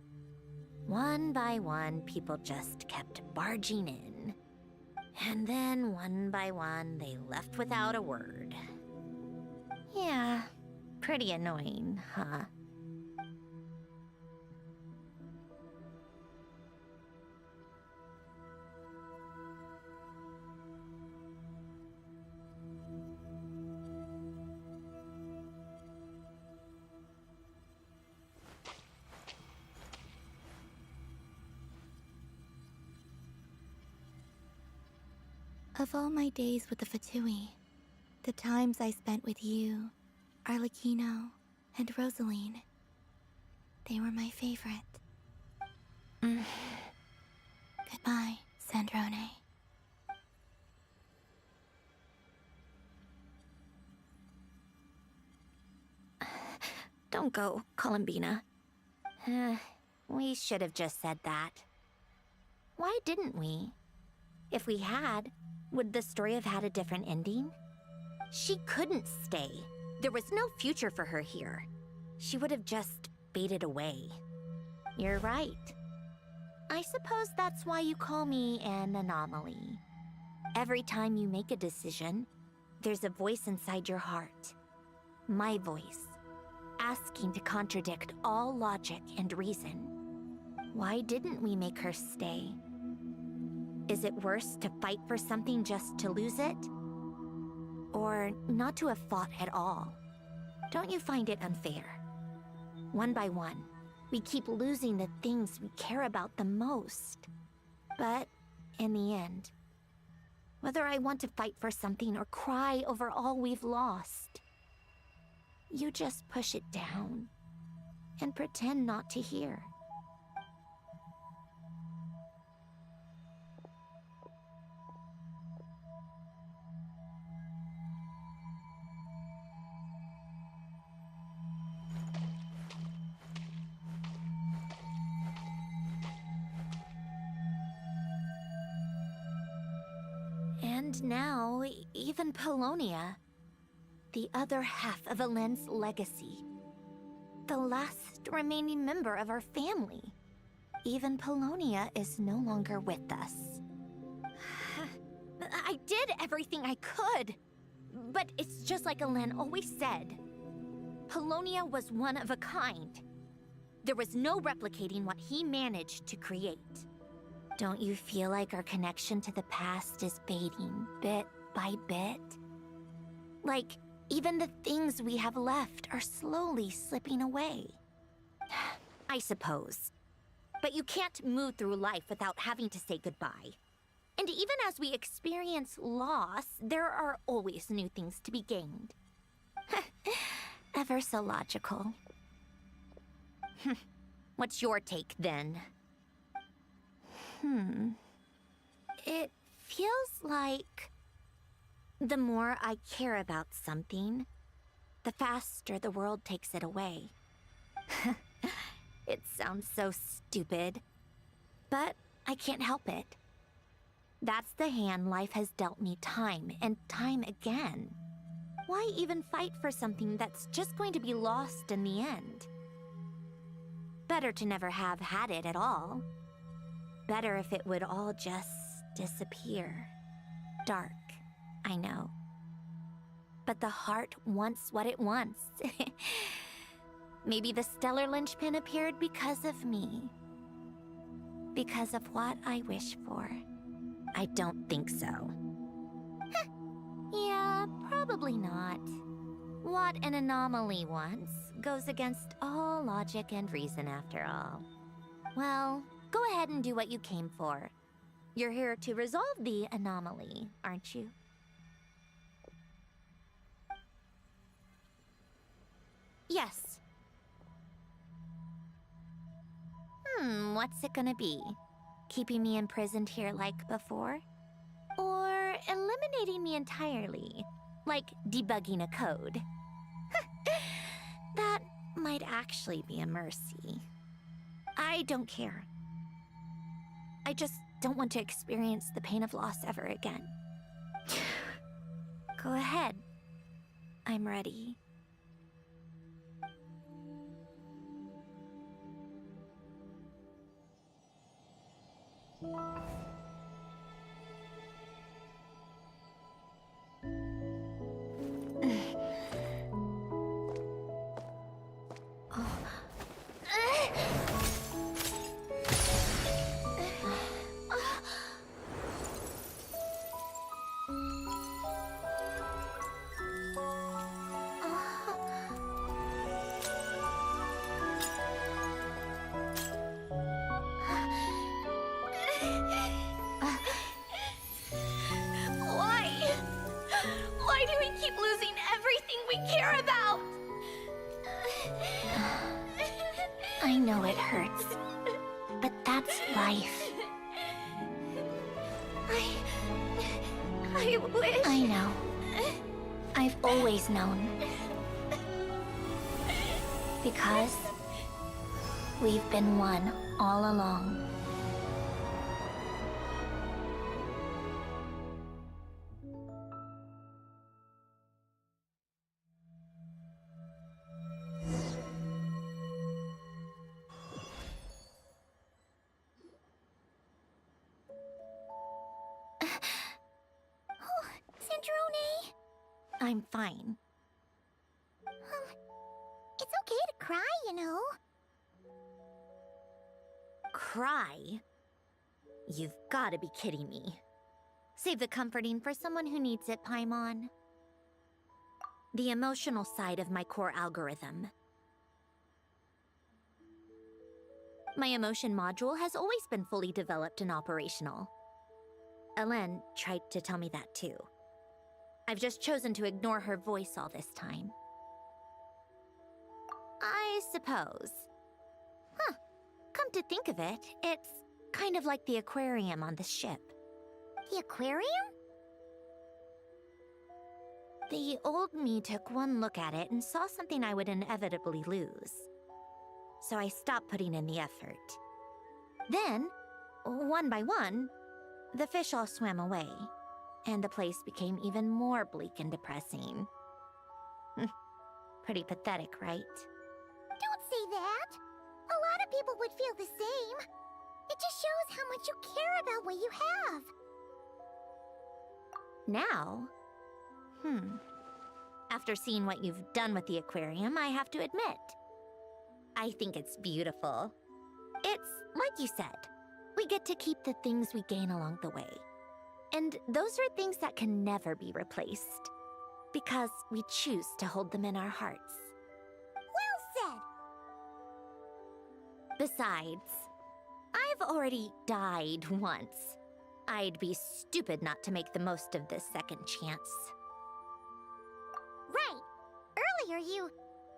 One by one, people just kept barging in. And then, one by one, they left without a word. Yeah, pretty annoying, huh? Of all my days with the Fatui, the times I spent with you, Arlecchino, and Rosaline, they were my favorite. Goodbye, Sandrone. Don't go, Columbina. We should have just said that. Why didn't we? If we had, would the story have had a different ending? She couldn't stay. There was no future for her here. She would have just faded away. You're right. I suppose that's why you call me an anomaly. Every time you make a decision, there's a voice inside your heart. My voice, asking to contradict all logic and reason. Why didn't we make her stay? Is it worse to fight for something just to lose it? Or not to have fought at all? Don't you find it unfair? One by one, we keep losing the things we care about the most. But in the end, whether I want to fight for something or cry over all we've lost, you just push it down and pretend not to hear. And now, even Polonia, the other half of Elend's legacy, the last remaining member of our family. Even Polonia is no longer with us. I did everything I could, but it's just like Elend always said. Polonia was one of a kind. There was no replicating what he managed to create. Don't you feel like our connection to the past is fading bit by bit? Like, even the things we have left are slowly slipping away. I suppose. But you can't move through life without having to say goodbye. And even as we experience loss, there are always new things to be gained. Ever so logical. What's your take, then? It feels like the more I care about something, the faster the world takes it away. It sounds so stupid, but I can't help it. That's the hand life has dealt me time and time again. Why even fight for something that's just going to be lost in the end? Better to never have had it at all. Better if it would all just disappear. Dark, I know. But the heart wants what it wants. Maybe the stellar linchpin appeared because of me. Because of what I wish for. I don't think so. Yeah, probably not. What an anomaly wants goes against all logic and reason after all. Well, go ahead and do what you came for. You're here to resolve the anomaly, aren't you? Yes. What's it gonna be? Keeping me imprisoned here like before? Or eliminating me entirely, like debugging a code? That might actually be a mercy. I don't care. I just don't want to experience the pain of loss ever again. Go ahead. I'm ready. That's life. I wish... I know. I've always known. Because we've been one all along. I'm fine. It's okay to cry, you know. Cry? You've gotta be kidding me. Save the comforting for someone who needs it, Paimon. The emotional side of my core algorithm. My emotion module has always been fully developed and operational. Ellen tried to tell me that too. I've just chosen to ignore her voice all this time. I suppose. Huh. Come to think of it, it's kind of like the aquarium on the ship. The aquarium? The old me took one look at it and saw something I would inevitably lose. So I stopped putting in the effort. Then, one by one, the fish all swam away. And the place became even more bleak and depressing. Pretty pathetic, right? Don't say that! A lot of people would feel the same. It just shows how much you care about what you have. Now? After seeing what you've done with the aquarium, I have to admit. I think it's beautiful. It's like you said, we get to keep the things we gain along the way. And those are things that can never be replaced. Because we choose to hold them in our hearts. Well said! Besides, I've already died once. I'd be stupid not to make the most of this second chance. Right! Earlier you,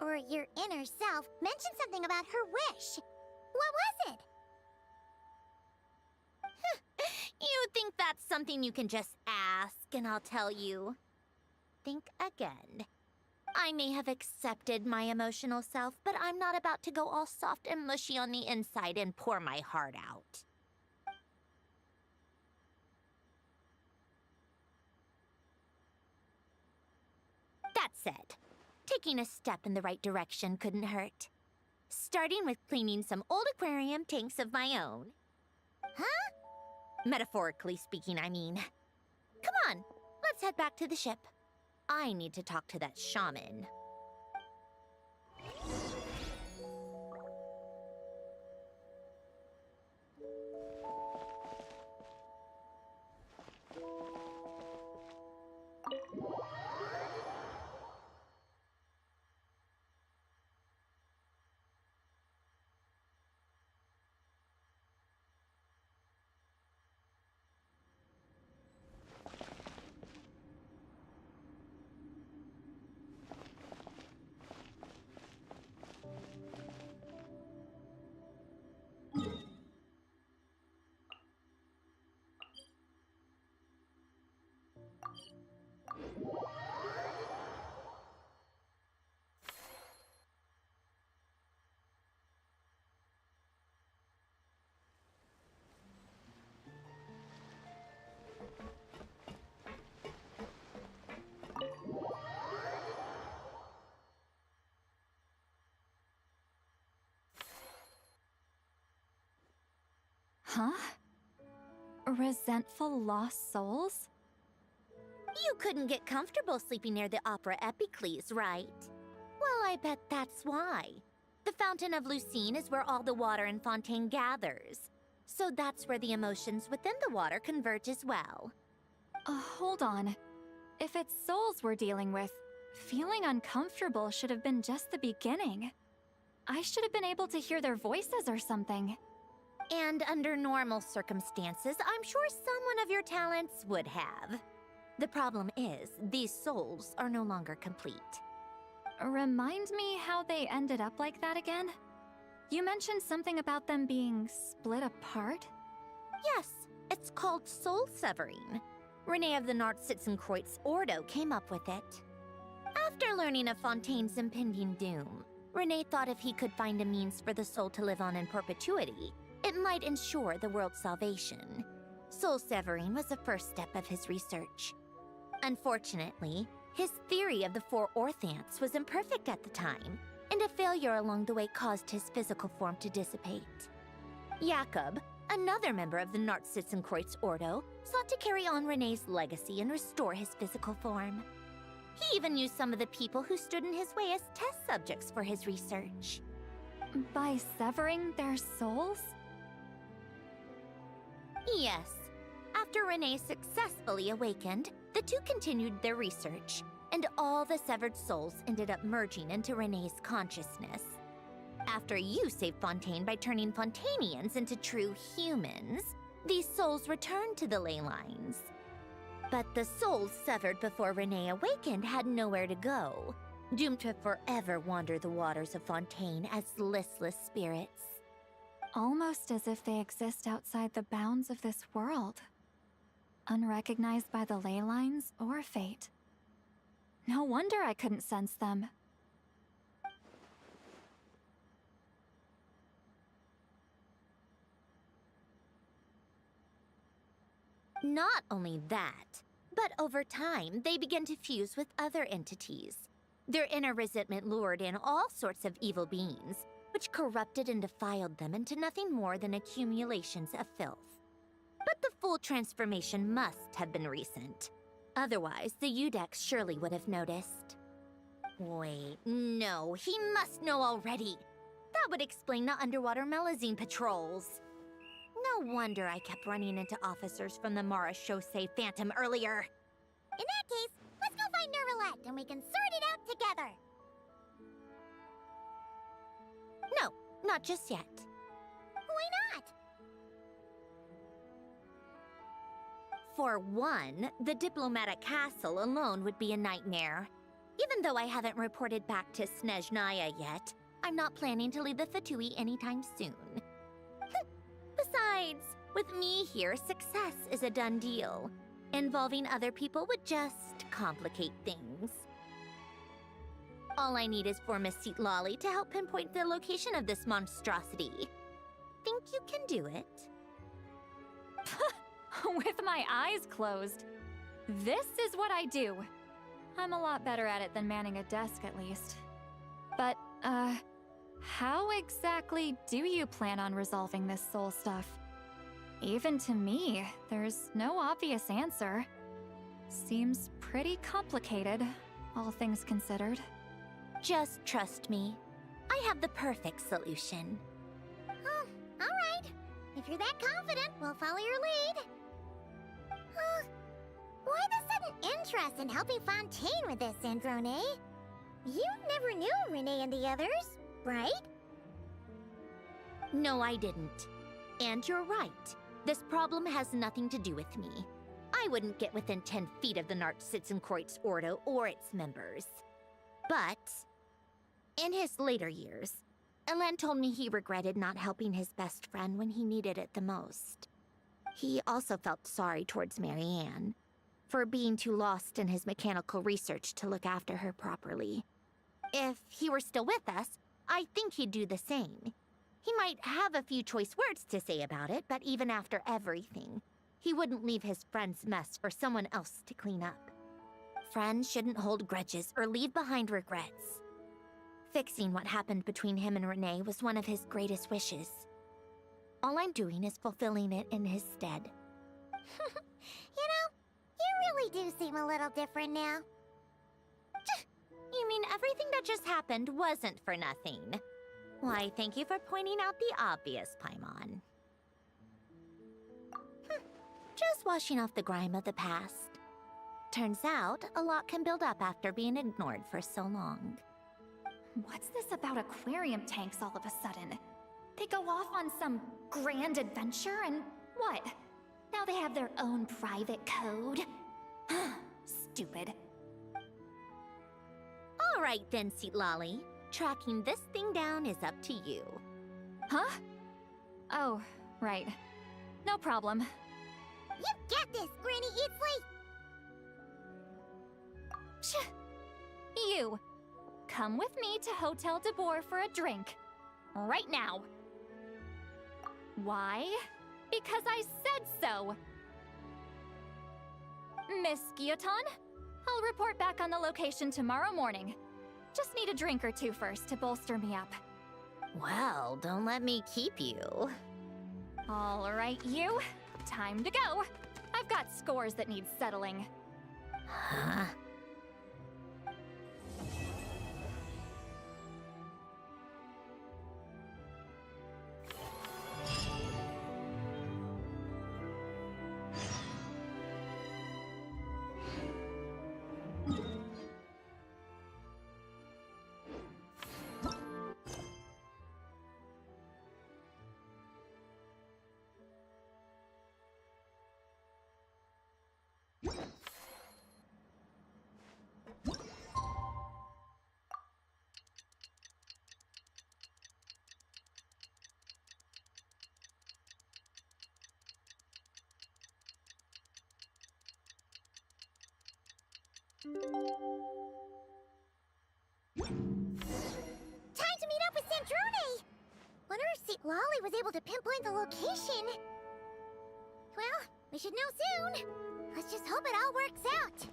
or your inner self, mentioned something about her wish. What was it? You think that's something you can just ask, and I'll tell you. Think again. I may have accepted my emotional self, but I'm not about to go all soft and mushy on the inside and pour my heart out. That said, taking a step in the right direction couldn't hurt. Starting with cleaning some old aquarium tanks of my own. Huh? Metaphorically speaking, I mean. Come on, let's head back to the ship. I need to talk to that shaman. Huh? Resentful lost souls? You couldn't get comfortable sleeping near the opera epicles, right? Well, I bet that's why. The Fountain of Lucine is where all the water in Fontaine gathers. So that's where the emotions within the water converge as well. Hold on. If it's souls we're dealing with, feeling uncomfortable should have been just the beginning. I should have been able to hear their voices or something. And under normal circumstances, I'm sure someone of your talents would have. The problem is, these souls are no longer complete. Remind me how they ended up like that again? You mentioned something about them being split apart? Yes, it's called soul severing. Renee of the Nartsitzenkreuz Ordo came up with it. After learning of Fontaine's impending doom, Renee thought if he could find a means for the soul to live on in perpetuity, it might ensure the world's salvation. Soul severing was the first step of his research. Unfortunately, his theory of the four orthants was imperfect at the time, and a failure along the way caused his physical form to dissipate. Jakob, another member of the Nartsitzenkreuz Ordo, sought to carry on Renee's legacy and restore his physical form. He even used some of the people who stood in his way as test subjects for his research. By severing their souls? Yes. After Renee successfully awakened, the two continued their research, and all the severed souls ended up merging into Renee's consciousness. After you saved Fontaine by turning Fontanians into true humans, these souls returned to the ley lines. But the souls severed before Renee awakened had nowhere to go, doomed to forever wander the waters of Fontaine as listless spirits. Almost as if they exist outside the bounds of this world. Unrecognized by the ley lines or fate. No wonder I couldn't sense them. Not only that, but over time, they began to fuse with other entities. Their inner resentment lured in all sorts of evil beings, which corrupted and defiled them into nothing more than accumulations of filth. But the full transformation must have been recent. Otherwise, the Udex surely would have noticed. Wait, no, he must know already. That would explain the underwater Melazine patrols. No wonder I kept running into officers from the Mara Chaussee Phantom earlier. In that case, let's go find Nervalette and we can sort it out together. No, not just yet. Why not? For one, the diplomatic castle alone would be a nightmare. Even though I haven't reported back to Snezhnaya yet, I'm not planning to leave the Fatui anytime soon. Besides, with me here, success is a done deal. Involving other people would just complicate things. All I need is for Miss Lolly to help pinpoint the location of this monstrosity. Think you can do it? With my eyes closed. This is what I do. I'm a lot better at it than manning a desk, at least. But, how exactly do you plan on resolving this soul stuff? Even to me, there's no obvious answer. Seems pretty complicated, all things considered. Just trust me. I have the perfect solution. Oh, all right. If you're that confident, we'll follow your lead. Why the sudden interest in helping Fontaine with this, Androne? You never knew Renee and the others, right? No, I didn't. And you're right. This problem has nothing to do with me. I wouldn't get within 10 feet of the Nartsitzenkreuz Ordo or its members. But in his later years, Elen told me he regretted not helping his best friend when he needed it the most. He also felt sorry towards Marianne for being too lost in his mechanical research to look after her properly. If he were still with us, I think he'd do the same. He might have a few choice words to say about it, but even after everything, he wouldn't leave his friend's mess for someone else to clean up. Friends shouldn't hold grudges or leave behind regrets. Fixing what happened between him and Renee was one of his greatest wishes. All I'm doing is fulfilling it in his stead. You know, you really do seem a little different now. You mean everything that just happened wasn't for nothing? Why, thank you for pointing out the obvious, Paimon. Just washing off the grime of the past. Turns out, a lot can build up after being ignored for so long. What's this about aquarium tanks all of a sudden? They go off on some grand adventure and what? Now they have their own private code? Stupid. All right then, Lolly. Tracking this thing down is up to you. Huh? Oh, right. No problem. You got this, Granny Eatsley! Shh! You! Come with me to Hotel Dobor for a drink. Right now. Why? Because I said so! Miss Guillotin, I'll report back on the location tomorrow morning. Just need a drink or two first to bolster me up. Well, don't let me keep you. All right, you. Time to go. I've got scores that need settling. Huh? Time to meet up with Sandrone! Wonder if St. Lolly was able to pinpoint the location. Well, we should know soon. Let's just hope it all works out.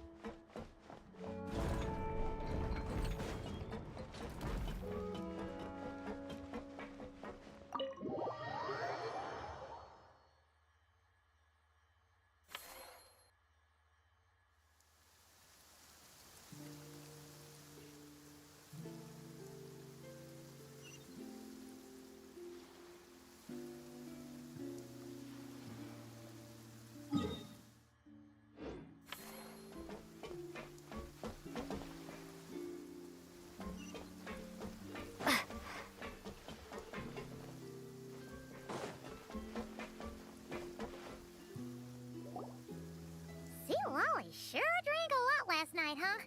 Lolly sure drank a lot last night, huh?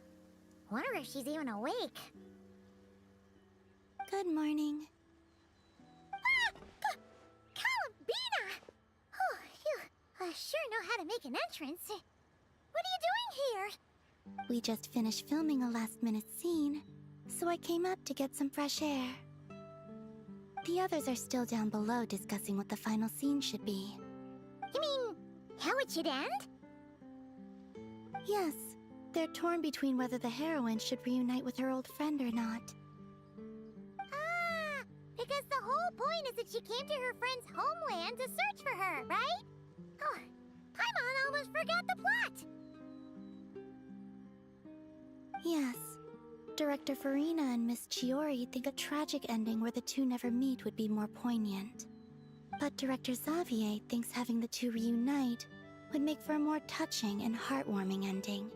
Wonder if she's even awake. Good morning. Ah! Columbina! Oh, you sure know how to make an entrance. What are you doing here? We just finished filming a last-minute scene, so I came up to get some fresh air. The others are still down below discussing what the final scene should be. You mean, how it should end? Yes, they're torn between whether the heroine should reunite with her old friend or not. Ah, because the whole point is that she came to her friend's homeland to search for her, right? Oh, Paimon almost forgot the plot! Yes. Director Farina and Miss Chiori think a tragic ending where the two never meet would be more poignant. But Director Xavier thinks having the two reunite would make for a more touching and heartwarming ending.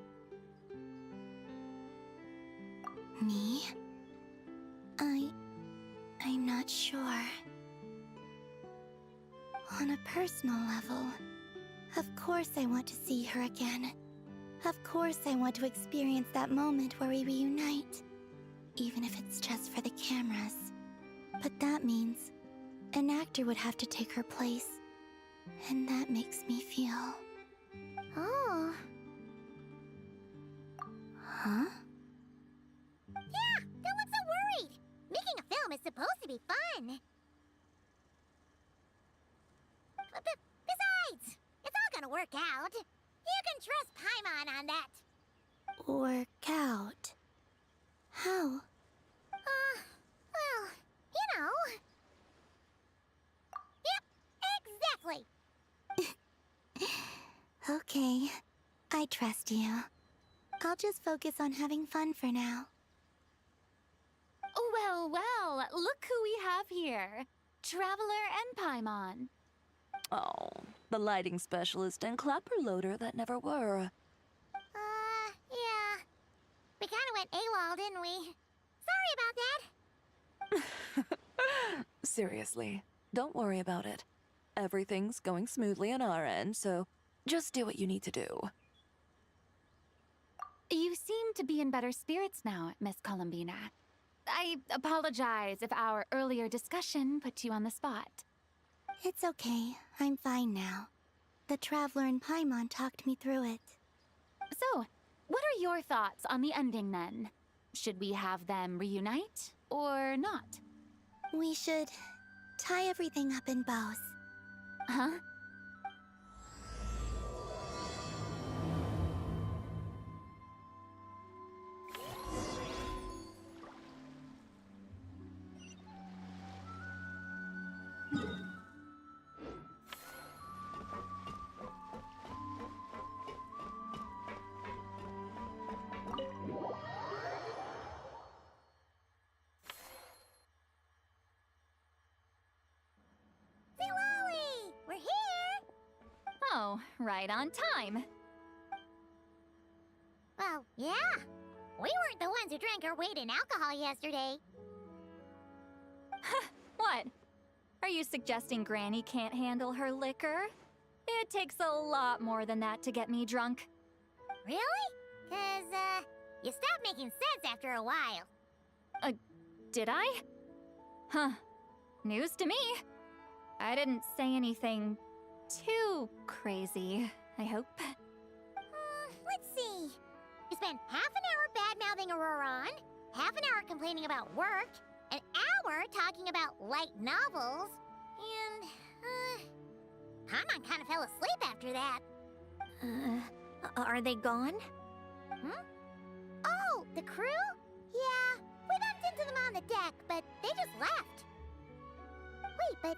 Me? I'm not sure. On a personal level, of course I want to see her again. Of course I want to experience that moment where we reunite. Even if it's just for the cameras. But that means an actor would have to take her place. And that makes me feel... Oh. Huh? Yeah, don't look so worried. Making a film is supposed to be fun. Besides, it's all gonna work out. You can trust Paimon on that. Work out? How? Well, you know. Yep, exactly. Okay, I trust you. I'll just focus on having fun for now. Well, well, look who we have here. Traveler and Paimon. Oh, the lighting specialist and clapper loader that never were. Yeah. We kinda went AWOL, didn't we? Sorry about that. Seriously, don't worry about it. Everything's going smoothly on our end, so just do what you need to do. You seem to be in better spirits now, Miss Columbina. I apologize if our earlier discussion put you on the spot. It's okay. I'm fine now. The traveler in Paimon talked me through it. So, what are your thoughts on the ending then? Should we have them reunite or not? We should tie everything up in bows. Huh? We're here! Oh, right on time. Well, yeah. We weren't the ones who drank our weight in alcohol yesterday. What? Are you suggesting Granny can't handle her liquor? It takes a lot more than that to get me drunk. Really? 'Cause, you stopped making sense after a while. Did I? Huh. News to me. I didn't say anything too crazy, I hope. Let's see. You spent half an hour bad-mouthing Auroron, half an hour complaining about work, an hour talking about light novels, and, Paimon kind of fell asleep after that. Are they gone? Oh, the crew? Yeah, we bumped into them on the deck, but they just left. Wait, but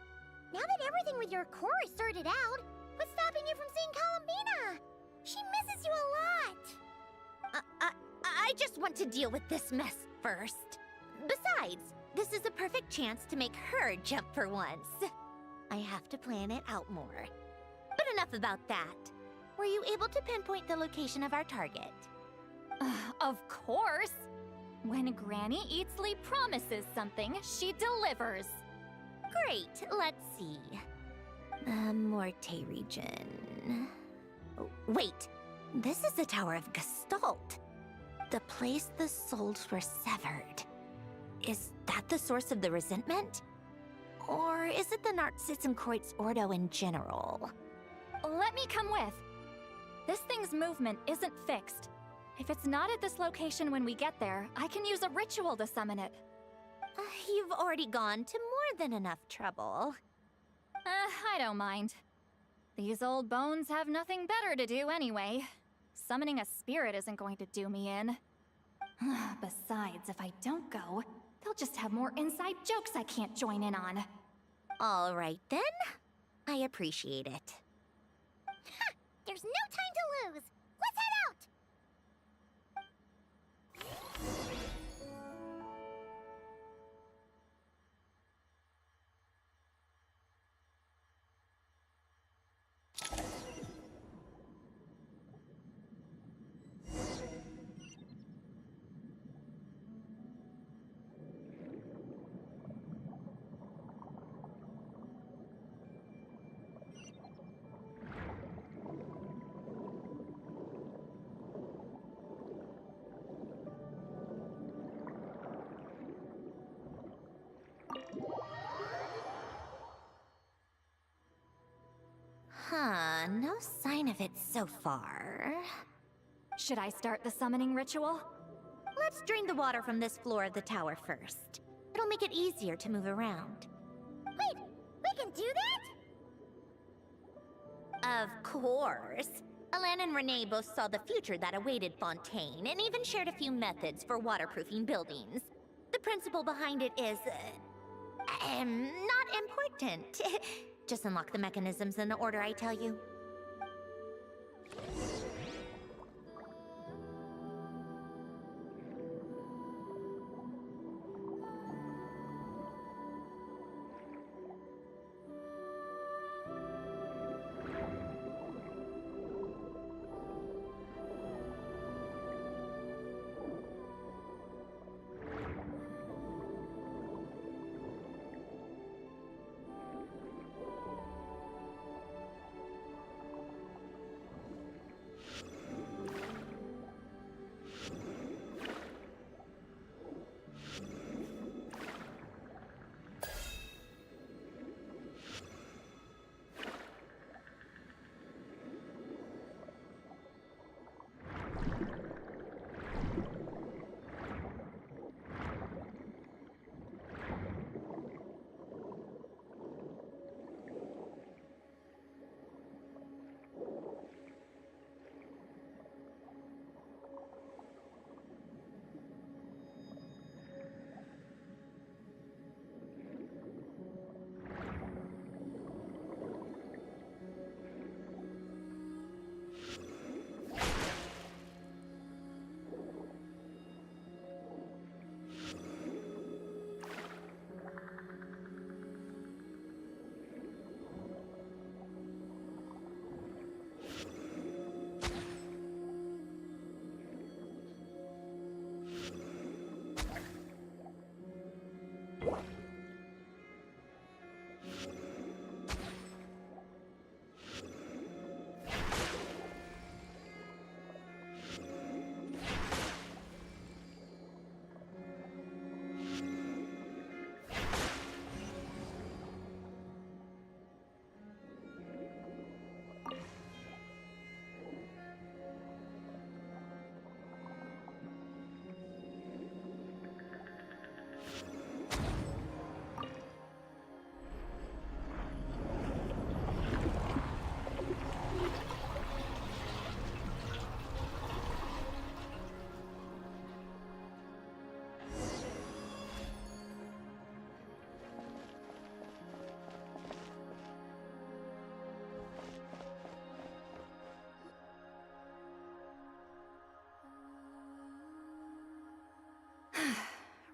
now that everything with your core is sorted out, what's stopping you from seeing Columbina? She misses you a lot. I just want to deal with this mess first. Besides, this is a perfect chance to make her jump for once. I have to plan it out more. But enough about that. Were you able to pinpoint the location of our target? Of course! When Granny Eatsley promises something, she delivers. Great, let's see. Morte region. Oh, wait, this is the Tower of Gestalt. The place the souls were severed. Is that the source of the resentment? Or is it the Narzisenkreuz Ordo in general? Let me come with. This thing's movement isn't fixed. If it's not at this location when we get there, I can use a ritual to summon it. You've already gone to more than enough trouble. I don't mind. These old bones have nothing better to do anyway. Summoning a spirit isn't going to do me in. Besides, if I don't go, they'll just have more inside jokes I can't join in on. All right then. I appreciate it. There's no time to lose. Let's head out! No sign of it so far. Should I start the summoning ritual? Let's drain the water from this floor of the tower first. It'll make it easier to move around. Wait, we can do that? Of course. Alan and Renee both saw the future that awaited Fontaine, and even shared a few methods for waterproofing buildings. The principle behind it is, not important. Just unlock the mechanisms in the order I tell you.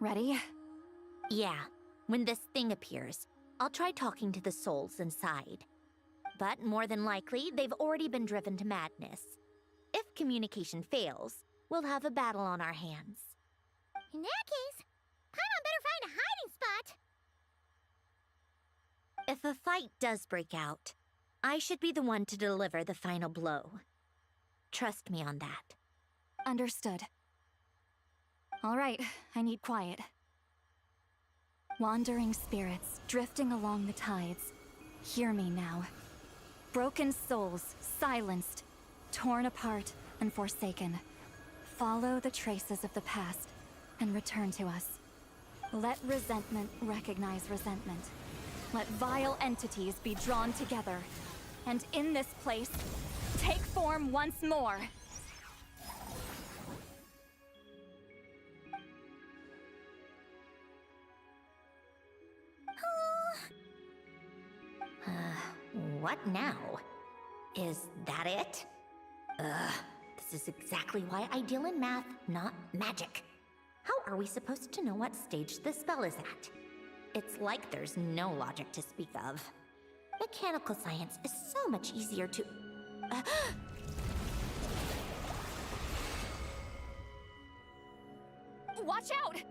Ready? Yeah. When this thing appears, I'll try talking to the souls inside. But more than likely, they've already been driven to madness. If communication fails, we'll have a battle on our hands. In that case, Paimon better find a hiding spot. If a fight does break out, I should be the one to deliver the final blow. Trust me on that. Understood. All right, I need quiet. Wandering spirits drifting along the tides. Hear me now. Broken souls, silenced, torn apart and forsaken. Follow the traces of the past and return to us. Let resentment recognize resentment. Let vile entities be drawn together. And in this place, take form once more. What now? Is that it? This is exactly why I deal in math, not magic. How are we supposed to know what stage the spell is at? It's like there's no logic to speak of. Mechanical science is so much easier to... Watch out!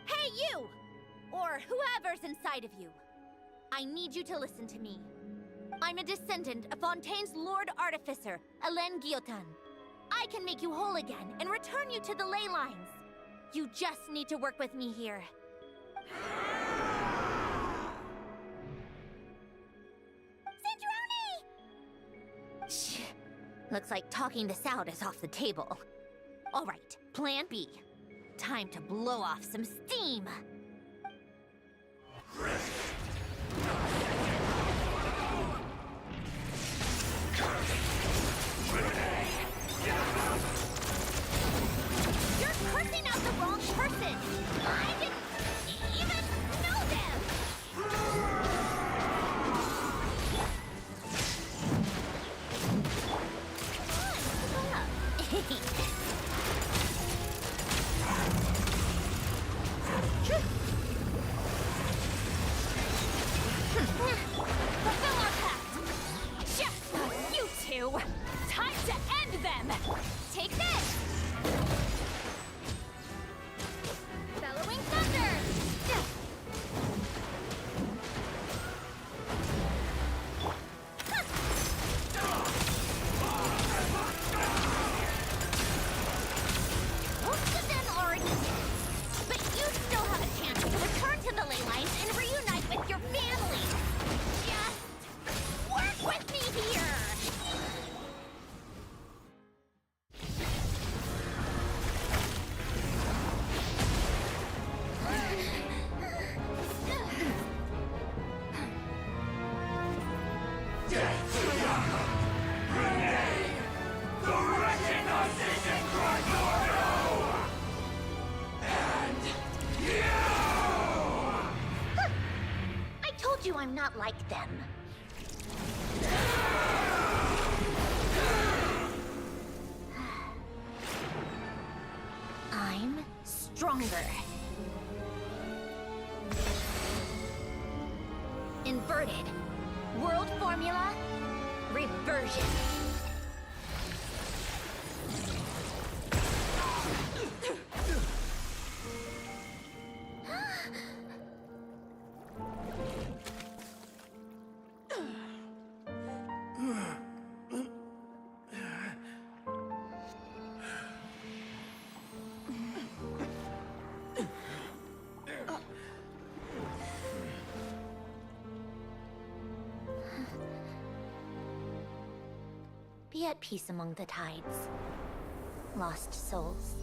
Hey, you! Or whoever's inside of you. I need you to listen to me. I'm a descendant of Fontaine's Lord Artificer, Hélène Guillotin. I can make you whole again and return you to the ley lines. You just need to work with me here. Centrone! Shh. Looks like talking this out is off the table. All right, plan B. Time to blow off some steam. You're cursing out the wrong person! I didn't even know them! Come on, keep up. Fulfill our pact! Just not you two! Time to end them! Take this! Bellowing thunder! Most of them already did. But you still have a chance to return to the ley lines and reunite with your family. Just work with me here! I told you I'm not like them. I'm stronger. Inverted. World formula. Reversion. Be at peace among the tides. Lost souls.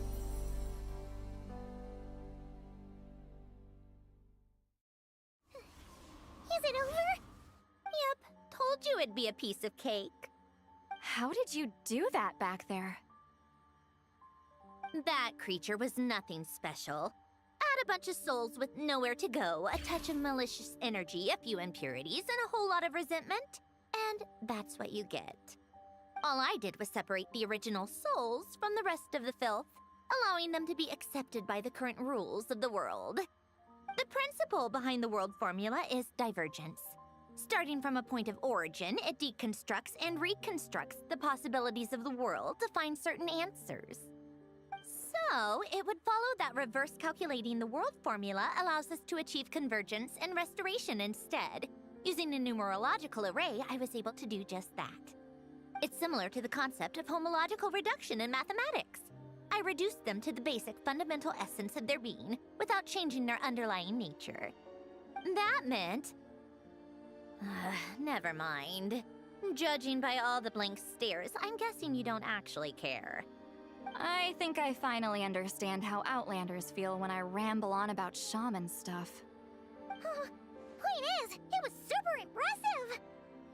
Is it over? Yep, told you it'd be a piece of cake. How did you do that back there? That creature was nothing special. Add a bunch of souls with nowhere to go, a touch of malicious energy, a few impurities, and a whole lot of resentment. And that's what you get. All I did was separate the original souls from the rest of the filth, allowing them to be accepted by the current rules of the world. The principle behind the world formula is divergence. Starting from a point of origin, it deconstructs and reconstructs the possibilities of the world to find certain answers. So, it would follow that reverse calculating the world formula allows us to achieve convergence and restoration instead. Using a numerological array, I was able to do just that. It's similar to the concept of homological reduction in mathematics. I reduced them to the basic fundamental essence of their being without changing their underlying nature. That meant... never mind. Judging by all the blank stares, I'm guessing you don't actually care. I think I finally understand how Outlanders feel when I ramble on about shaman stuff. Point is, it was super impressive!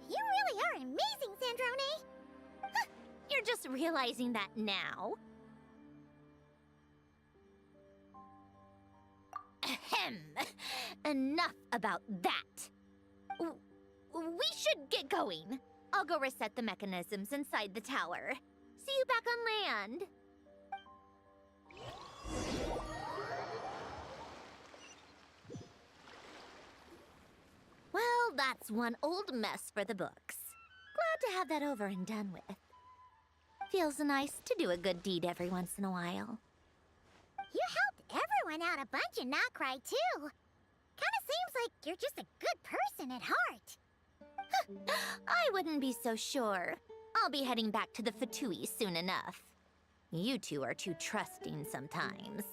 You really are amazing, Sandrone! You're just realizing that now? Ahem. Enough about that. We should get going. I'll go reset the mechanisms inside the tower. See you back on land. Well, that's one old mess for the books. Glad to have that over and done with. Feels nice to do a good deed every once in a while. You helped everyone out a bunch and not cry, too. Kinda seems like you're just a good person at heart. I wouldn't be so sure. I'll be heading back to the Fatui soon enough. You two are too trusting sometimes.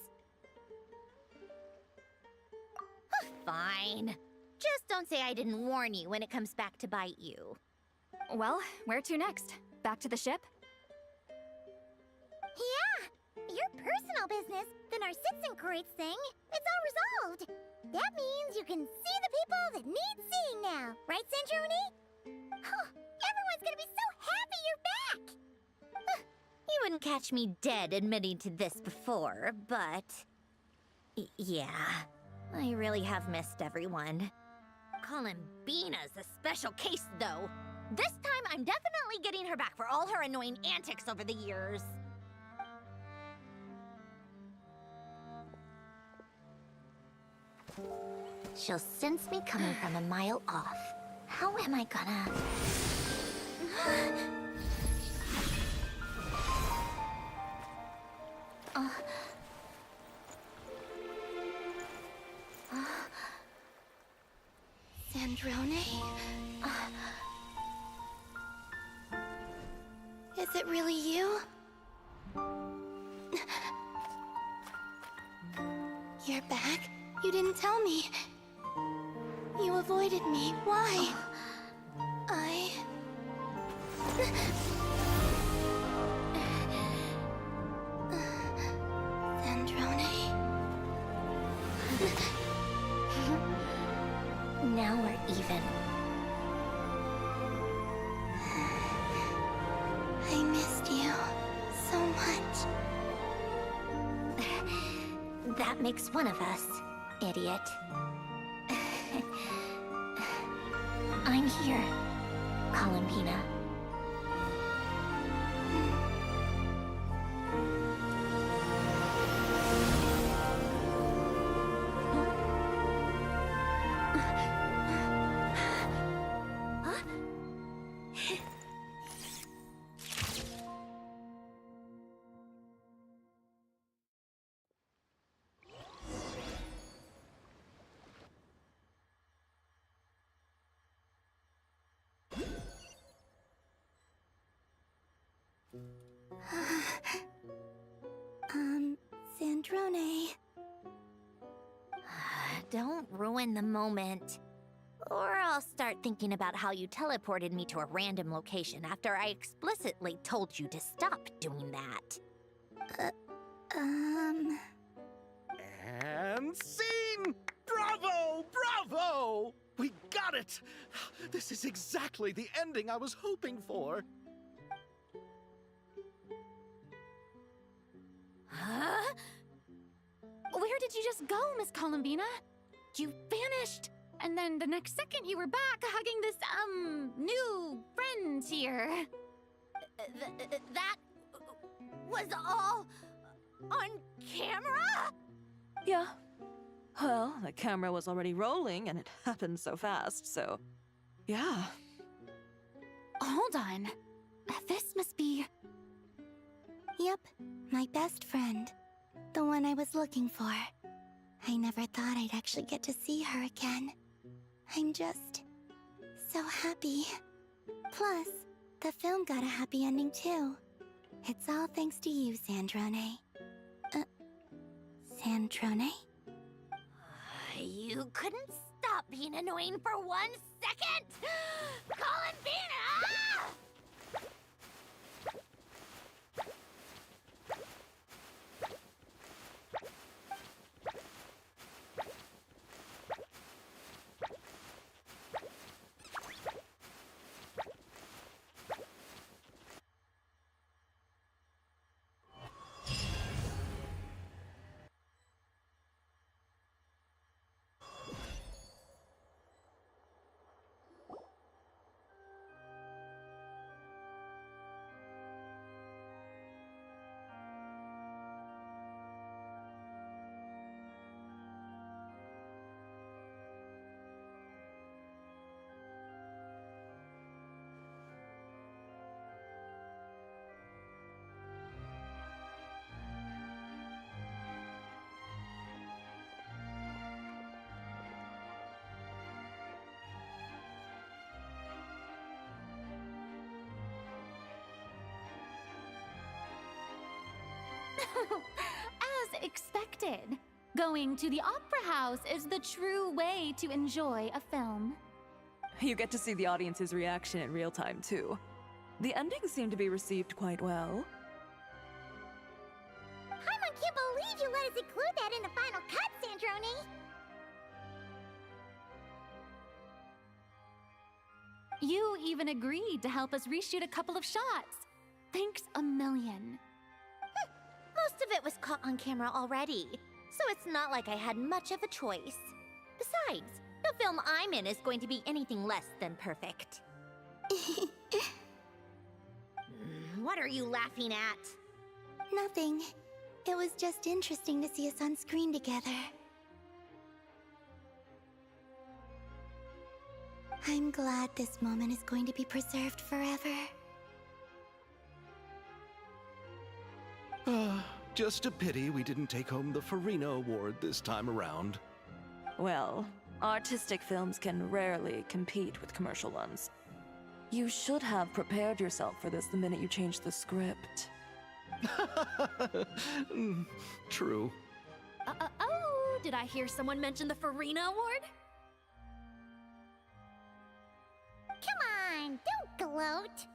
Fine. Just don't say I didn't warn you when it comes back to bite you. Well, where to next? Back to the ship? Yeah! Your personal business, the Narcitsan thing, it's all resolved. That means you can see the people that need seeing now, right, Sandrone? Oh, everyone's gonna be so happy you're back! You wouldn't catch me dead admitting to this before, but... yeah, I really have missed everyone. Columbina's a special case, though. This time, I'm definitely getting her back for all her annoying antics over the years. She'll sense me coming from a mile off. How am I gonna... Sandrone? Is it really you? You're back? You didn't tell me. You avoided me. Why? Sandrone? Now we're even. I missed you so much. That makes one of us, idiot. I'm here, Columbina. Sandrone. Don't ruin the moment. Or I'll start thinking about how you teleported me to a random location after I explicitly told you to stop doing that. And scene! Bravo! Bravo! We got it! This is exactly the ending I was hoping for. Huh? Where did you just go, Miss Columbina? You vanished, and then the next second you were back hugging this, new friend here. That was all on camera? Yeah. Well, the camera was already rolling and it happened so fast, so yeah. Hold on. This must be... Yep, my best friend. The one I was looking for. I never thought I'd actually get to see her again. I'm just... so happy. Plus, the film got a happy ending too. It's all thanks to you, Sandrone. Sandrone? You couldn't stop being annoying for 1 second? Columbina! As expected, going to the opera house is the true way to enjoy a film. You get to see the audience's reaction in real time, too. The endings seem to be received quite well. Paimon can't believe you let us include that in the final cut, Sandrone! You even agreed to help us reshoot a couple of shots. Thanks a million. Most of it was caught on camera already, so it's not like I had much of a choice. Besides, the film I'm in is going to be anything less than perfect. What are you laughing at? Nothing. It was just interesting to see us on screen together. I'm glad this moment is going to be preserved forever. Just a pity we didn't take home the Farina Award this time around. Well, artistic films can rarely compete with commercial ones. You should have prepared yourself for this the minute you changed the script. True. Oh, did I hear someone mention the Farina Award? Come on, don't gloat!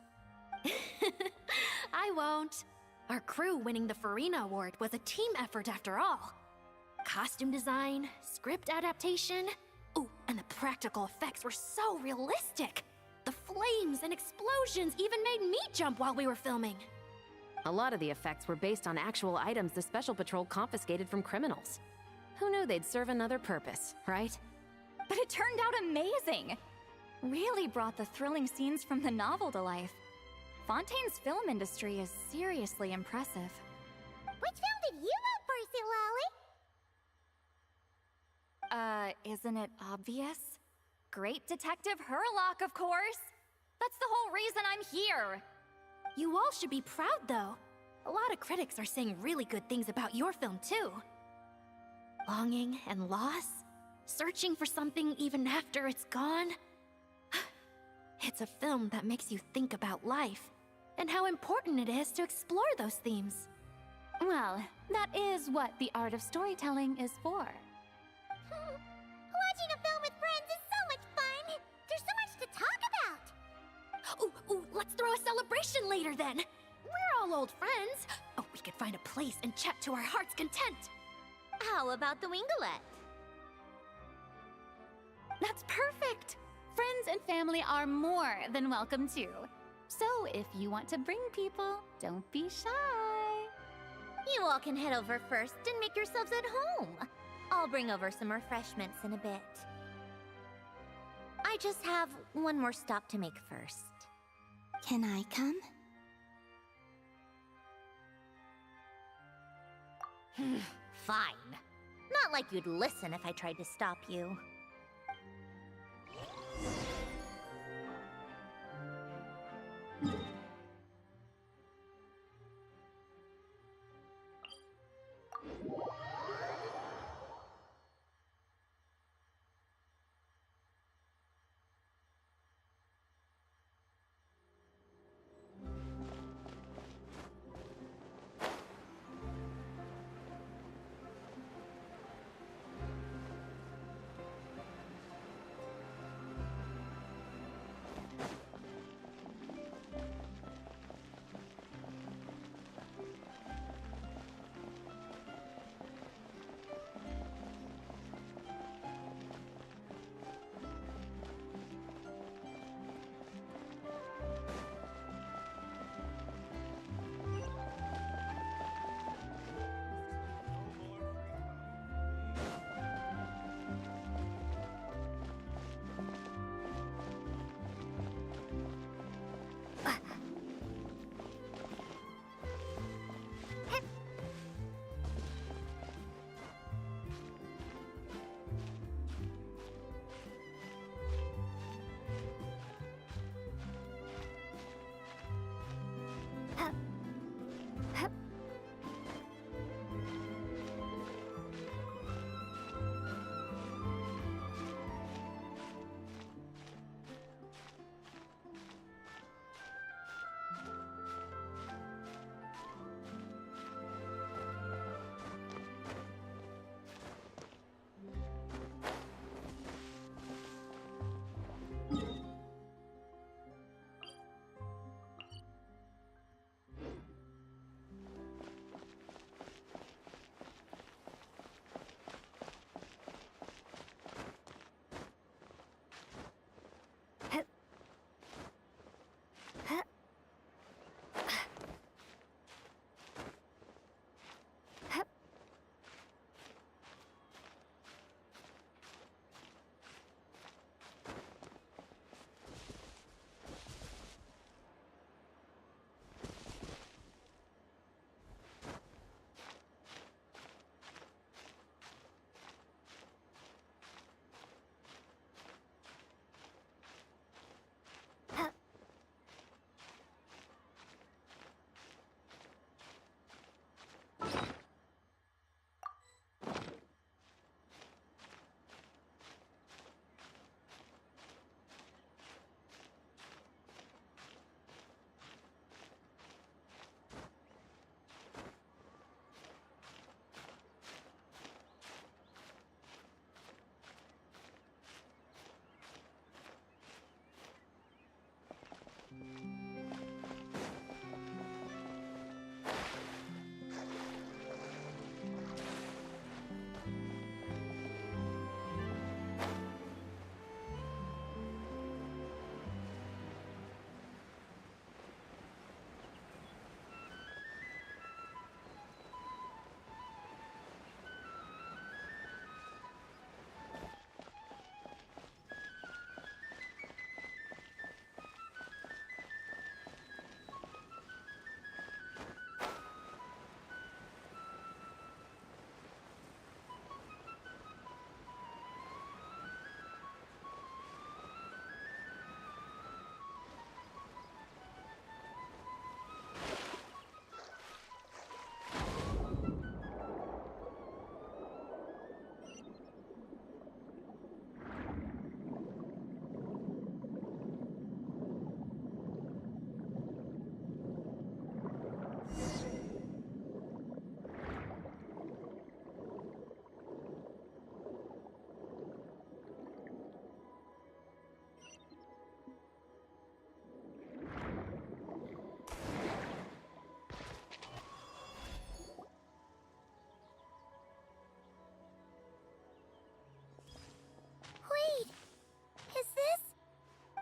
I won't. Our crew winning the Farina Award was a team effort after all. Costume design, script adaptation. Ooh, and the practical effects were so realistic. The flames and explosions even made me jump while we were filming. A lot of the effects were based on actual items the Special Patrol confiscated from criminals. Who knew they'd serve another purpose, right? But it turned out amazing! Really brought the thrilling scenes from the novel to life. Fontaine's film industry is seriously impressive. Which film did you vote for, Silali? Isn't it obvious? Great Detective Hurlock, of course! That's the whole reason I'm here! You all should be proud, though. A lot of critics are saying really good things about your film, too. Longing and loss? Searching for something even after it's gone? It's a film that makes you think about life, and how important it is to explore those themes. Well, that is what the art of storytelling is for. Watching a film with friends is so much fun! There's so much to talk about! Ooh, let's throw a celebration later then! We're all old friends! Oh, we could find a place and chat to our heart's content! How about the Winglet? That's perfect! Friends and family are more than welcome too. So if you want to bring people, don't be shy. You all can head over first and make yourselves at home. I'll bring over some refreshments in a bit. I just have one more stop to make first. Can I come? Fine. Not like you'd listen if I tried to stop you.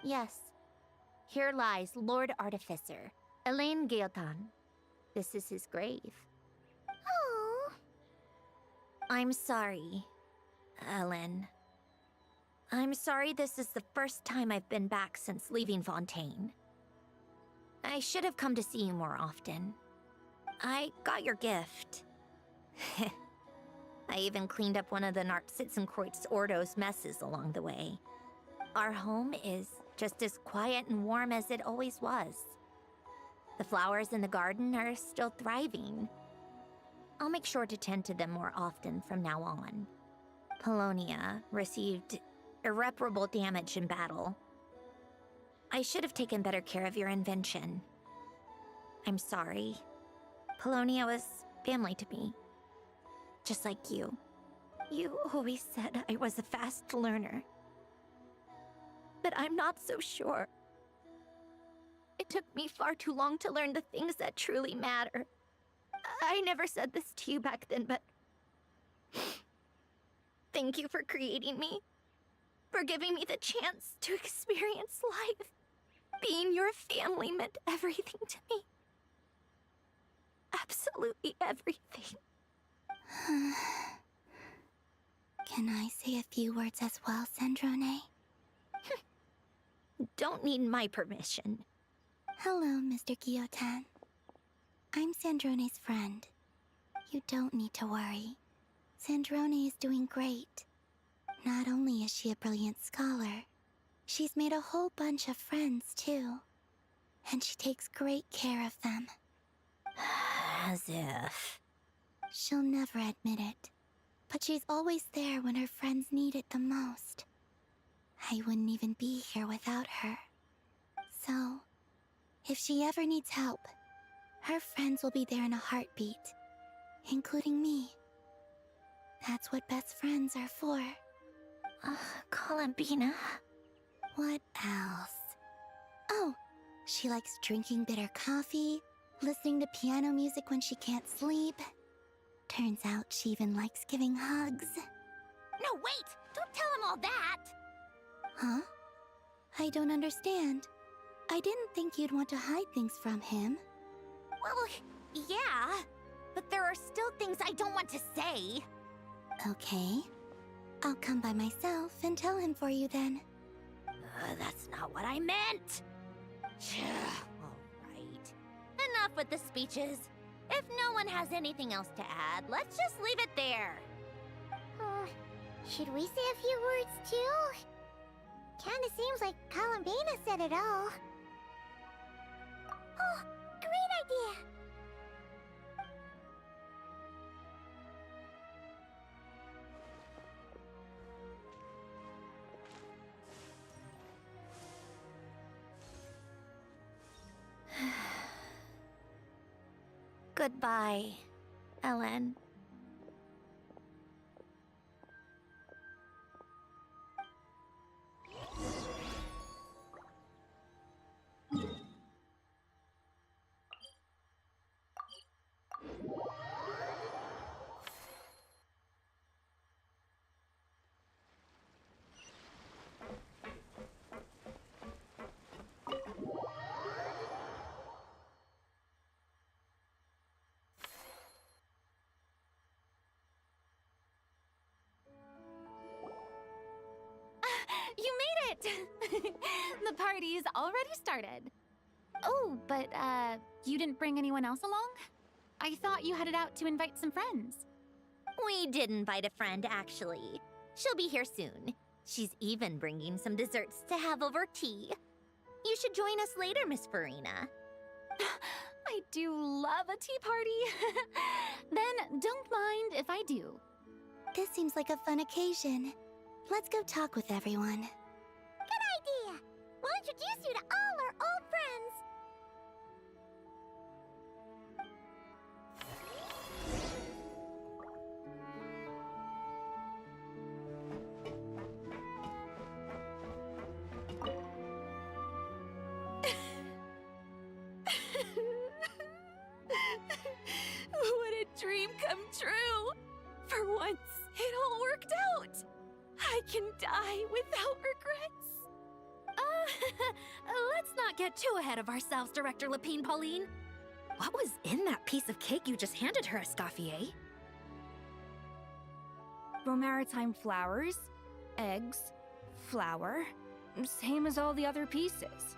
Yes. Here lies Lord Artificer, Elaine Gaeltan. This is his grave. Oh. I'm sorry, Ellen. I'm sorry this is the first time I've been back since leaving Fontaine. I should have come to see you more often. I got your gift. I even cleaned up one of the Narcitzenkreuz Ordo's messes along the way. Our home is just as quiet and warm as it always was. The flowers in the garden are still thriving. I'll make sure to tend to them more often from now on. Polonia received irreparable damage in battle. I should have taken better care of your invention. I'm sorry. Polonia was family to me. Just like you. You always said I was a fast learner. But I'm not so sure. It took me far too long to learn the things that truly matter. I never said this to you back then, but... Thank you for creating me. For giving me the chance to experience life. Being your family meant everything to me. Absolutely everything. Can I say a few words as well, Sandrone? Don't need my permission. Hello, Mr. Guillotin. I'm Sandrone's friend. You don't need to worry. Sandrone is doing great. Not only is she a brilliant scholar, she's made a whole bunch of friends, too. And she takes great care of them. As if... She'll never admit it, but she's always there when her friends need it the most. I wouldn't even be here without her. So, if she ever needs help, her friends will be there in a heartbeat, including me. That's what best friends are for. Columbina. What else? Oh, she likes drinking bitter coffee, listening to piano music when she can't sleep. Turns out she even likes giving hugs. No, wait! Don't tell him all that! Huh? I don't understand. I didn't think you'd want to hide things from him. Well, yeah. But there are still things I don't want to say. Okay. I'll come by myself and tell him for you then. That's not what I meant! Alright. Enough with the speeches. If no one has anything else to add, let's just leave it there. Should we say a few words too? Kinda seems like Columbina said it all. Oh, great idea! Goodbye, Ellen. You made it! The party's already started. Oh, but, you didn't bring anyone else along? I thought you headed out to invite some friends. We did invite a friend, actually. She'll be here soon. She's even bringing some desserts to have over tea. You should join us later, Miss Farina. I do love a tea party. Then don't mind if I do. This seems like a fun occasion. Let's go talk with everyone. Good idea! We'll introduce you to all our old friends. What a dream come true! For once, it all worked out! I can die without regrets! Let's not get too ahead of ourselves, Director Lapine Pauline. What was in that piece of cake you just handed her, Escoffier? Bromaritime flowers, eggs, flour, same as all the other pieces.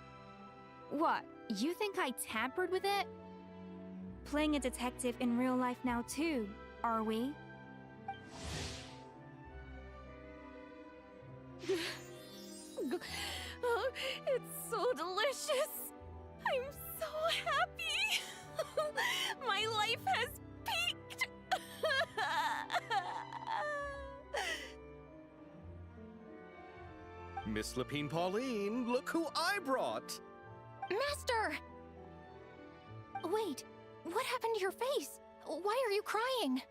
What, you think I tampered with it? Playing a detective in real life now too, are we? Oh, it's so delicious. I'm so happy. My life has peaked. Miss Lapine Pauline, look who I brought! Master! Wait, what happened to your face? Why are you crying?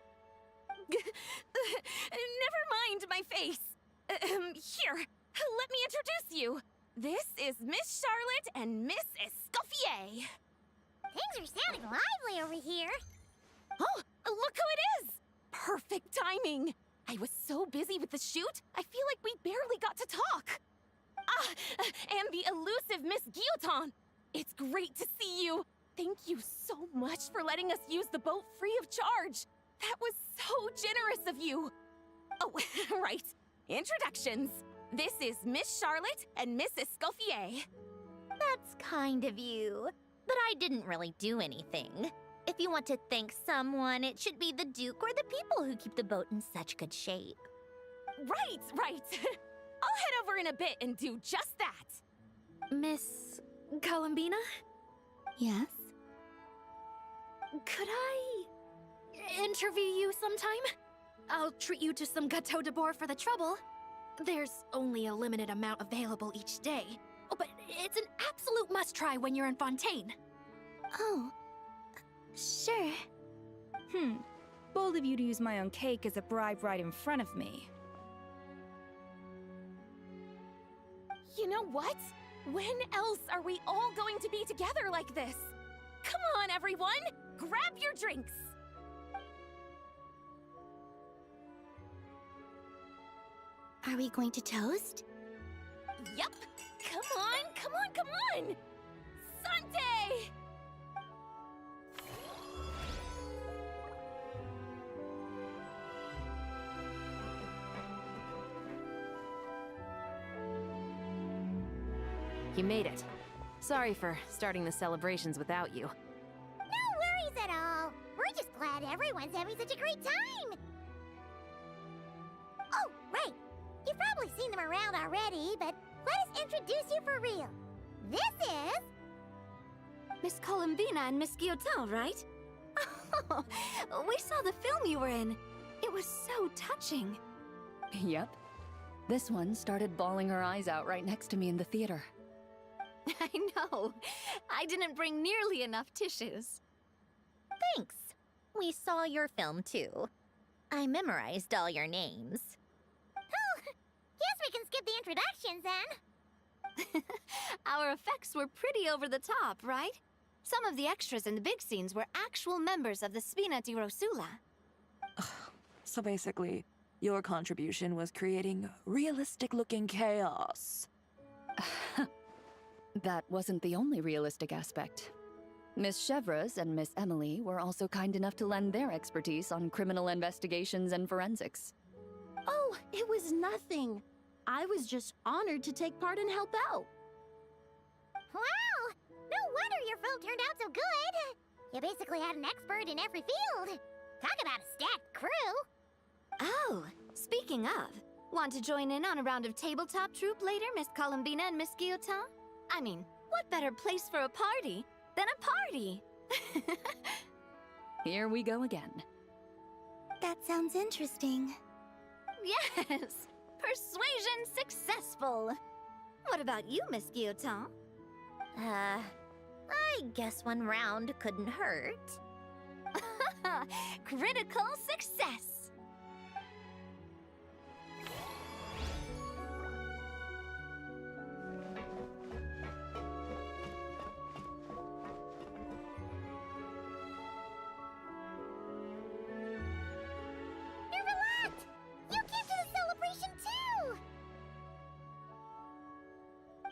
Never mind my face. Here, let me introduce you. This is Miss Charlotte and Miss Escoffier. Things are sounding lively over here. Oh, look who it is! Perfect timing. I was so busy with the shoot, I feel like we barely got to talk. Ah, and the elusive Miss Guillotin. It's great to see you. Thank you so much for letting us use the boat free of charge. That was so generous of you. Oh, right. Introductions. This is Miss Charlotte and Miss Escoffier. That's kind of you, but I didn't really do anything. If you want to thank someone, it should be the Duke or the people who keep the boat in such good shape. Right. I'll head over in a bit and do just that. Miss Columbina? Yes? Could I interview you sometime? I'll treat you to some gâteau de bord for the trouble. There's only a limited amount available each day. Oh, but it's an absolute must-try when you're in Fontaine. Oh, sure. Bold of you to use my own cake as a bribe right in front of me. You know what? When else are we all going to be together like this? Come on, everyone! Grab your drinks! Are we going to toast? Yup! Come on! Sante! You made it. Sorry for starting the celebrations without you. No worries at all. We're just glad everyone's having such a great time. Oh, right. You've probably seen them around already, but let us introduce you for real. This is... Miss Columbina and Miss Guillotin, right? Oh, we saw the film you were in. It was so touching. Yep. This one started bawling her eyes out right next to me in the theater. I know. I didn't bring nearly enough tissues. Thanks. We saw your film too. I memorized all your names. Oh, guess we can skip the introductions then. Our effects were pretty over the top, right? Some of the extras in the big scenes were actual members of the Spina di Rosula. So basically, your contribution was creating realistic-looking chaos. That wasn't the only realistic aspect. Miss Chevres and Miss Emily were also kind enough to lend their expertise on criminal investigations and forensics. Oh, it was nothing. I was just honored to take part and help out. Wow! No wonder your film turned out so good. You basically had an expert in every field. Talk about a stacked crew. Oh, speaking of, want to join in on a round of tabletop troupe later, Miss Columbina and Miss Guillotin? I mean, what better place for a party than a party? Here we go again. That sounds interesting. Yes! Persuasion successful! What about you, Miss Guillotin? I guess one round couldn't hurt. Critical success!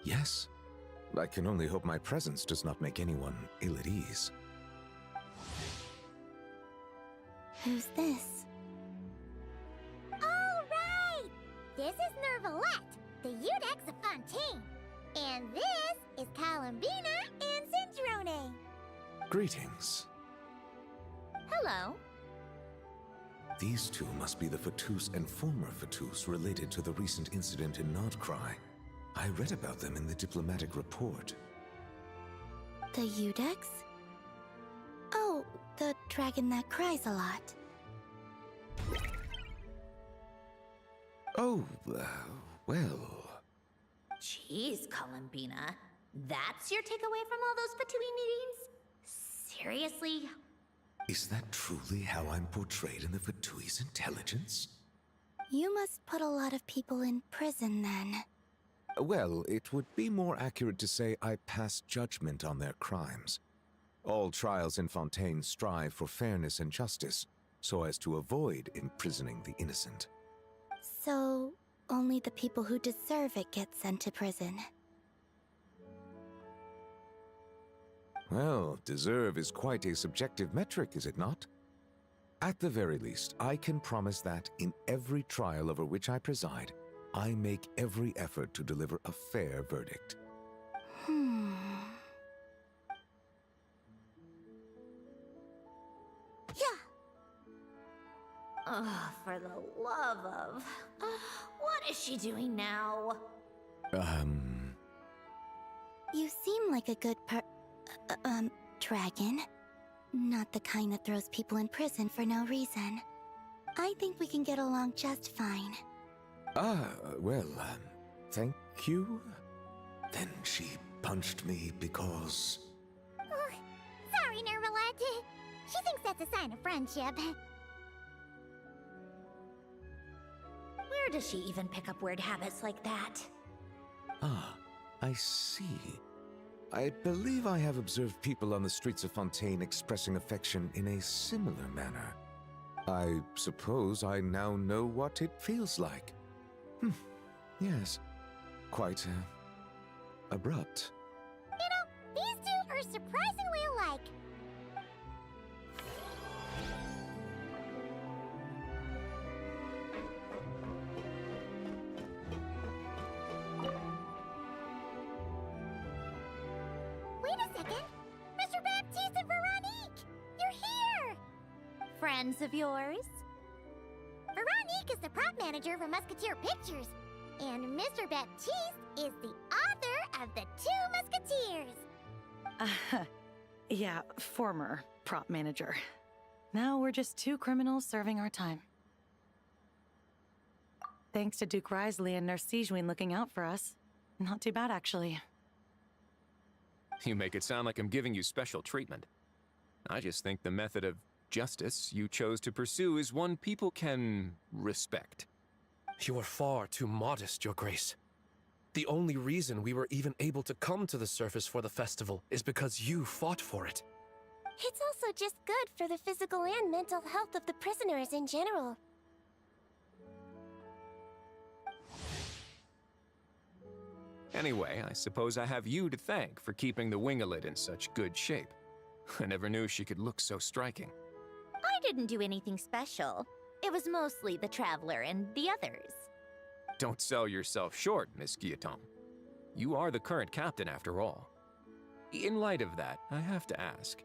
Yes. I can only hope my presence does not make anyone ill at ease. Who's this? All right! This is Nervalette, the Eudex of Fontaine. And this is Columbina and Cindrone. Greetings. Hello. These two must be the Fatus and former Fatus related to the recent incident in Nordcry. I read about them in the diplomatic report. The Udex? Oh, the dragon that cries a lot. Oh, well... Jeez, Columbina. That's your takeaway from all those Fatui meetings? Seriously? Is that truly how I'm portrayed in the Fatui's intelligence? You must put a lot of people in prison then. Well, it would be more accurate to say I pass judgment on their crimes. All trials in Fontaine strive for fairness and justice, so as to avoid imprisoning the innocent. So, only the people who deserve it get sent to prison. Well, deserve is quite a subjective metric, is it not? At the very least, I can promise that in every trial over which I preside, I make every effort to deliver a fair verdict. Yeah. Oh, for the love of... what is she doing now? You seem like a good dragon. Not the kind that throws people in prison for no reason. I think we can get along just fine. Well, thank you? Then she punched me because... Oh, sorry, Nervalette. She thinks that's a sign of friendship. Where does she even pick up weird habits like that? Ah, I see. I believe I have observed people on the streets of Fontaine expressing affection in a similar manner. I suppose I now know what it feels like. Yes. Quite, abrupt. You know, these two are surprisingly alike. Wait a second! Mr. Baptiste and Veronique! You're here! Friends of yours? Veronique is the prop manager for Musketeer Pictures, and Mr. Baptiste is the author of The Two Musketeers. Yeah, former prop manager. Now we're just two criminals serving our time. Thanks to Duke Risley and Nurse Sejuin looking out for us. Not too bad, actually. You make it sound like I'm giving you special treatment. I just think the method of justice you chose to pursue is one people can respect. You are far too modest, Your Grace. The only reason we were even able to come to the surface for the festival is because you fought for it. It's also just good for the physical and mental health of the prisoners in general. Anyway, I suppose I have you to thank for keeping the winglet in such good shape. I never knew she could look so striking. I didn't do anything special. It was mostly the Traveler and the others. Don't sell yourself short, Miss Guillotin. You are the current captain, after all. In light of that, I have to ask,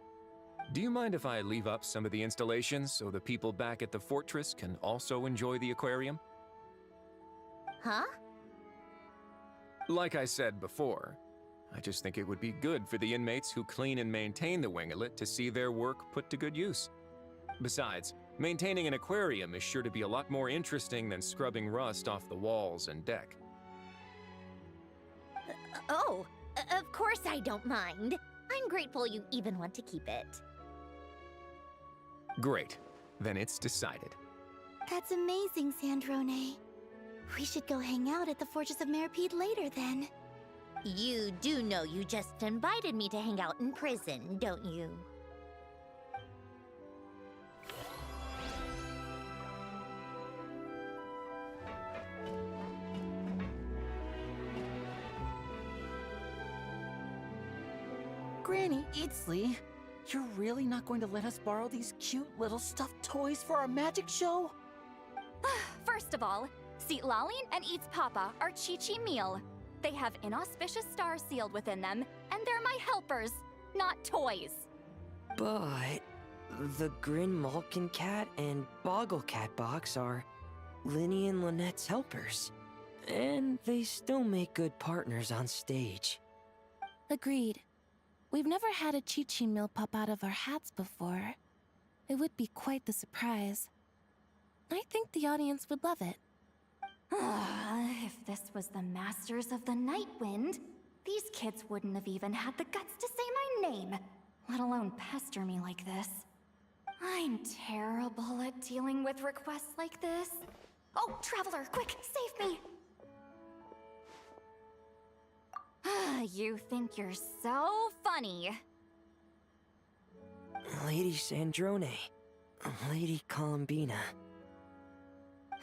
do you mind if I leave up some of the installations so the people back at the fortress can also enjoy the aquarium? Huh? Like I said before, I just think it would be good for the inmates who clean and maintain the winglet to see their work put to good use. Besides, maintaining an aquarium is sure to be a lot more interesting than scrubbing rust off the walls and deck. Of course I don't mind. I'm grateful you even want to keep it. Great. Then it's decided. That's amazing, Sandrone. We should go hang out at the Fortress of Meripede later, then. You do know you just invited me to hang out in prison, don't you? Granny Eatsley, you're really not going to let us borrow these cute little stuffed toys for our magic show? First of all, Seat Lalin and Eats Papa are Chi-Chi meal. They have inauspicious stars sealed within them, and they're my helpers, not toys. But The Grin Malkin Cat and Boggle Cat box are Linny and Lynette's helpers. And they still make good partners on stage. Agreed. We've never had a Chi-Chi meal pop out of our hats before. It would be quite the surprise. I think the audience would love it. If this was the Masters of the Night Wind, these kids wouldn't have even had the guts to say my name, let alone pester me like this. I'm terrible at dealing with requests like this. Oh, Traveler, quick, save me! You think you're so funny. Lady Sandrone. Lady Columbina.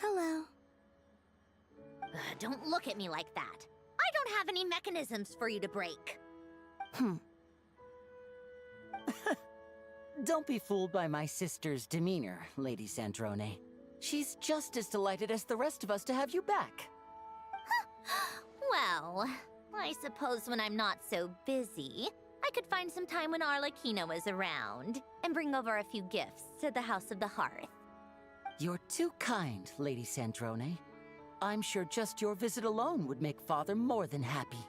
Hello. Don't look at me like that. I don't have any mechanisms for you to break. Don't be fooled by my sister's demeanor, Lady Sandrone. She's just as delighted as the rest of us to have you back. Well, I suppose when I'm not so busy, I could find some time when Arlecchino is around and bring over a few gifts to the House of the Hearth. You're too kind, Lady Sandrone. I'm sure just your visit alone would make Father more than happy.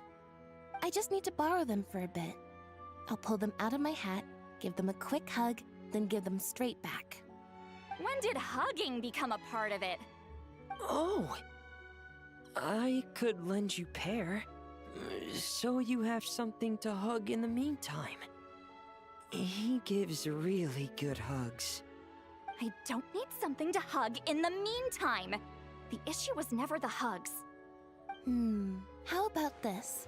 I just need to borrow them for a bit. I'll pull them out of my hat, give them a quick hug, then give them straight back. When did hugging become a part of it? Oh! I could lend you Pear, so you have something to hug in the meantime. He gives really good hugs. I don't need something to hug in the meantime. The issue was never the hugs. How about this?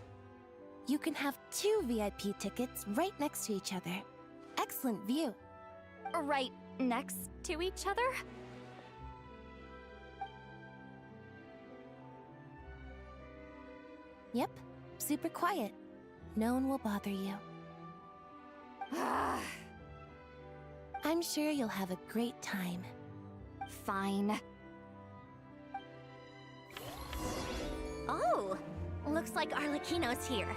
You can have 2 VIP tickets right next to each other. Excellent view. Right next to each other? Yep, super quiet. No one will bother you. I'm sure you'll have a great time. Fine. Oh, looks like Arlecchino's here.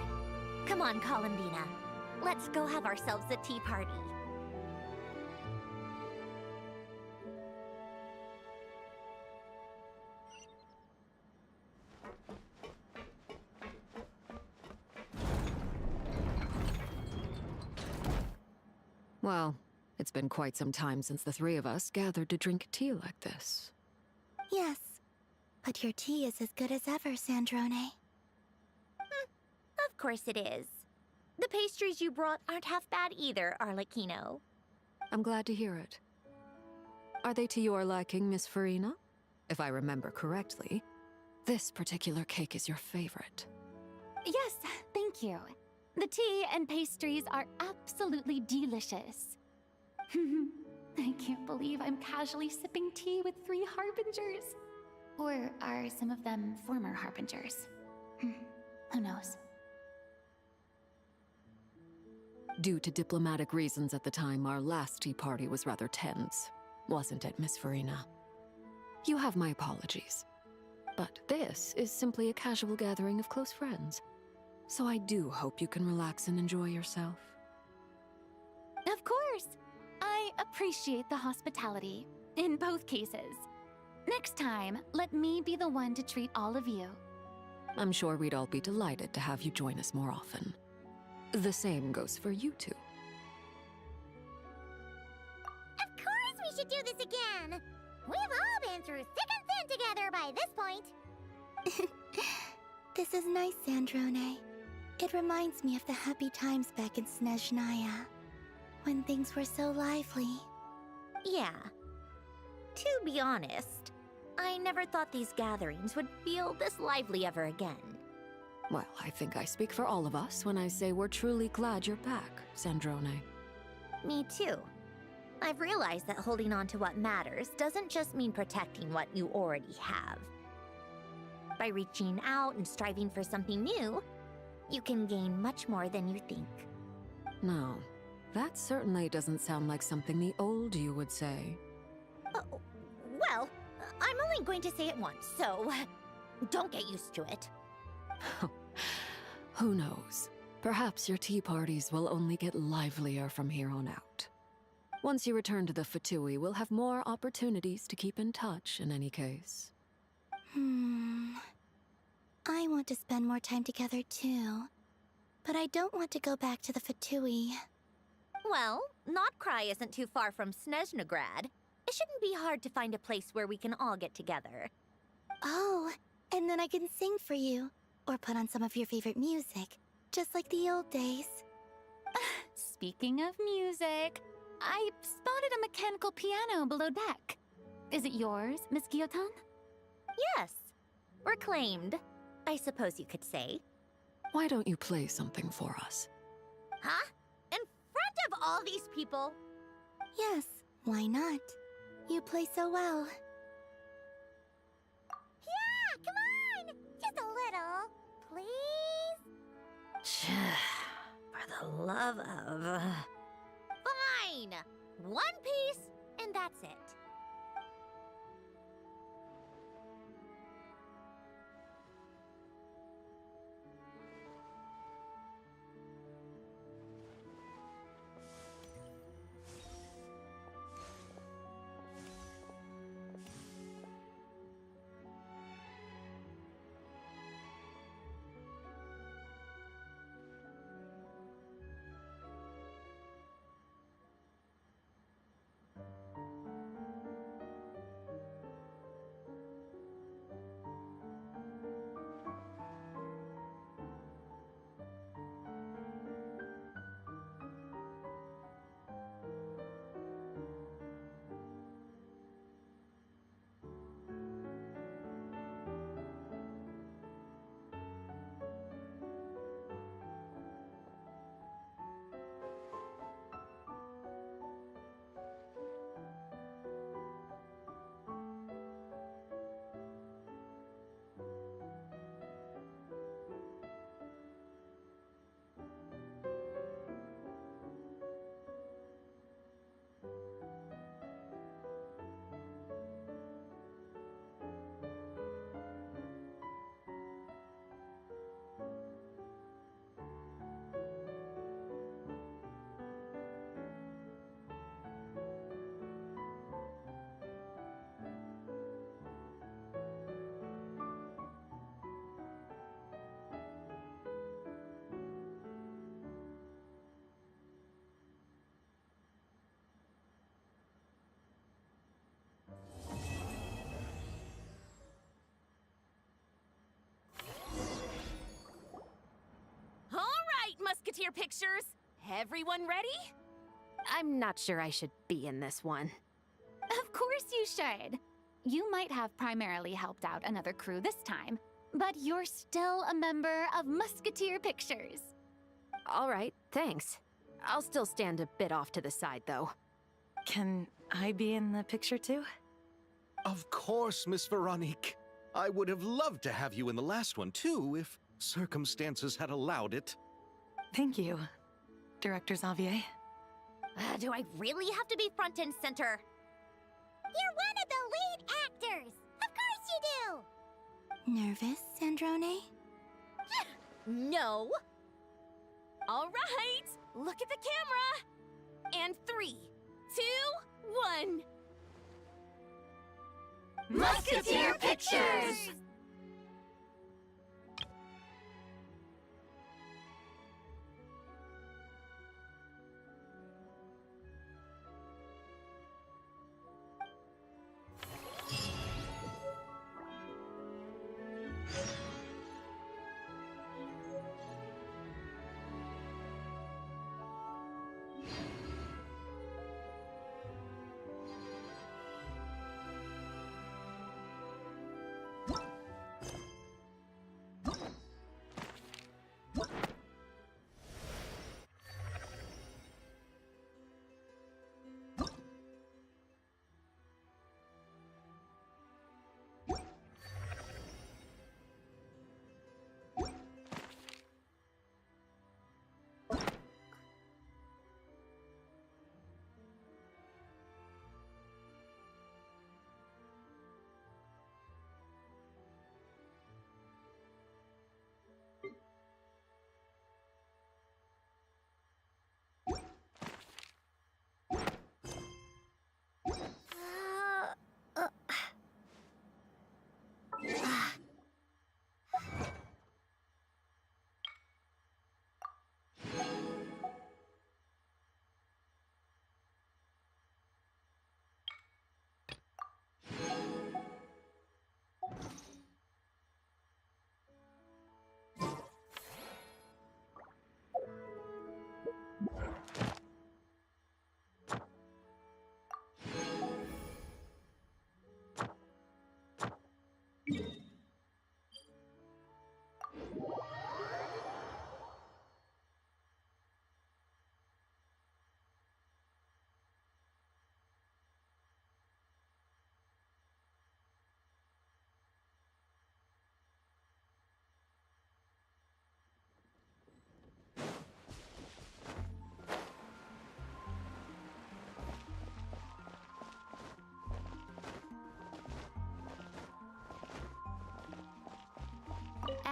Come on, Columbina. Let's go have ourselves a tea party. Well, it's been quite some time since the 3 of us gathered to drink tea like this. Yes, but your tea is as good as ever, Sandrone. Of course it is. The pastries you brought aren't half bad either, Arlecchino. I'm glad to hear it. Are they to your liking, Miss Farina? If I remember correctly, this particular cake is your favorite. Yes, thank you. The tea and pastries are absolutely delicious. I can't believe I'm casually sipping tea with 3 harbingers. Or are some of them former harbingers? Who knows? Due to diplomatic reasons at the time, our last tea party was rather tense, wasn't it, Miss Farina? You have my apologies. But this is simply a casual gathering of close friends. So I do hope you can relax and enjoy yourself. Of course! I appreciate the hospitality, in both cases. Next time, let me be the one to treat all of you. I'm sure we'd all be delighted to have you join us more often. The same goes for you two. Of course we should do this again! We've all been through thick and thin together by this point. This is nice, Sandrone. It reminds me of the happy times back in Snezhnaya, when things were so lively. Yeah. To be honest, I never thought these gatherings would feel this lively ever again. Well, I think I speak for all of us when I say we're truly glad you're back, Sandrone. Me too. I've realized that holding on to what matters doesn't just mean protecting what you already have. By reaching out and striving for something new, you can gain much more than you think. No, that certainly doesn't sound like something the old you would say. Well, I'm only going to say it once, so don't get used to it. Who knows? Perhaps your tea parties will only get livelier from here on out. Once you return to the Fatui, we'll have more opportunities to keep in touch in any case. I want to spend more time together too. But I don't want to go back to the Fatui. Well, Not Cry isn't too far from Snezhnograd. It shouldn't be hard to find a place where we can all get together. Oh, and then I can sing for you. Or put on some of your favorite music. Just like the old days. Speaking of music, I spotted a mechanical piano below deck. Is it yours, Miss Guillotin? Yes. Reclaimed, I suppose you could say. Why don't you play something for us? Huh? In front of all these people? Yes, why not? You play so well. Yeah, come on! Just a little, please? For the love of... Fine! One piece, and that's it. Musketeer pictures. Everyone ready? I'm not sure I should be in this one. Of course you should. You might have primarily helped out another crew this time, but you're still a member of Musketeer Pictures. All right, thanks. I'll still stand a bit off to the side, though. Can I be in the picture too? Of course, Miss Veronique. I would have loved to have you in the last one too, if circumstances had allowed it. Thank you, Director Xavier. Do I really have to be front and center? You're one of the lead actors! Of course you do! Nervous, Sandrone? No. All right, look at the camera. And 3, 2, 1. Musketeer Pictures!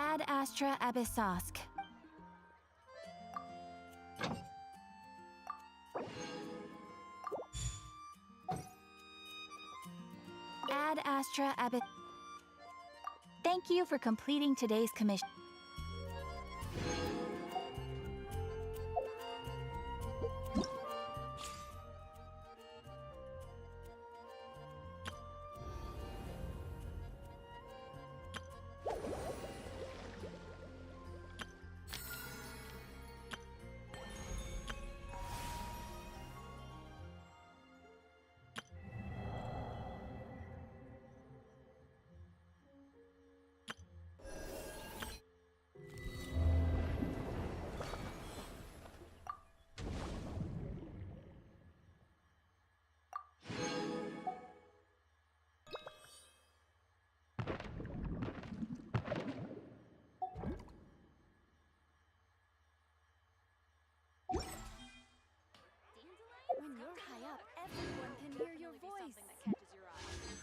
Ad astra abyssosk. Ad astra abyss. Thank you for completing today's commission. When you're high up, everyone can hear your voice. That catches your eye.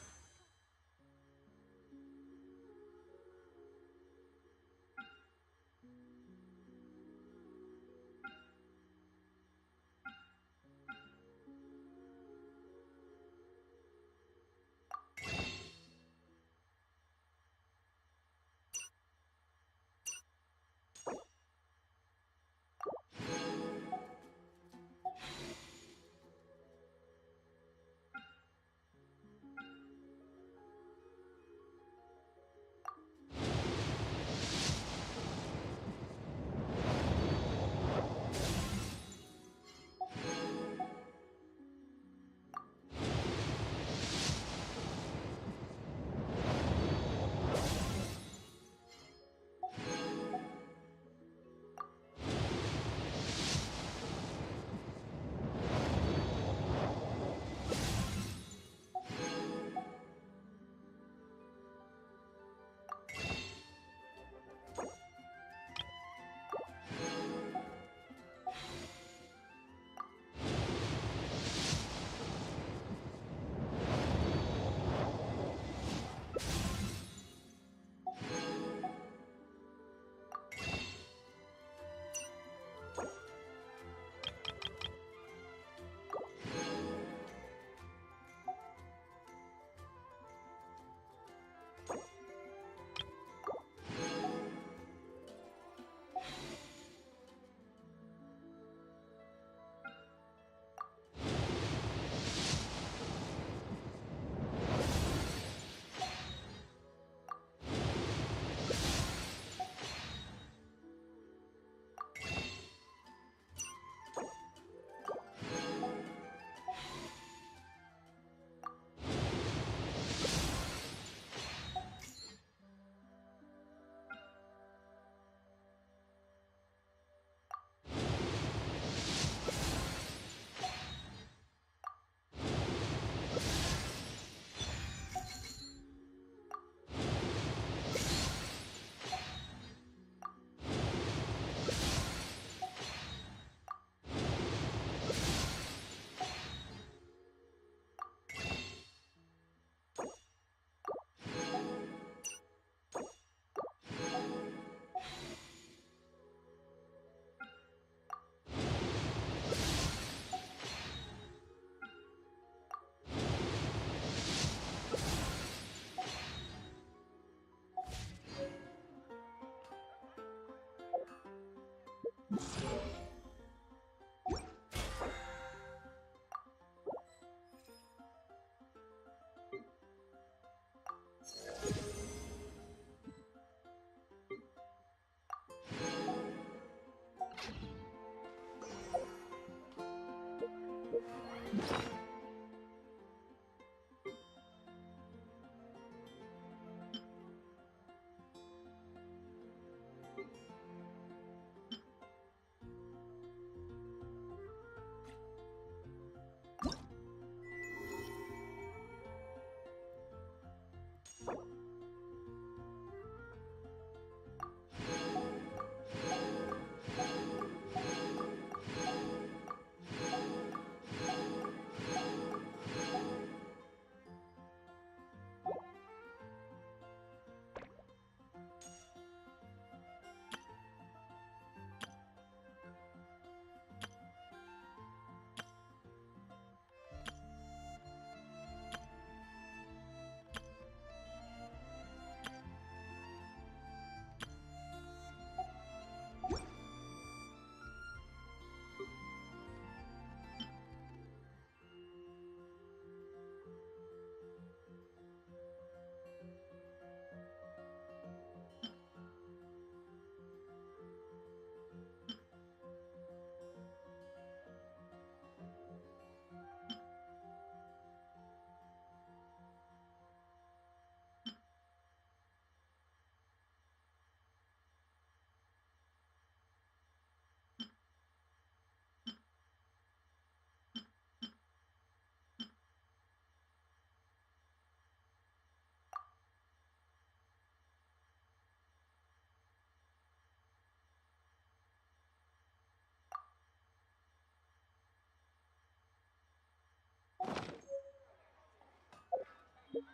Haven't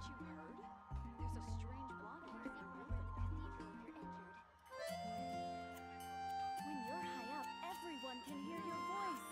you heard? There's a strange blocking for the wolf in cathedral if you're injured. When you're high up, everyone can hear your voice.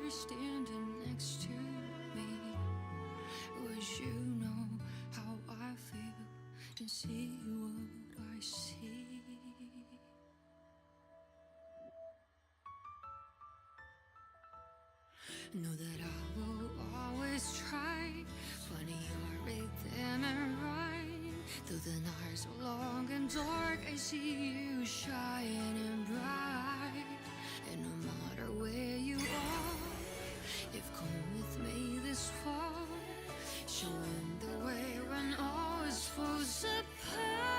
were standing next to me, would you know how I feel and see what I see? Know that I will always try. Funny, you're right there and right. Though the nights are long and dark, I see you shining bright. And no matter where you are, you've come with me this far, showing the way when all is falls apart.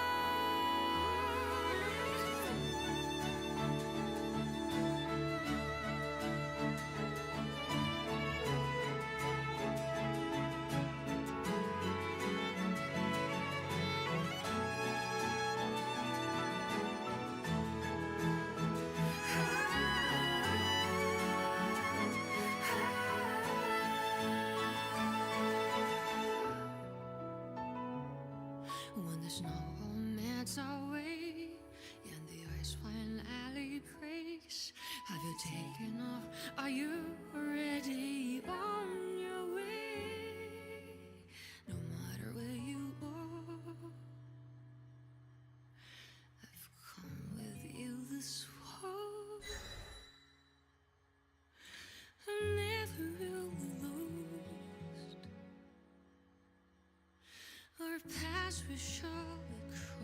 When the snow all melts away and the ice finally breaks, have you taken off? Are you already on your way? No matter where you are, I've come with you this far. I'm never really lost. Our paths will surely cross.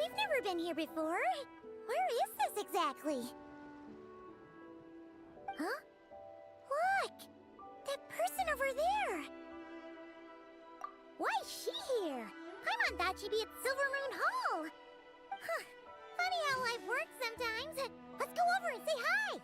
we've never been here before. Where is this exactly? Huh? Look! That person over there! Why is she here? Paimon thought she'd be at Silver Moon Hall! Huh. Funny how life works sometimes. Let's go over and say hi!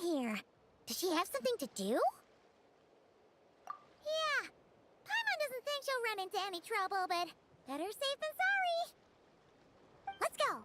Here. Does she have something to do? Yeah. Paimon doesn't think she'll run into any trouble, but better safe than sorry. Let's go.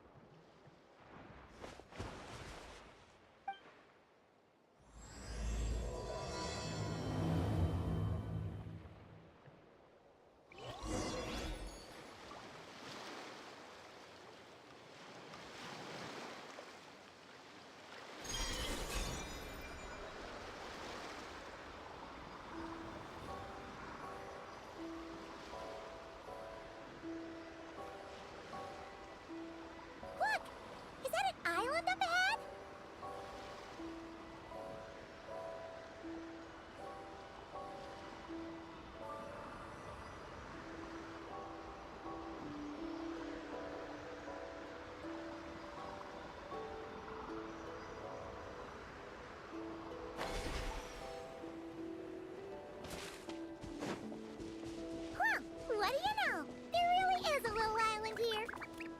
What do you know? There really is a little island here.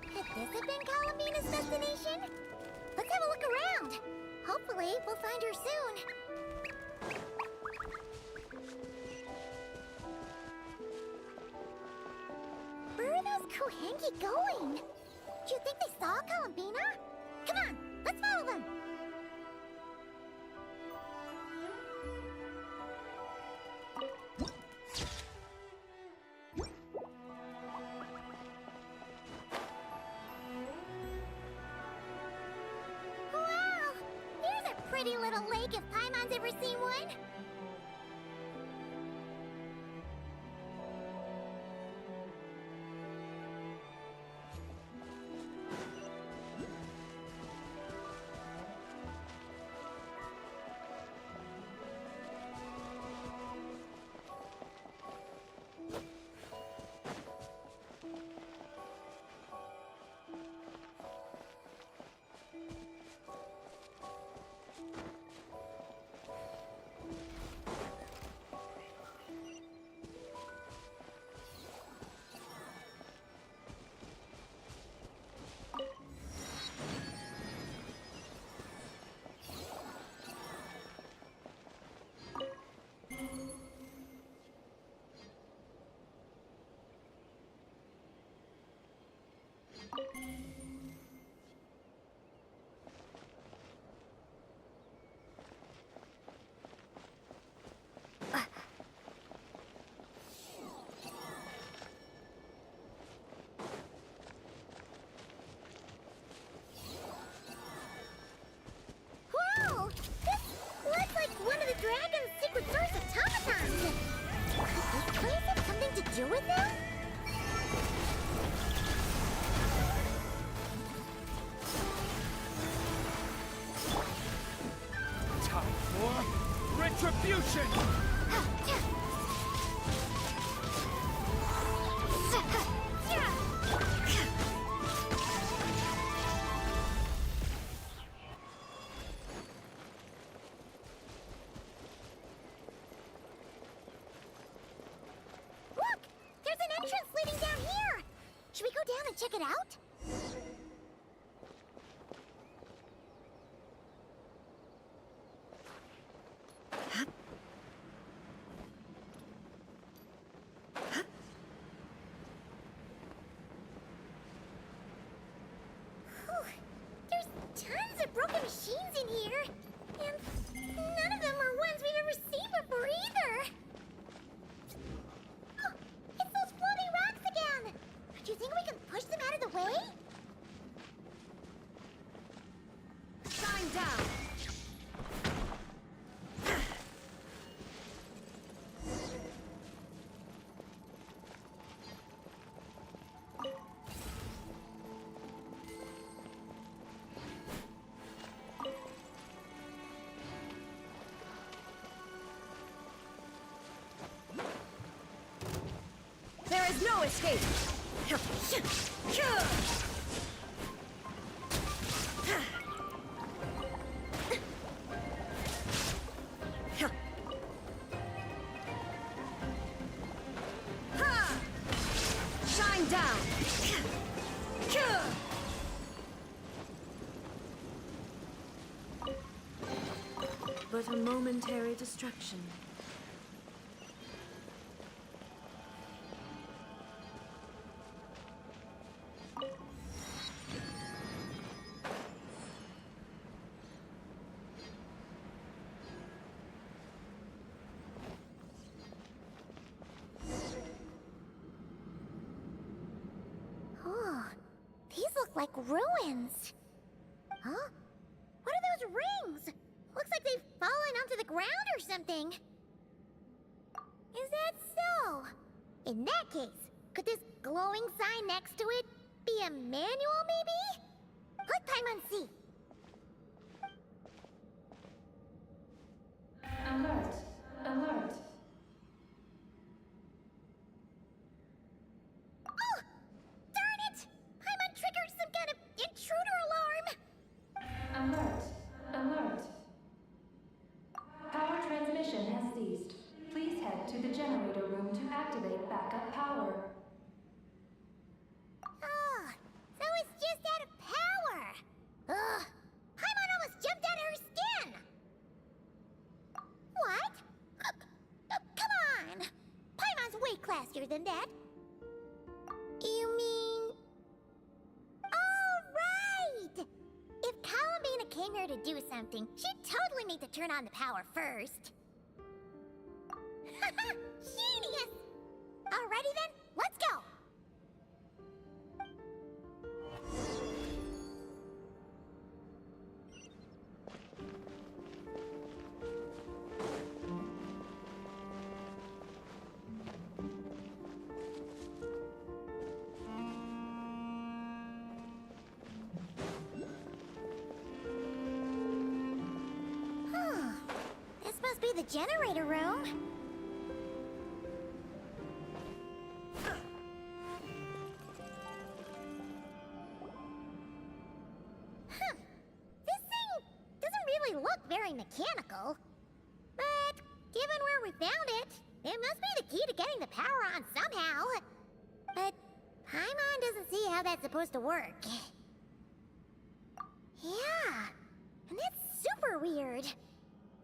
Could this have been Columbina's destination? Let's have a look around. Hopefully, we'll find her soon. Where are those Kohenki going? Do you think they saw Columbina? Come on, let's follow them. Pretty little lake if Paimon's ever seen one. Whoa! This looks like one of the dragon's secret source automatons! Could this place have something to do with them? Time for retribution! Check it out? here. And none of them are ones we've ever seen before either. Oh, it's those floating rocks again. Do you think we can push them out of the way? Shine down! There is no escape! Shine down! But a momentary distraction. Oh, these look like ruins. Huh? What are those rings? Looks like they've fallen onto the ground or something. Is that so? In that case, could this glowing sign next to it be a manual, maybe? Let Paimon see. Alert! Alert! Oh! Darn it! Paimon triggered some kind of intruder alarm! Alert! Alert! Power transmission has ceased. Please head to the generator room to activate backup power. Oh, so it's just out of power! Ugh! Paimon almost jumped out of her skin! What? Come on! Paimon's way classier than that. You mean... Oh, right! If Columbina came here to do something, she'd totally need to turn on the power first. Genius! Alrighty then, let's go! This must be the generator room. This thing doesn't really look very mechanical. But given where we found it, it must be the key to getting the power on somehow. But Paimon doesn't see how that's supposed to work. Yeah, and that's super weird.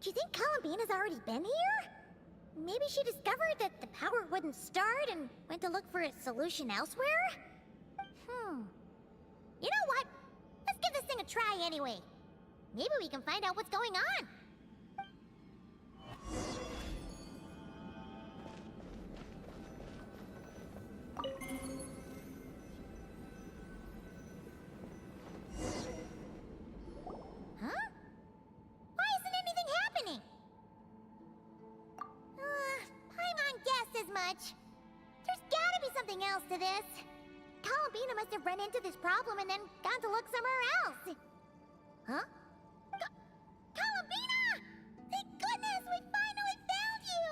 Do you think Columbina's already been here? Maybe she discovered that the power wouldn't start and went to look for a solution elsewhere? You know what? Let's give this thing a try anyway. Maybe we can find out what's going on. Huh? Why isn't anything happening? Paimon guessed as much. There's gotta be something else to this. Columbina must have run into this problem and then gone to look somewhere else. Huh? Columbina! Thank goodness we finally found you!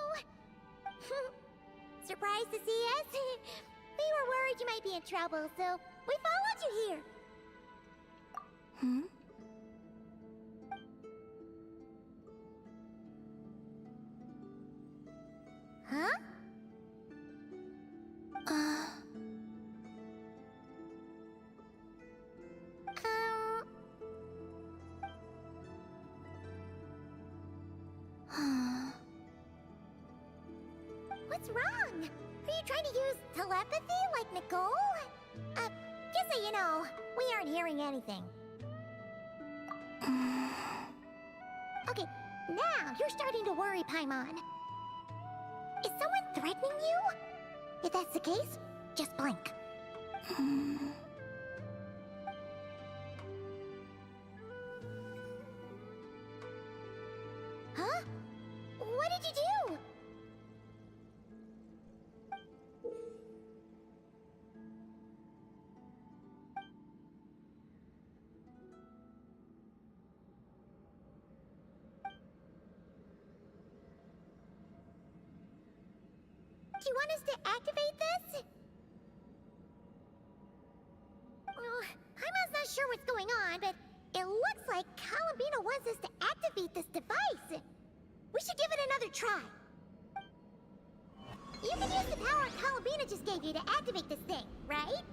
Surprised to see us? We were worried you might be in trouble, so we followed you here. Huh? What's wrong? Are you trying to use telepathy like Nicole? Just so you know, we aren't hearing anything. Okay, now you're starting to worry, Paimon. Is someone threatening you? If that's the case, just blink. Huh? What did you do? Do you want us to activate this? Paimon's not sure what's going on, but it looks like Columbina wants us to activate this device. We should give it another try. You can use the power Columbina just gave you to activate this thing, right?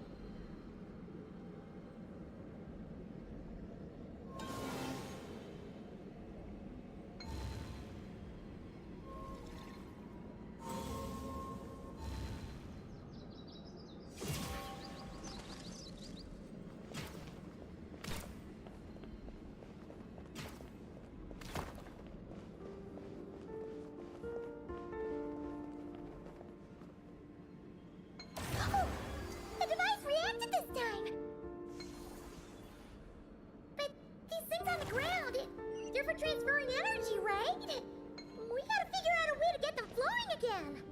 Transferring energy, right? We gotta figure out a way to get them flowing again.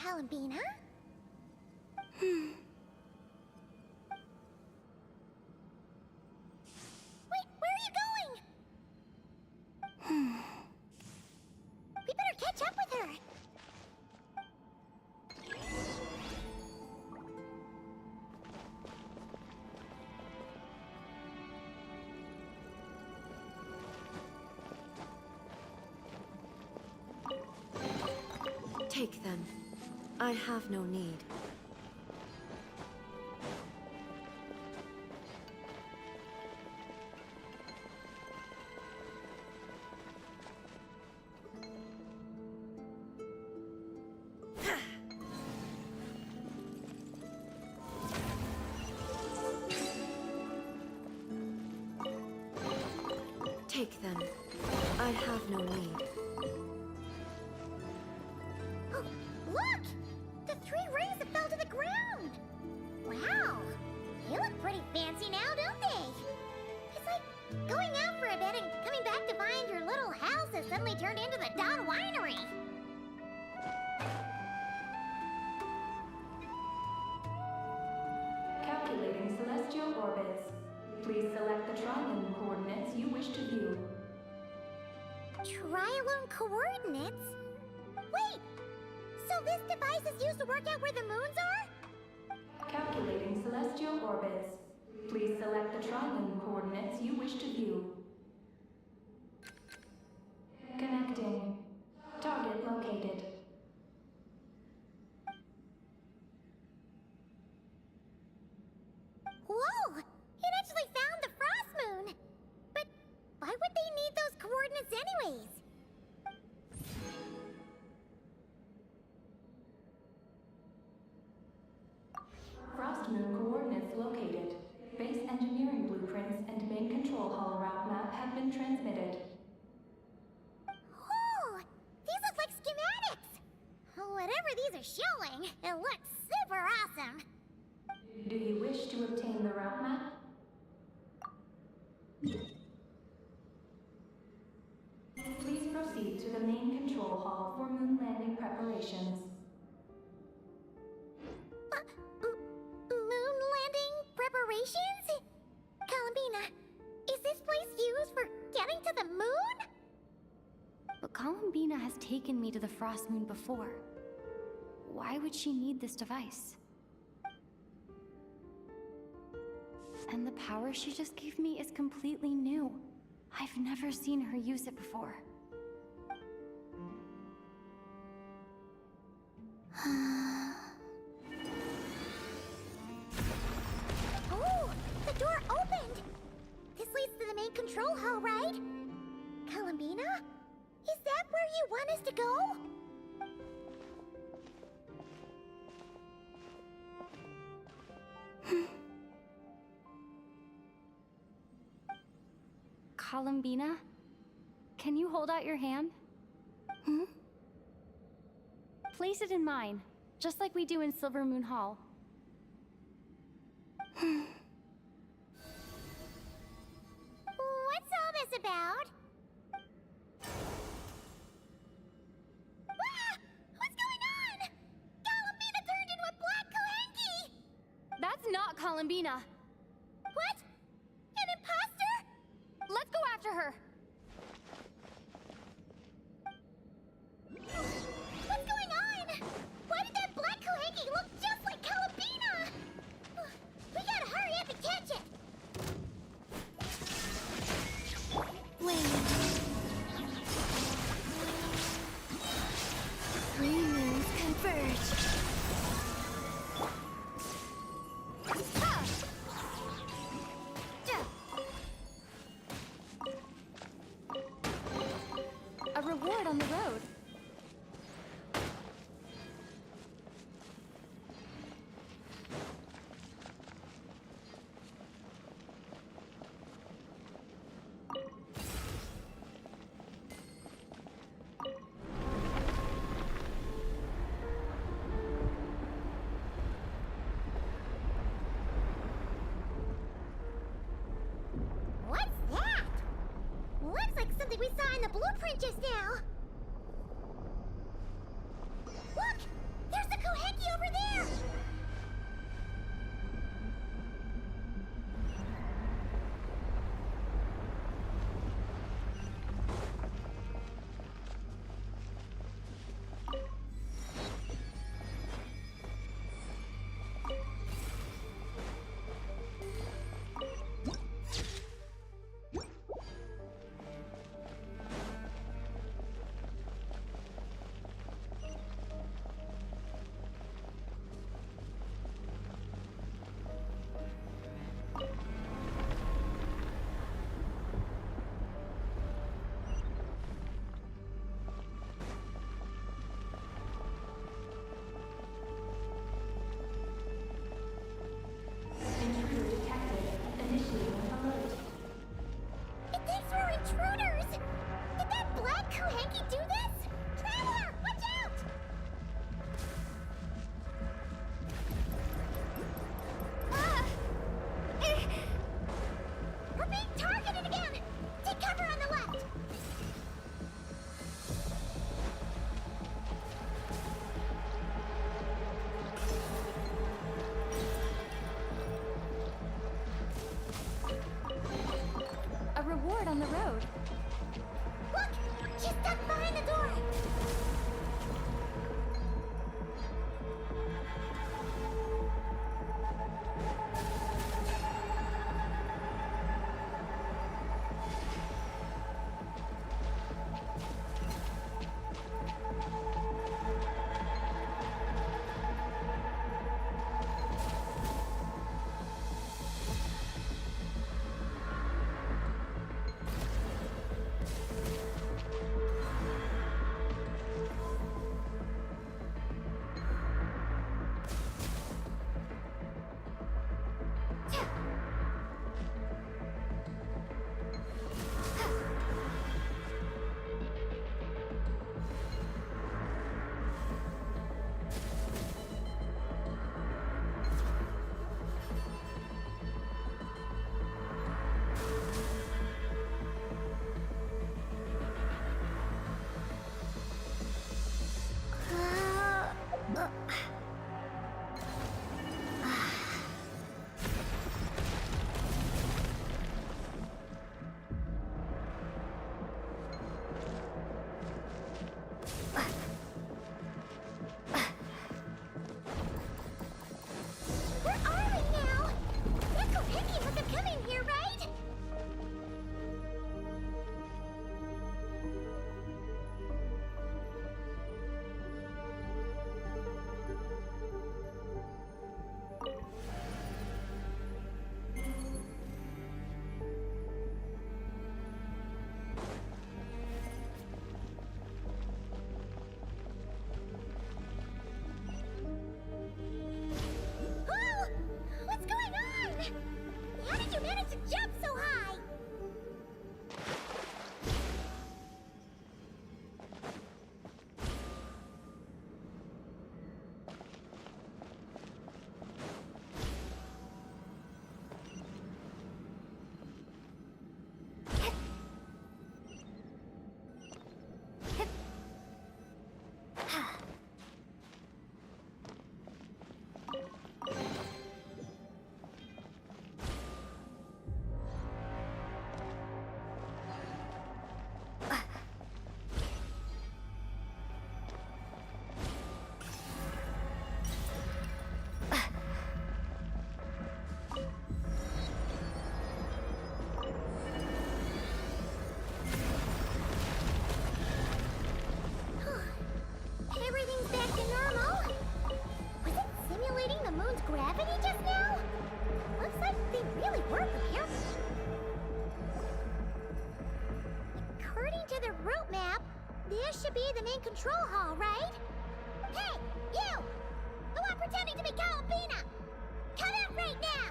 Columbina? Wait, where are you going? We better catch up with her. Take them. I have no need. Take them. I have no need. Oh, look! The 3 rings that fell to the ground! Wow! They look pretty fancy now, don't they? It's like going out for a bit and coming back to find your little house has suddenly turned into the Dawn Winery. Calculating celestial orbits. Please select the triune coordinates you wish to view. Triune coordinates? Wait! So this device is used to work out where the moons are? Calculating celestial orbits. Please select the triune coordinates you wish to view. Connecting. Target located. Whoa! It actually found the frost moon! But why would they need those coordinates anyways? Frost moon coordinates located. Base engineering blueprints and main control hall route map have been transmitted. Oh! These look like schematics! Whatever these are showing, it looks super awesome! Do you wish to obtain the route map? Please proceed to the main control hall for moon landing preparations. Moon landing preparations? Columbina, is this place used for getting to the moon? But Columbina has taken me to the Frost Moon before. Why would she need this device? And the power she just gave me is completely new. I've never seen her use it before. Oh, the door opened! This leads to the main control hall, right? Columbina? Is that where you want us to go? Columbina, can you hold out your hand? Place it in mine, just like we do in Silver Moon Hall. What's all this about? Ah! What's going on? Columbina turned into a black Kalenki! That's not Columbina. What? An imposter? Let's go after her. What's going on? Why did that black Kalenki look just like Columbina? We gotta hurry up and catch it! Wait. 3 moons converge. This should be the main control hall, right? Hey, you! The one pretending to be Columbina! Come out right now!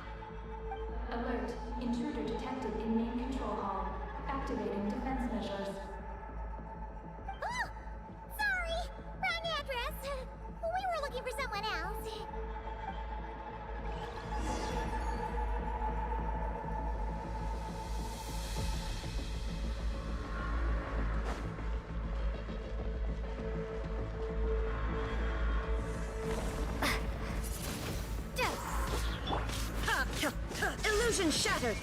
Alert. Intruder detected in main control hall. Activating defense measures. Oh! Sorry! Wrong address. We were looking for someone else. Illusion shattered!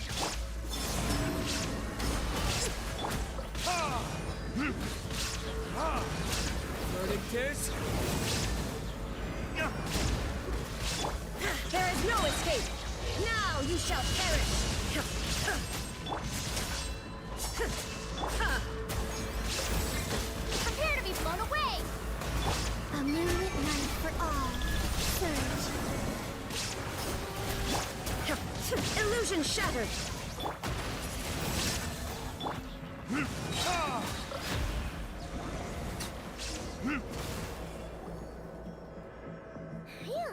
Verdict is... There is no escape! Now you shall perish! Prepare to be blown away! A moonlit night for all. Surge. Illusion shattered! Phew.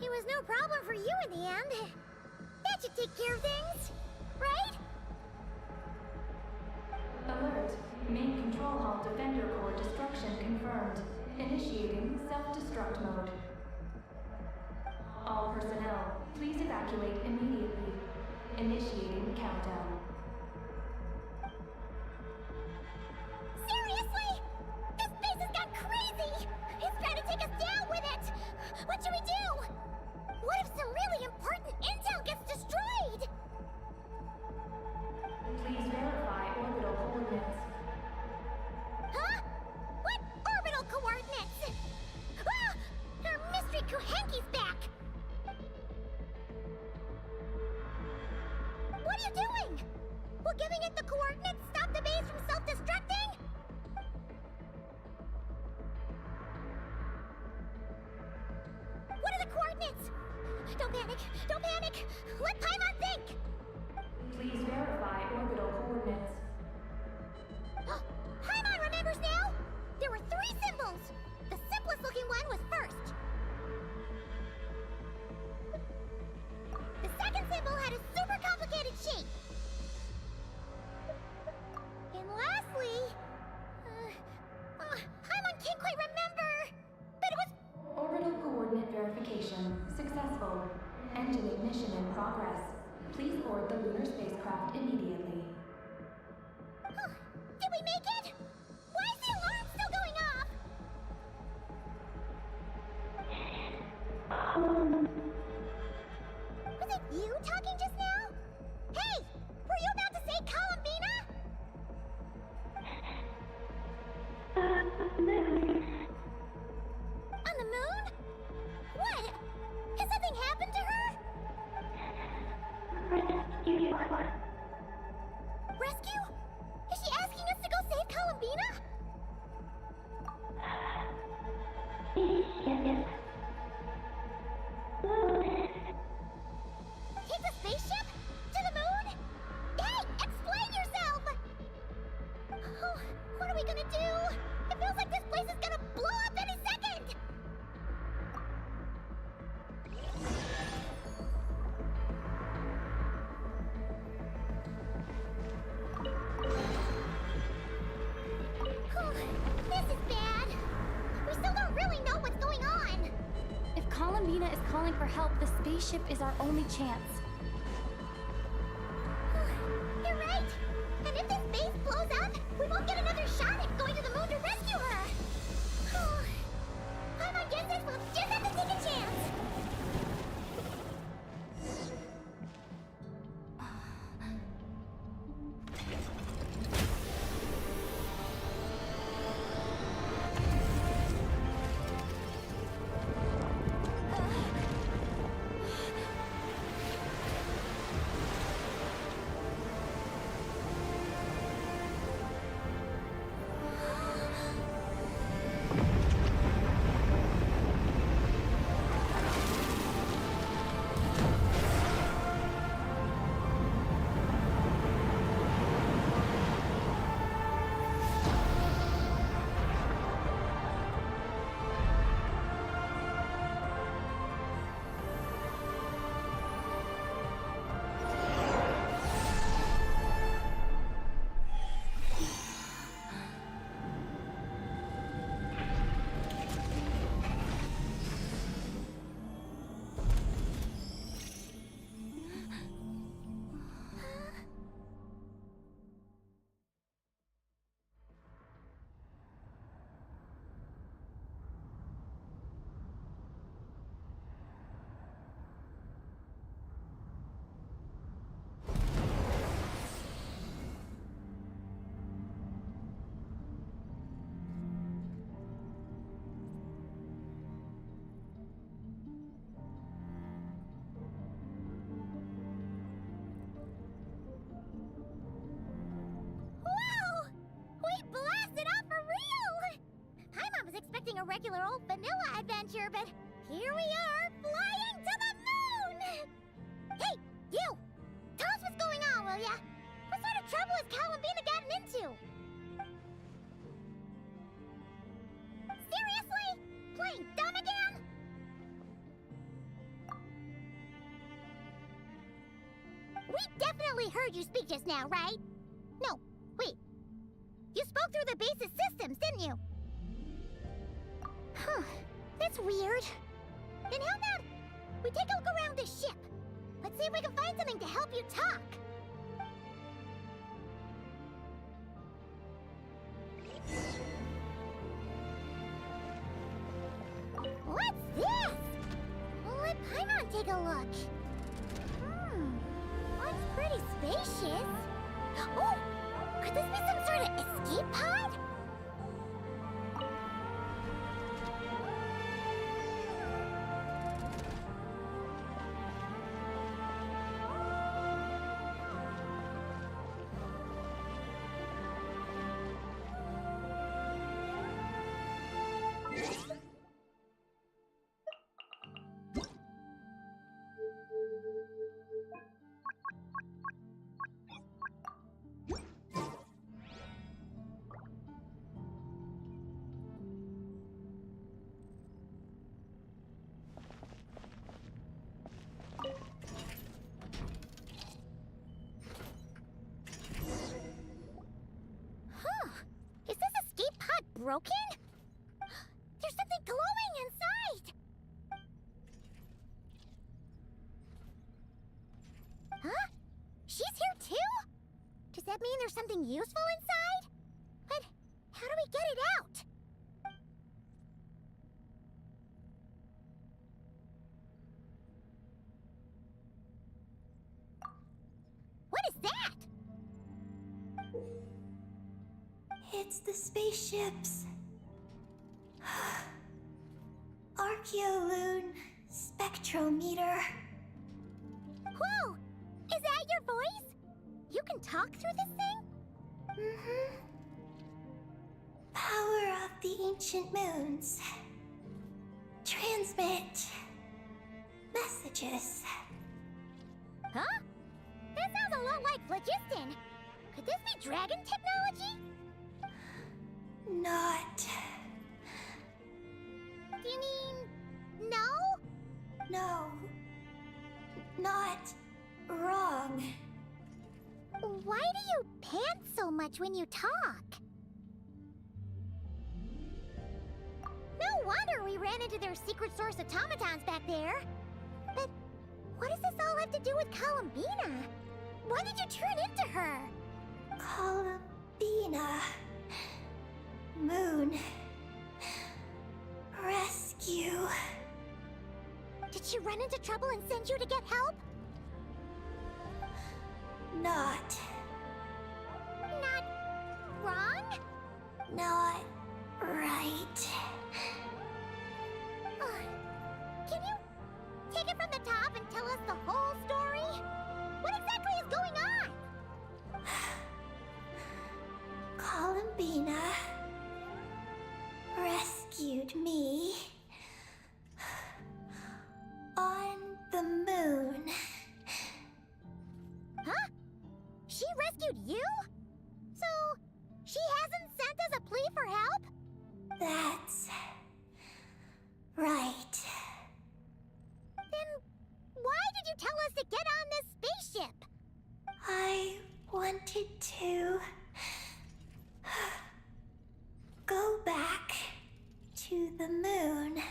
It was no problem for you in the end. That should take care of things, right? Alert. Main control hall defender core destruction confirmed. Initiating self-destruct mode. All personnel, please evacuate immediately. Initiating countdown. Seriously? This place has gone crazy! He's trying to take us down with it! What should we do? What if some really important intel gets destroyed? Please verify orbital coordinates. Huh? What orbital coordinates? Ah! Our mystery Kuhenki's back! What are you doing? Will giving it the coordinates stop the base from self-destructing? What are the coordinates? Don't panic! Don't panic! Let Paimon think! Please verify orbital coordinates. Paimon remembers now! There were 3 symbols! The simplest looking one was first. The second symbol had a super complicated shape. And lastly... Paimon can't quite remember! But it was... Orbital coordinate verification successful. Engine ignition in progress. Please board the lunar spacecraft immediately. Did we make it? Why is the alarm still going off? Was it you talking just now? Hey! Were you about to say Columbina? On the moon? What? Has something happened to her? Rescue? Is she asking us to go save Columbina? Take the spaceship? To the moon? Hey, explain yourself! Oh, what are we gonna do? It feels like this place is gonna blow up any second! This is bad. We still don't really know what's going on. If Columbina is calling for help, the spaceship is our only chance. You're right. And if this base blows up, we won't get another shot at going to the moon to rescue her. Paimon guesses we'll just have to take a chance. regular old vanilla adventure, but here we are, flying to the moon! Hey, you! Tell us what's going on, will ya? What sort of trouble has Columbina gotten into? Seriously? Playing dumb again? We definitely heard you speak just now, right? No, wait. You spoke through the base's systems, didn't you? Huh, that's weird. Then how about we take a look around the ship? Let's see if we can find something to help you talk. What's this? Let Paimon take a look. Looks pretty spacious. Oh, could this be some sort of escape pod? Broken? There's something glowing inside! Huh? She's here too? Does that mean there's something useful inside? But how do we get it out? What is that? It's the spaceship's Archeoloon spectrometer. Whoa! Is that your voice? You can talk through this thing? Mm-hmm. Power of the ancient moons. Transmit messages. Huh? That sounds a lot like phlogiston. Could this be dragon technology? Not. Do you mean no? No. Not wrong. Why do you pant so much when you talk? No wonder we ran into their secret source automatons back there. But what does this all have to do with Columbina? Why did you turn into her? Columbina. Moon. Rescue. Did she run into trouble and send you to get help? Not. Not wrong? Not right. Can you take it from the top and tell us the whole story? What exactly is going on? Columbina rescued me on the moon. Huh? She rescued you? So, she hasn't sent us a plea for help? That's right. Then why did you tell us to get on this spaceship? I wanted to go back to the moon.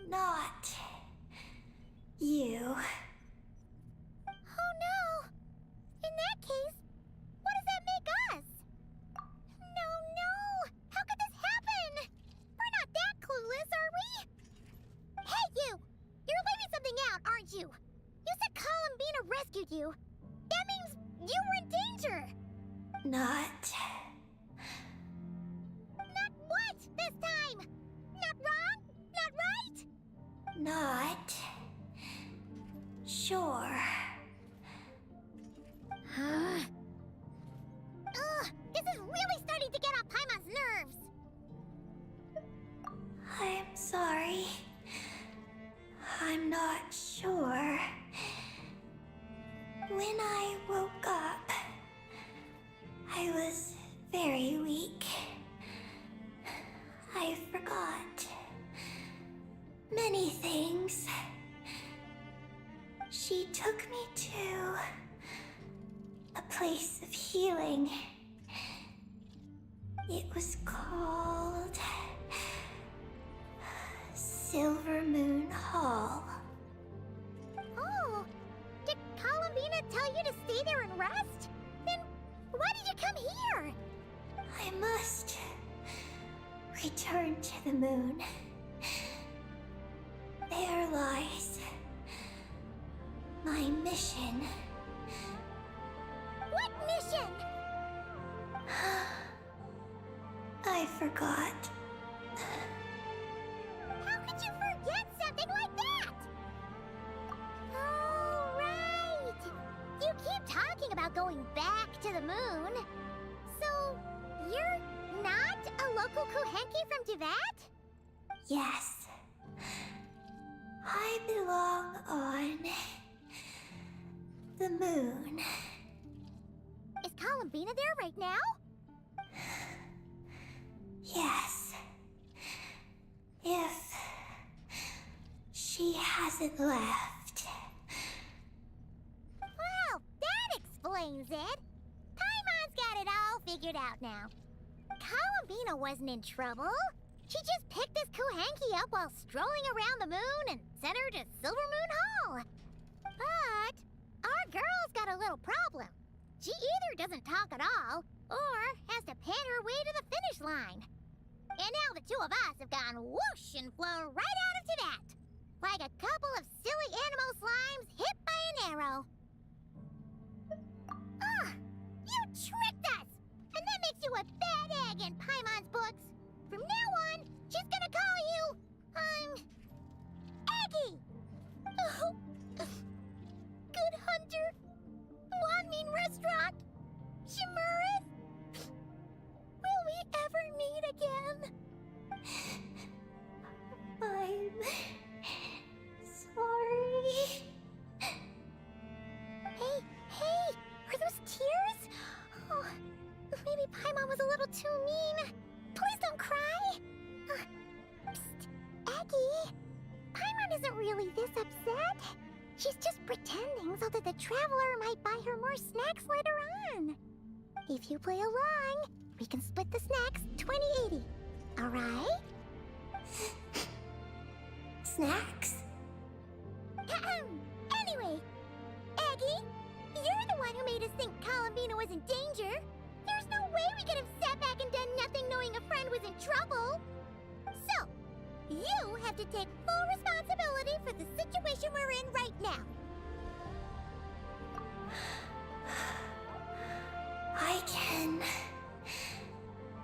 Not you. Oh no! In that case, what does that make us? No, no! How could this happen? We're not that clueless, are we? Hey, you! You're leaving something out, aren't you? You said Columbina rescued you. That means you were in danger! Not. Not what this time? Not wrong? Not right? Not. Sure. Ugh, this is really starting to get on Paimon's nerves. sorry. I'm not sure. When I woke up, I was very weak. I forgot many things. She took me to a place of healing. It was called Silver Moon Hall. Oh, did Columbina tell you to stay there and rest? Then why did you come here? I must return to the moon. There lies my mission. What mission? I forgot. How could you forget something like that? Oh, right. You keep talking about going back to the moon. So, you're not a local Kuhenki from Teyvat? Yes. I belong on the moon. Is Columbina there right now? Yes. If she hasn't left. Well, that explains it. Paimon's got it all figured out now. Columbina wasn't in trouble. She just picked this Kuhenki up while strolling around the moon and sent her to Silver Moon Hall. But our girl's got a little problem. She either doesn't talk at all, or has to pant her way to the finish line. And now the two of us have gone whoosh and flown right out of Teyvat, like a couple of silly animal slimes hit by an arrow. Ugh! You tricked us! And that makes you a bad egg in Paimon's books. From now on, she's gonna call you, Aggie! Oh. Good Hunter, Wanmin Restaurant, Shimurith. Will we ever meet again? I'm sorry. Hey, are those tears? Oh, maybe Paimon was a little too mean. Please don't cry. Psst, Aggie. Paimon isn't really this upset. She's just pretending so that the traveler might buy her more snacks later on. If you play along, we can split the snacks 20-80. Alright? Snacks? Anyway, Aggie, you're the one who made us think Columbina was in danger. There's no way we could have sat back and done nothing knowing a friend was in trouble. So, you have to take full responsibility for the situation we're in right now. I can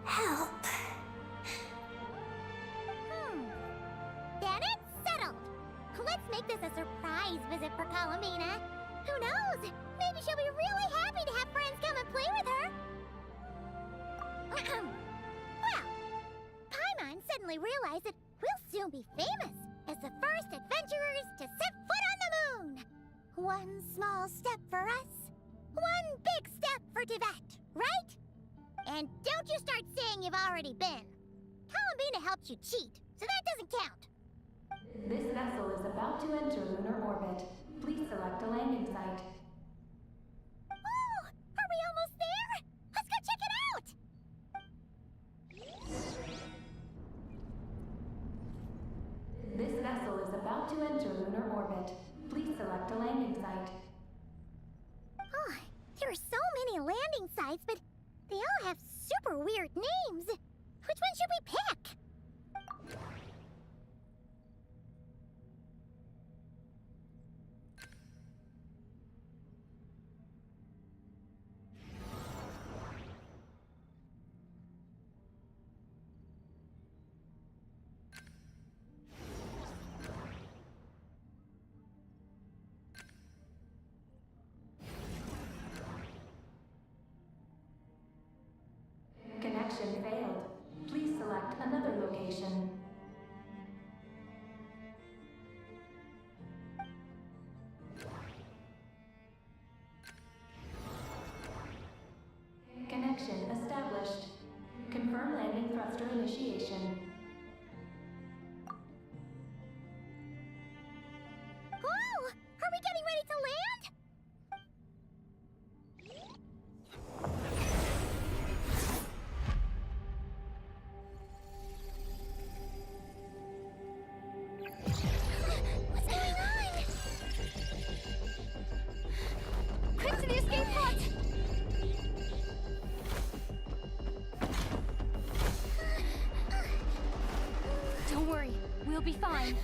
help. Then it's settled. Let's make this a surprise visit for Columbina. Who knows? Maybe she'll be really happy to have friends come and play with her. Well, Paimon suddenly realized that we'll soon be famous as the first adventurers to set foot on the moon. One small step for us, one big step for Teyvat, right? And don't you start saying you've already been. Columbina helped you cheat, so that doesn't count. This vessel is about to enter lunar orbit. Please select a landing site. Oh, are we almost there? Let's go check it out! This vessel is about to enter lunar orbit. Please select a landing site. Oh, there are so many landing sites, but they all have super weird names. Which one should we pick? Connection failed. Please select another we getting ready to land? What's going on? Quick to the escape pod! Don't worry, we'll be fine.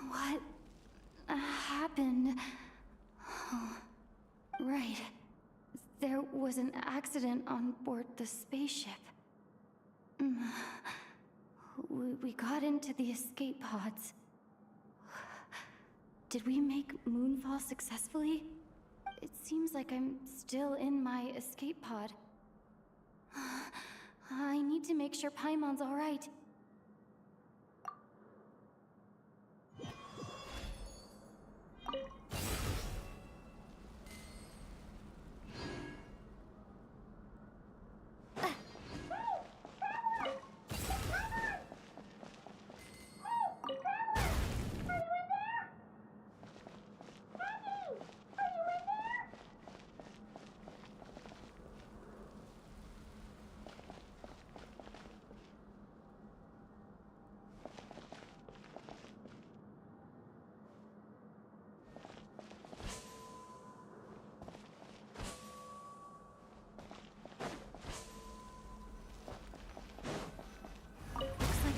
What happened? Oh, right. There was an accident on board the spaceship. We got into the escape pods. Did we make moonfall successfully? It seems like I'm still in my escape pod. I need to make sure Paimon's all right.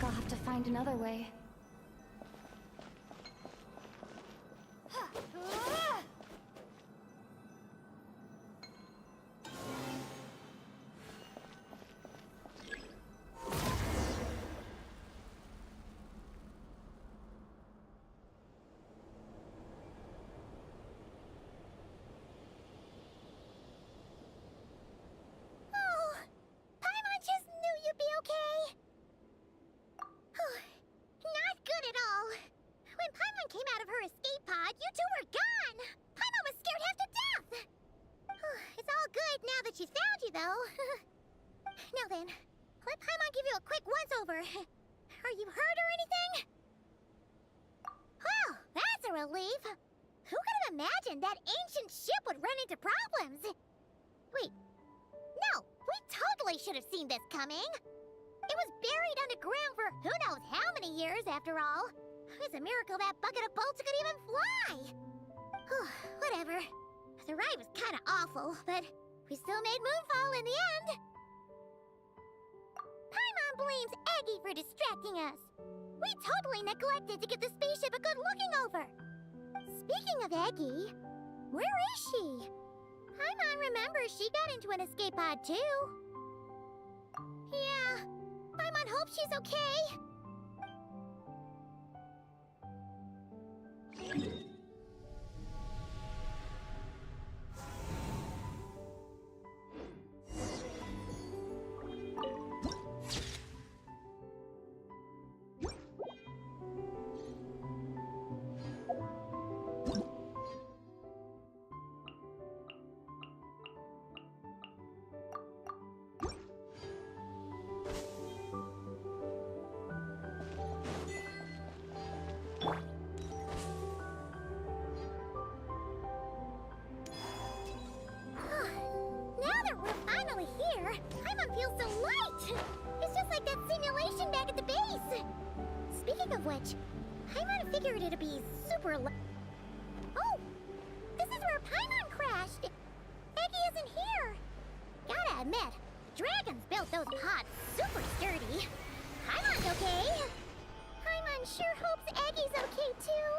I'll have to find another way. Now then, let Paimon give you a quick once-over. Are you hurt or anything? Well, that's a relief. Who could have imagined that ancient ship would run into problems? Wait, no, we totally should have seen this coming. It was buried underground for who knows how many years, after all. It's a miracle that bucket of bolts could even fly. Whatever. The ride was kind of awful, but we still made moonfall in the end. Paimon blames Eggy for distracting us. We totally neglected to give the spaceship a good looking over. Speaking of Eggy, where is she? Paimon remembers she got into an escape pod too. Yeah, Paimon hopes she's okay. Feels so light! It's just like that simulation back at the base! Speaking of which, Paimon figured it'd be super light. Oh! This is where Paimon crashed! Eggy isn't here! Gotta admit, dragons built those pods super sturdy. Paimon's okay! Paimon sure hopes Eggy's okay too!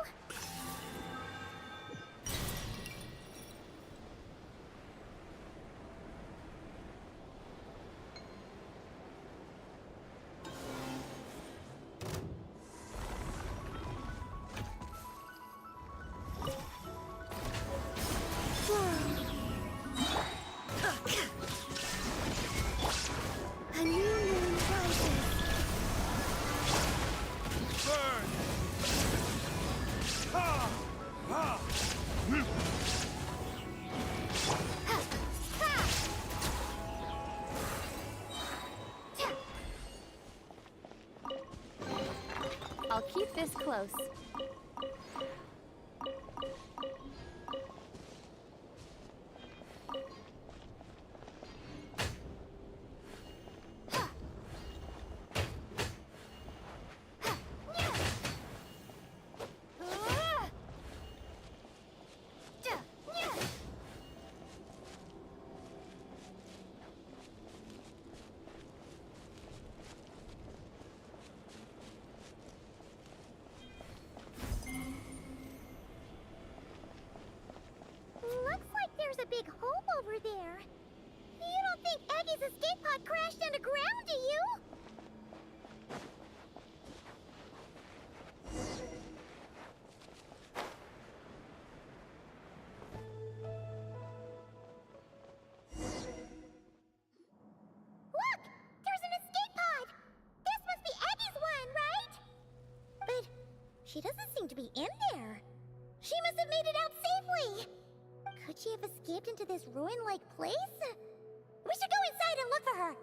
This close. Looks like there's a big hole over there. You don't think Aggie's escape pod crashed underground, do you? Look! There's an escape pod! This must be Aggie's one, right? But she doesn't seem to be in there. She must have made it out safely! Could she have escaped into this ruin-like place? We should go inside and look for her!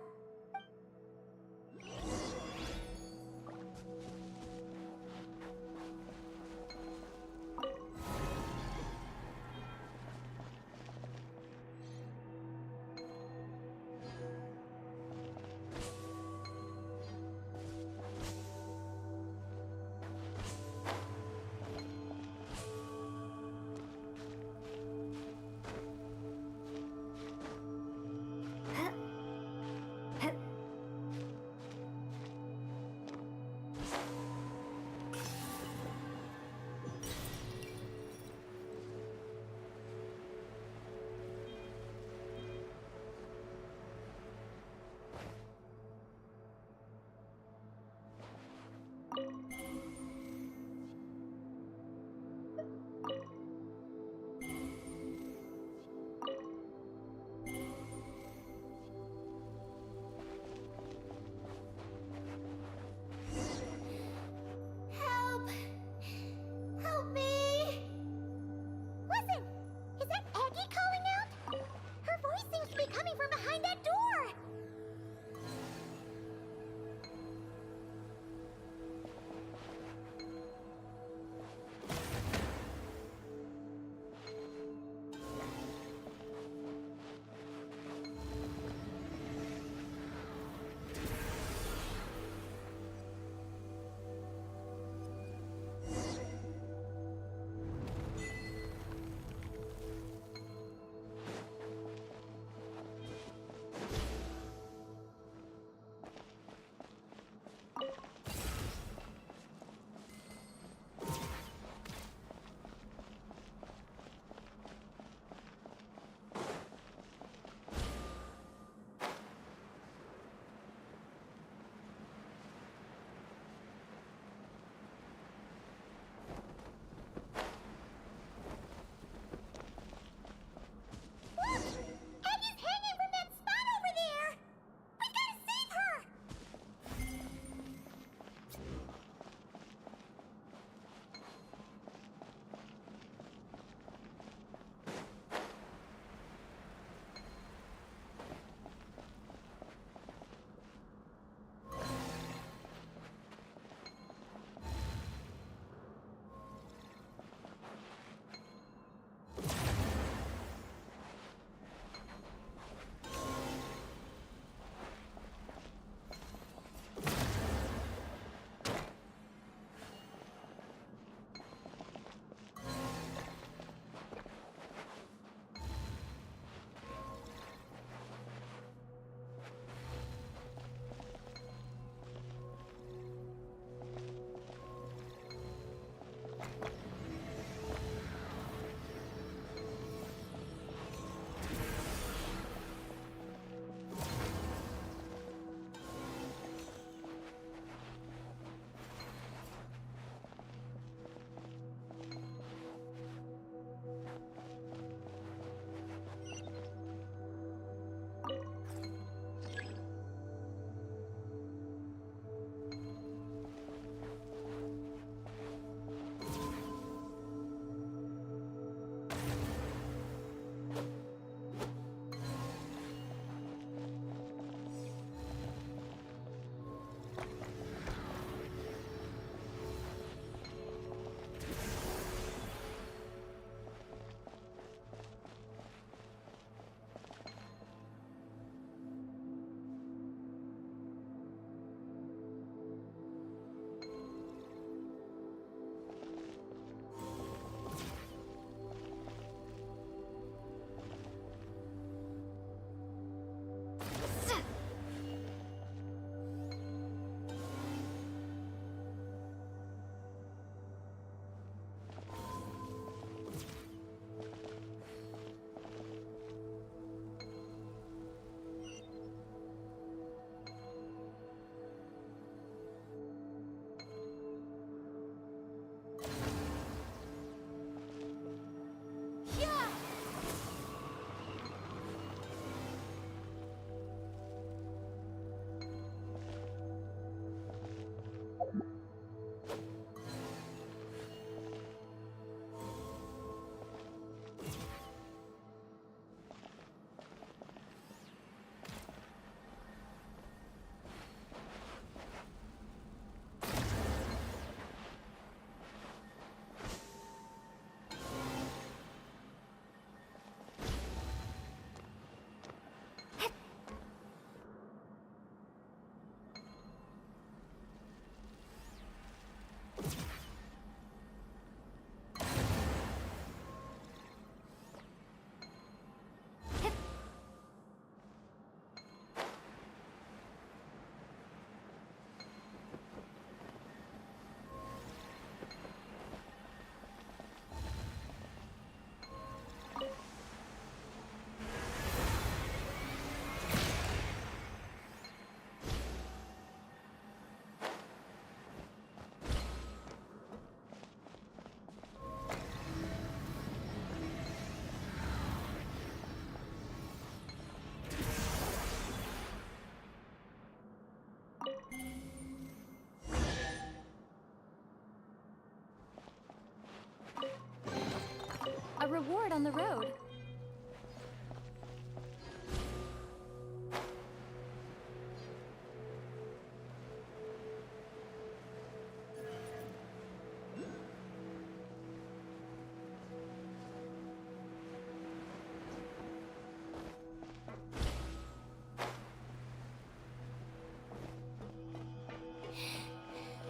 A reward on the road.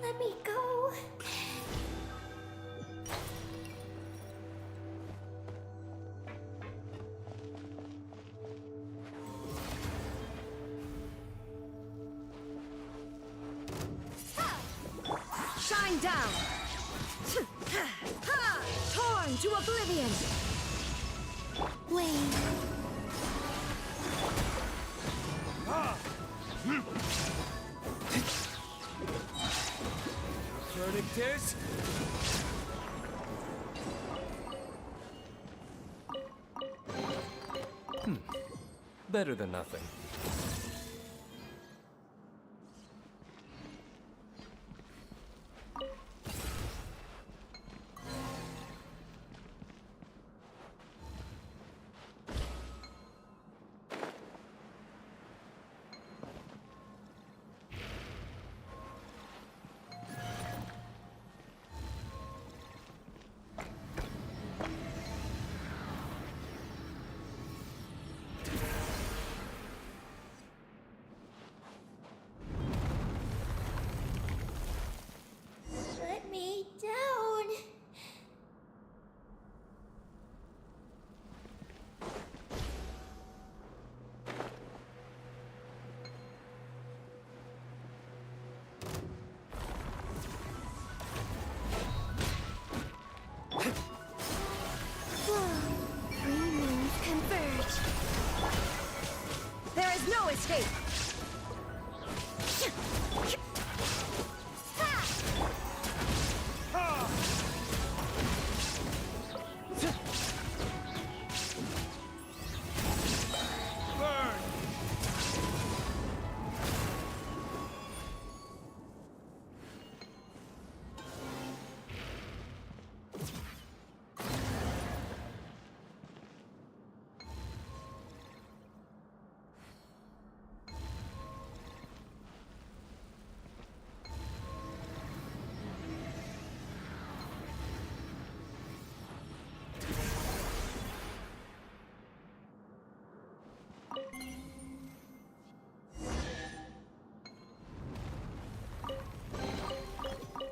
Let me go. Shine down! Torn to oblivion! Wait. Verdict is... Better than nothing. Let me down. Three moons converge. There is no escape.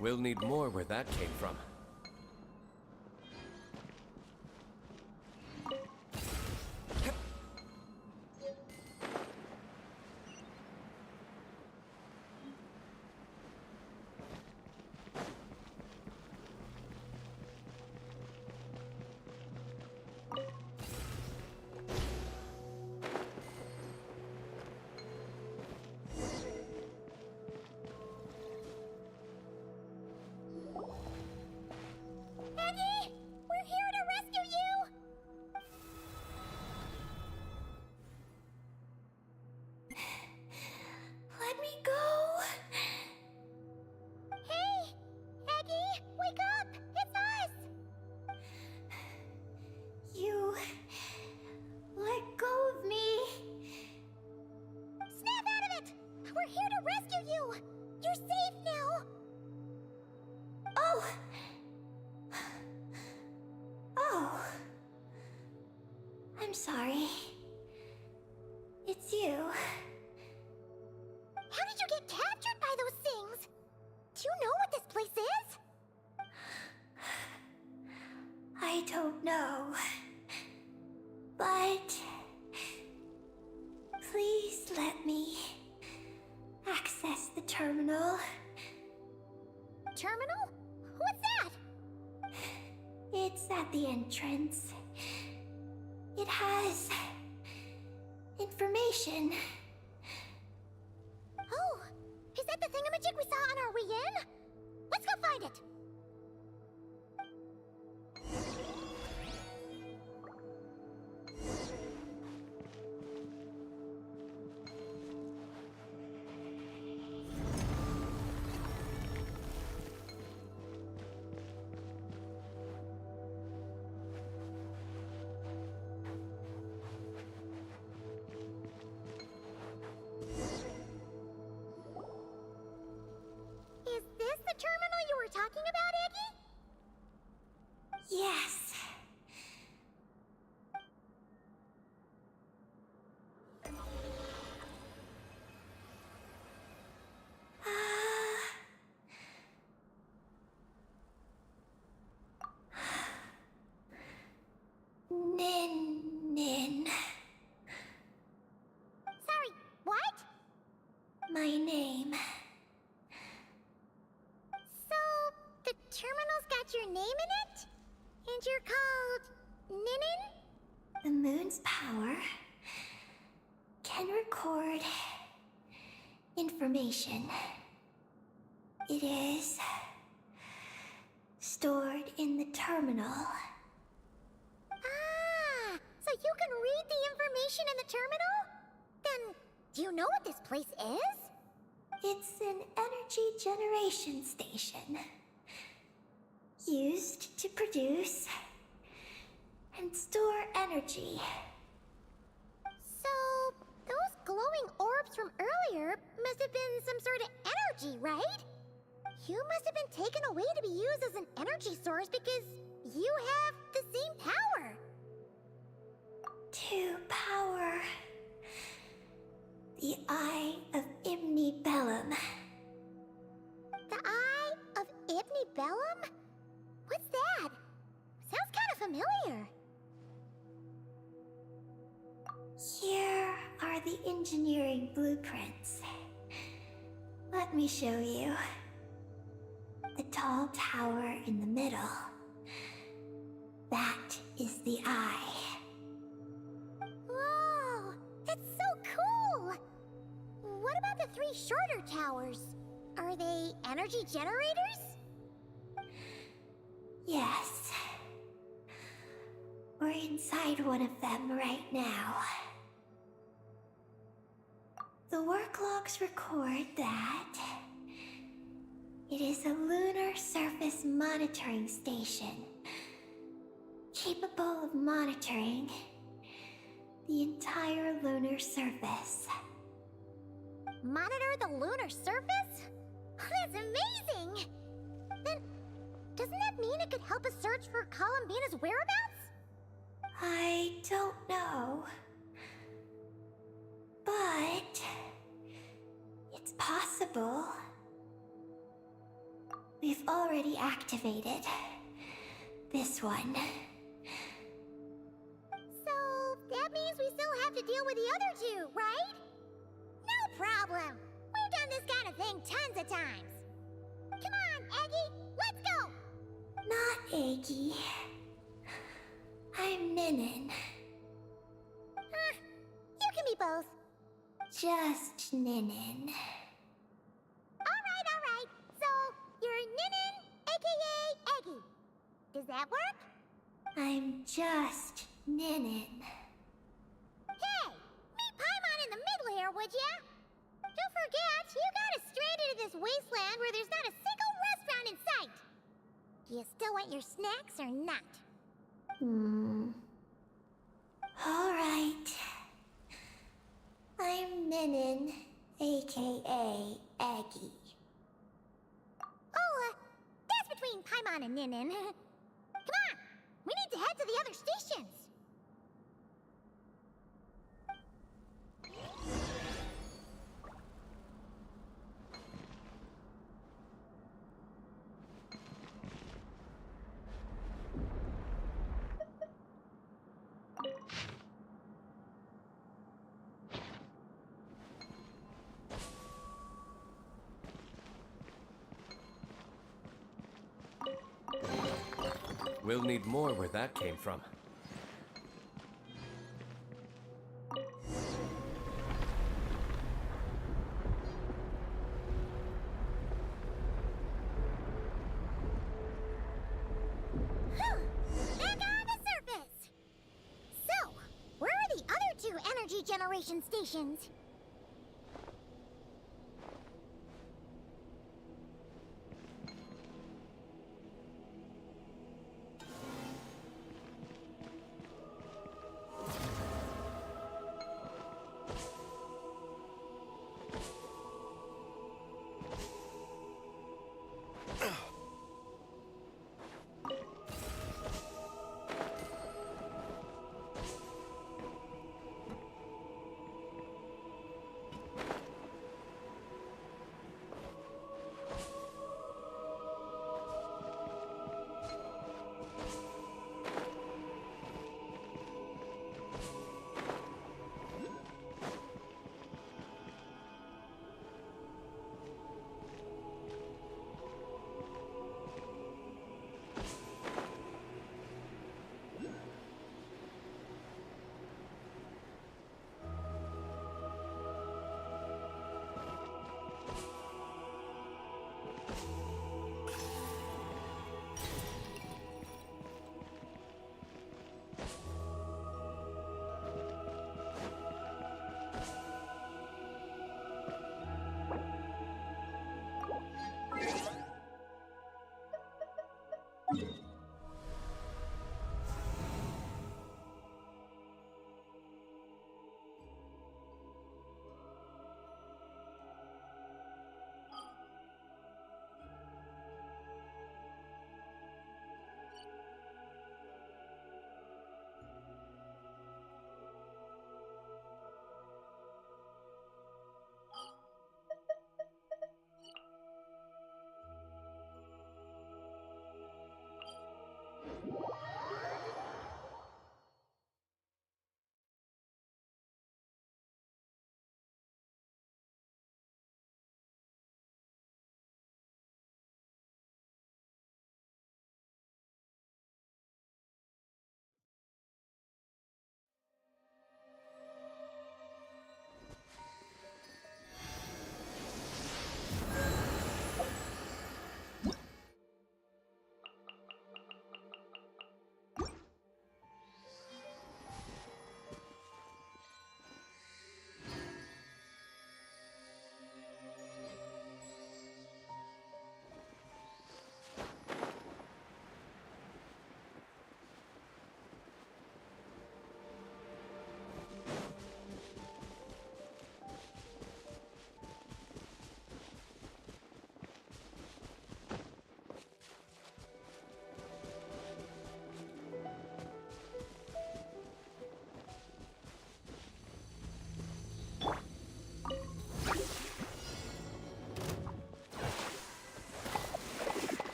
We'll need more where that came from. Peggy, we're here to rescue you. Let me go. Hey, Peggy, wake up! It's us. You let go of me. Snap out of it! We're here to rescue you. You're safe now. Oh. Oh. I'm sorry. It's you. How did you get captured by those things? Do you know what this place is? I don't know. But please let me access the terminal. Terminal? What's that? It's at the entrance. It has information. Oh, is that the thingamajig we saw on our way in? Let's go find it. Yes. Nin. Sorry, what? My name. So, the terminal's got your name in it? And you're called Ninin? The moon's power can record information. It is stored in the terminal. Ah, so you can read the information in the terminal? Then, do you know what this place is? It's an energy generation station used to produce and store energy. So, those glowing orbs from earlier must have been some sort of energy, right? You must have been taken away to be used as an energy source because you have the same power. To power the Eye of Bellum. The Eye of Bellum? What's that? Sounds kind of familiar. Here are the engineering blueprints. Let me show you. The tall tower in the middle. That is the eye. Whoa, that's so cool! What about the 3 shorter towers? Are they energy generators? Yes. We're inside one of them right now. The work logs record that it is a lunar surface monitoring station, capable of monitoring the entire lunar surface. Monitor the lunar surface? That's amazing! Then, doesn't that mean it could help us search for Columbina's whereabouts? I don't know. But it's possible. We've already activated this one. So, that means we still have to deal with the other 2, right? No problem. We've done this kind of thing tons of times. Come on, Eggy, let's go! Not Eggy. I'm Ninin. You can be both. Just Ninin. Alright. So, you're Ninin, aka Eggy. Does that work? I'm just Ninin. Hey, meet Paimon in the middle here, would ya? Don't forget, you got us stranded in this wasteland where there's not a single restaurant in sight. Do you still want your snacks or not? All right. I'm Ninin, aka Eggy. Oh, that's between Paimon and Ninin. Come on, we need to head to the other stations. We'll need more where that came from. Back on the surface! So, where are the other 2 energy generation stations?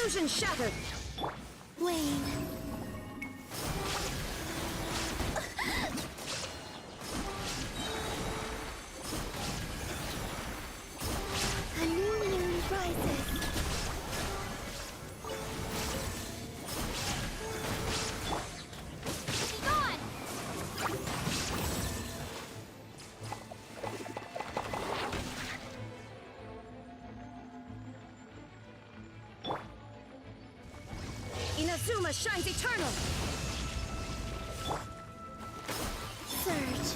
Illusion shattered! Wayne. A new moon rises. Be gone! Inazuma shines eternal! Surge.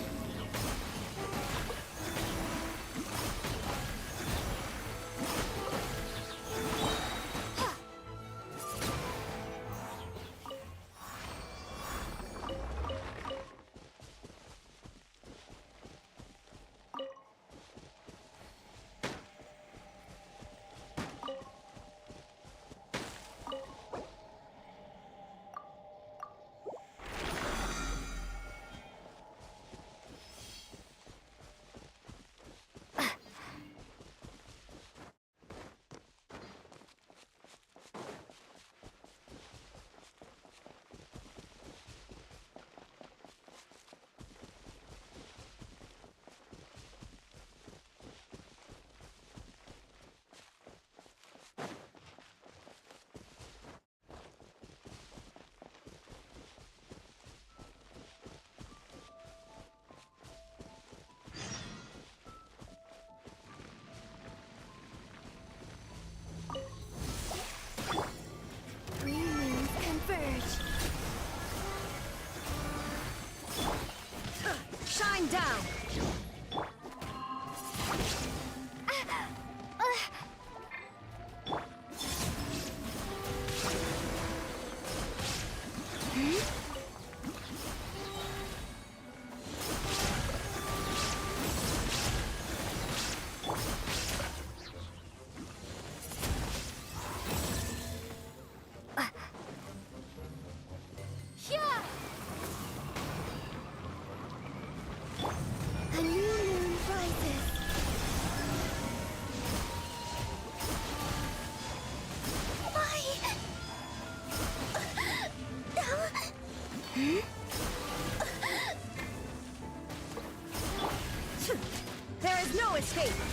Three moons converge. Shine down! A new moon rises. There is no escape!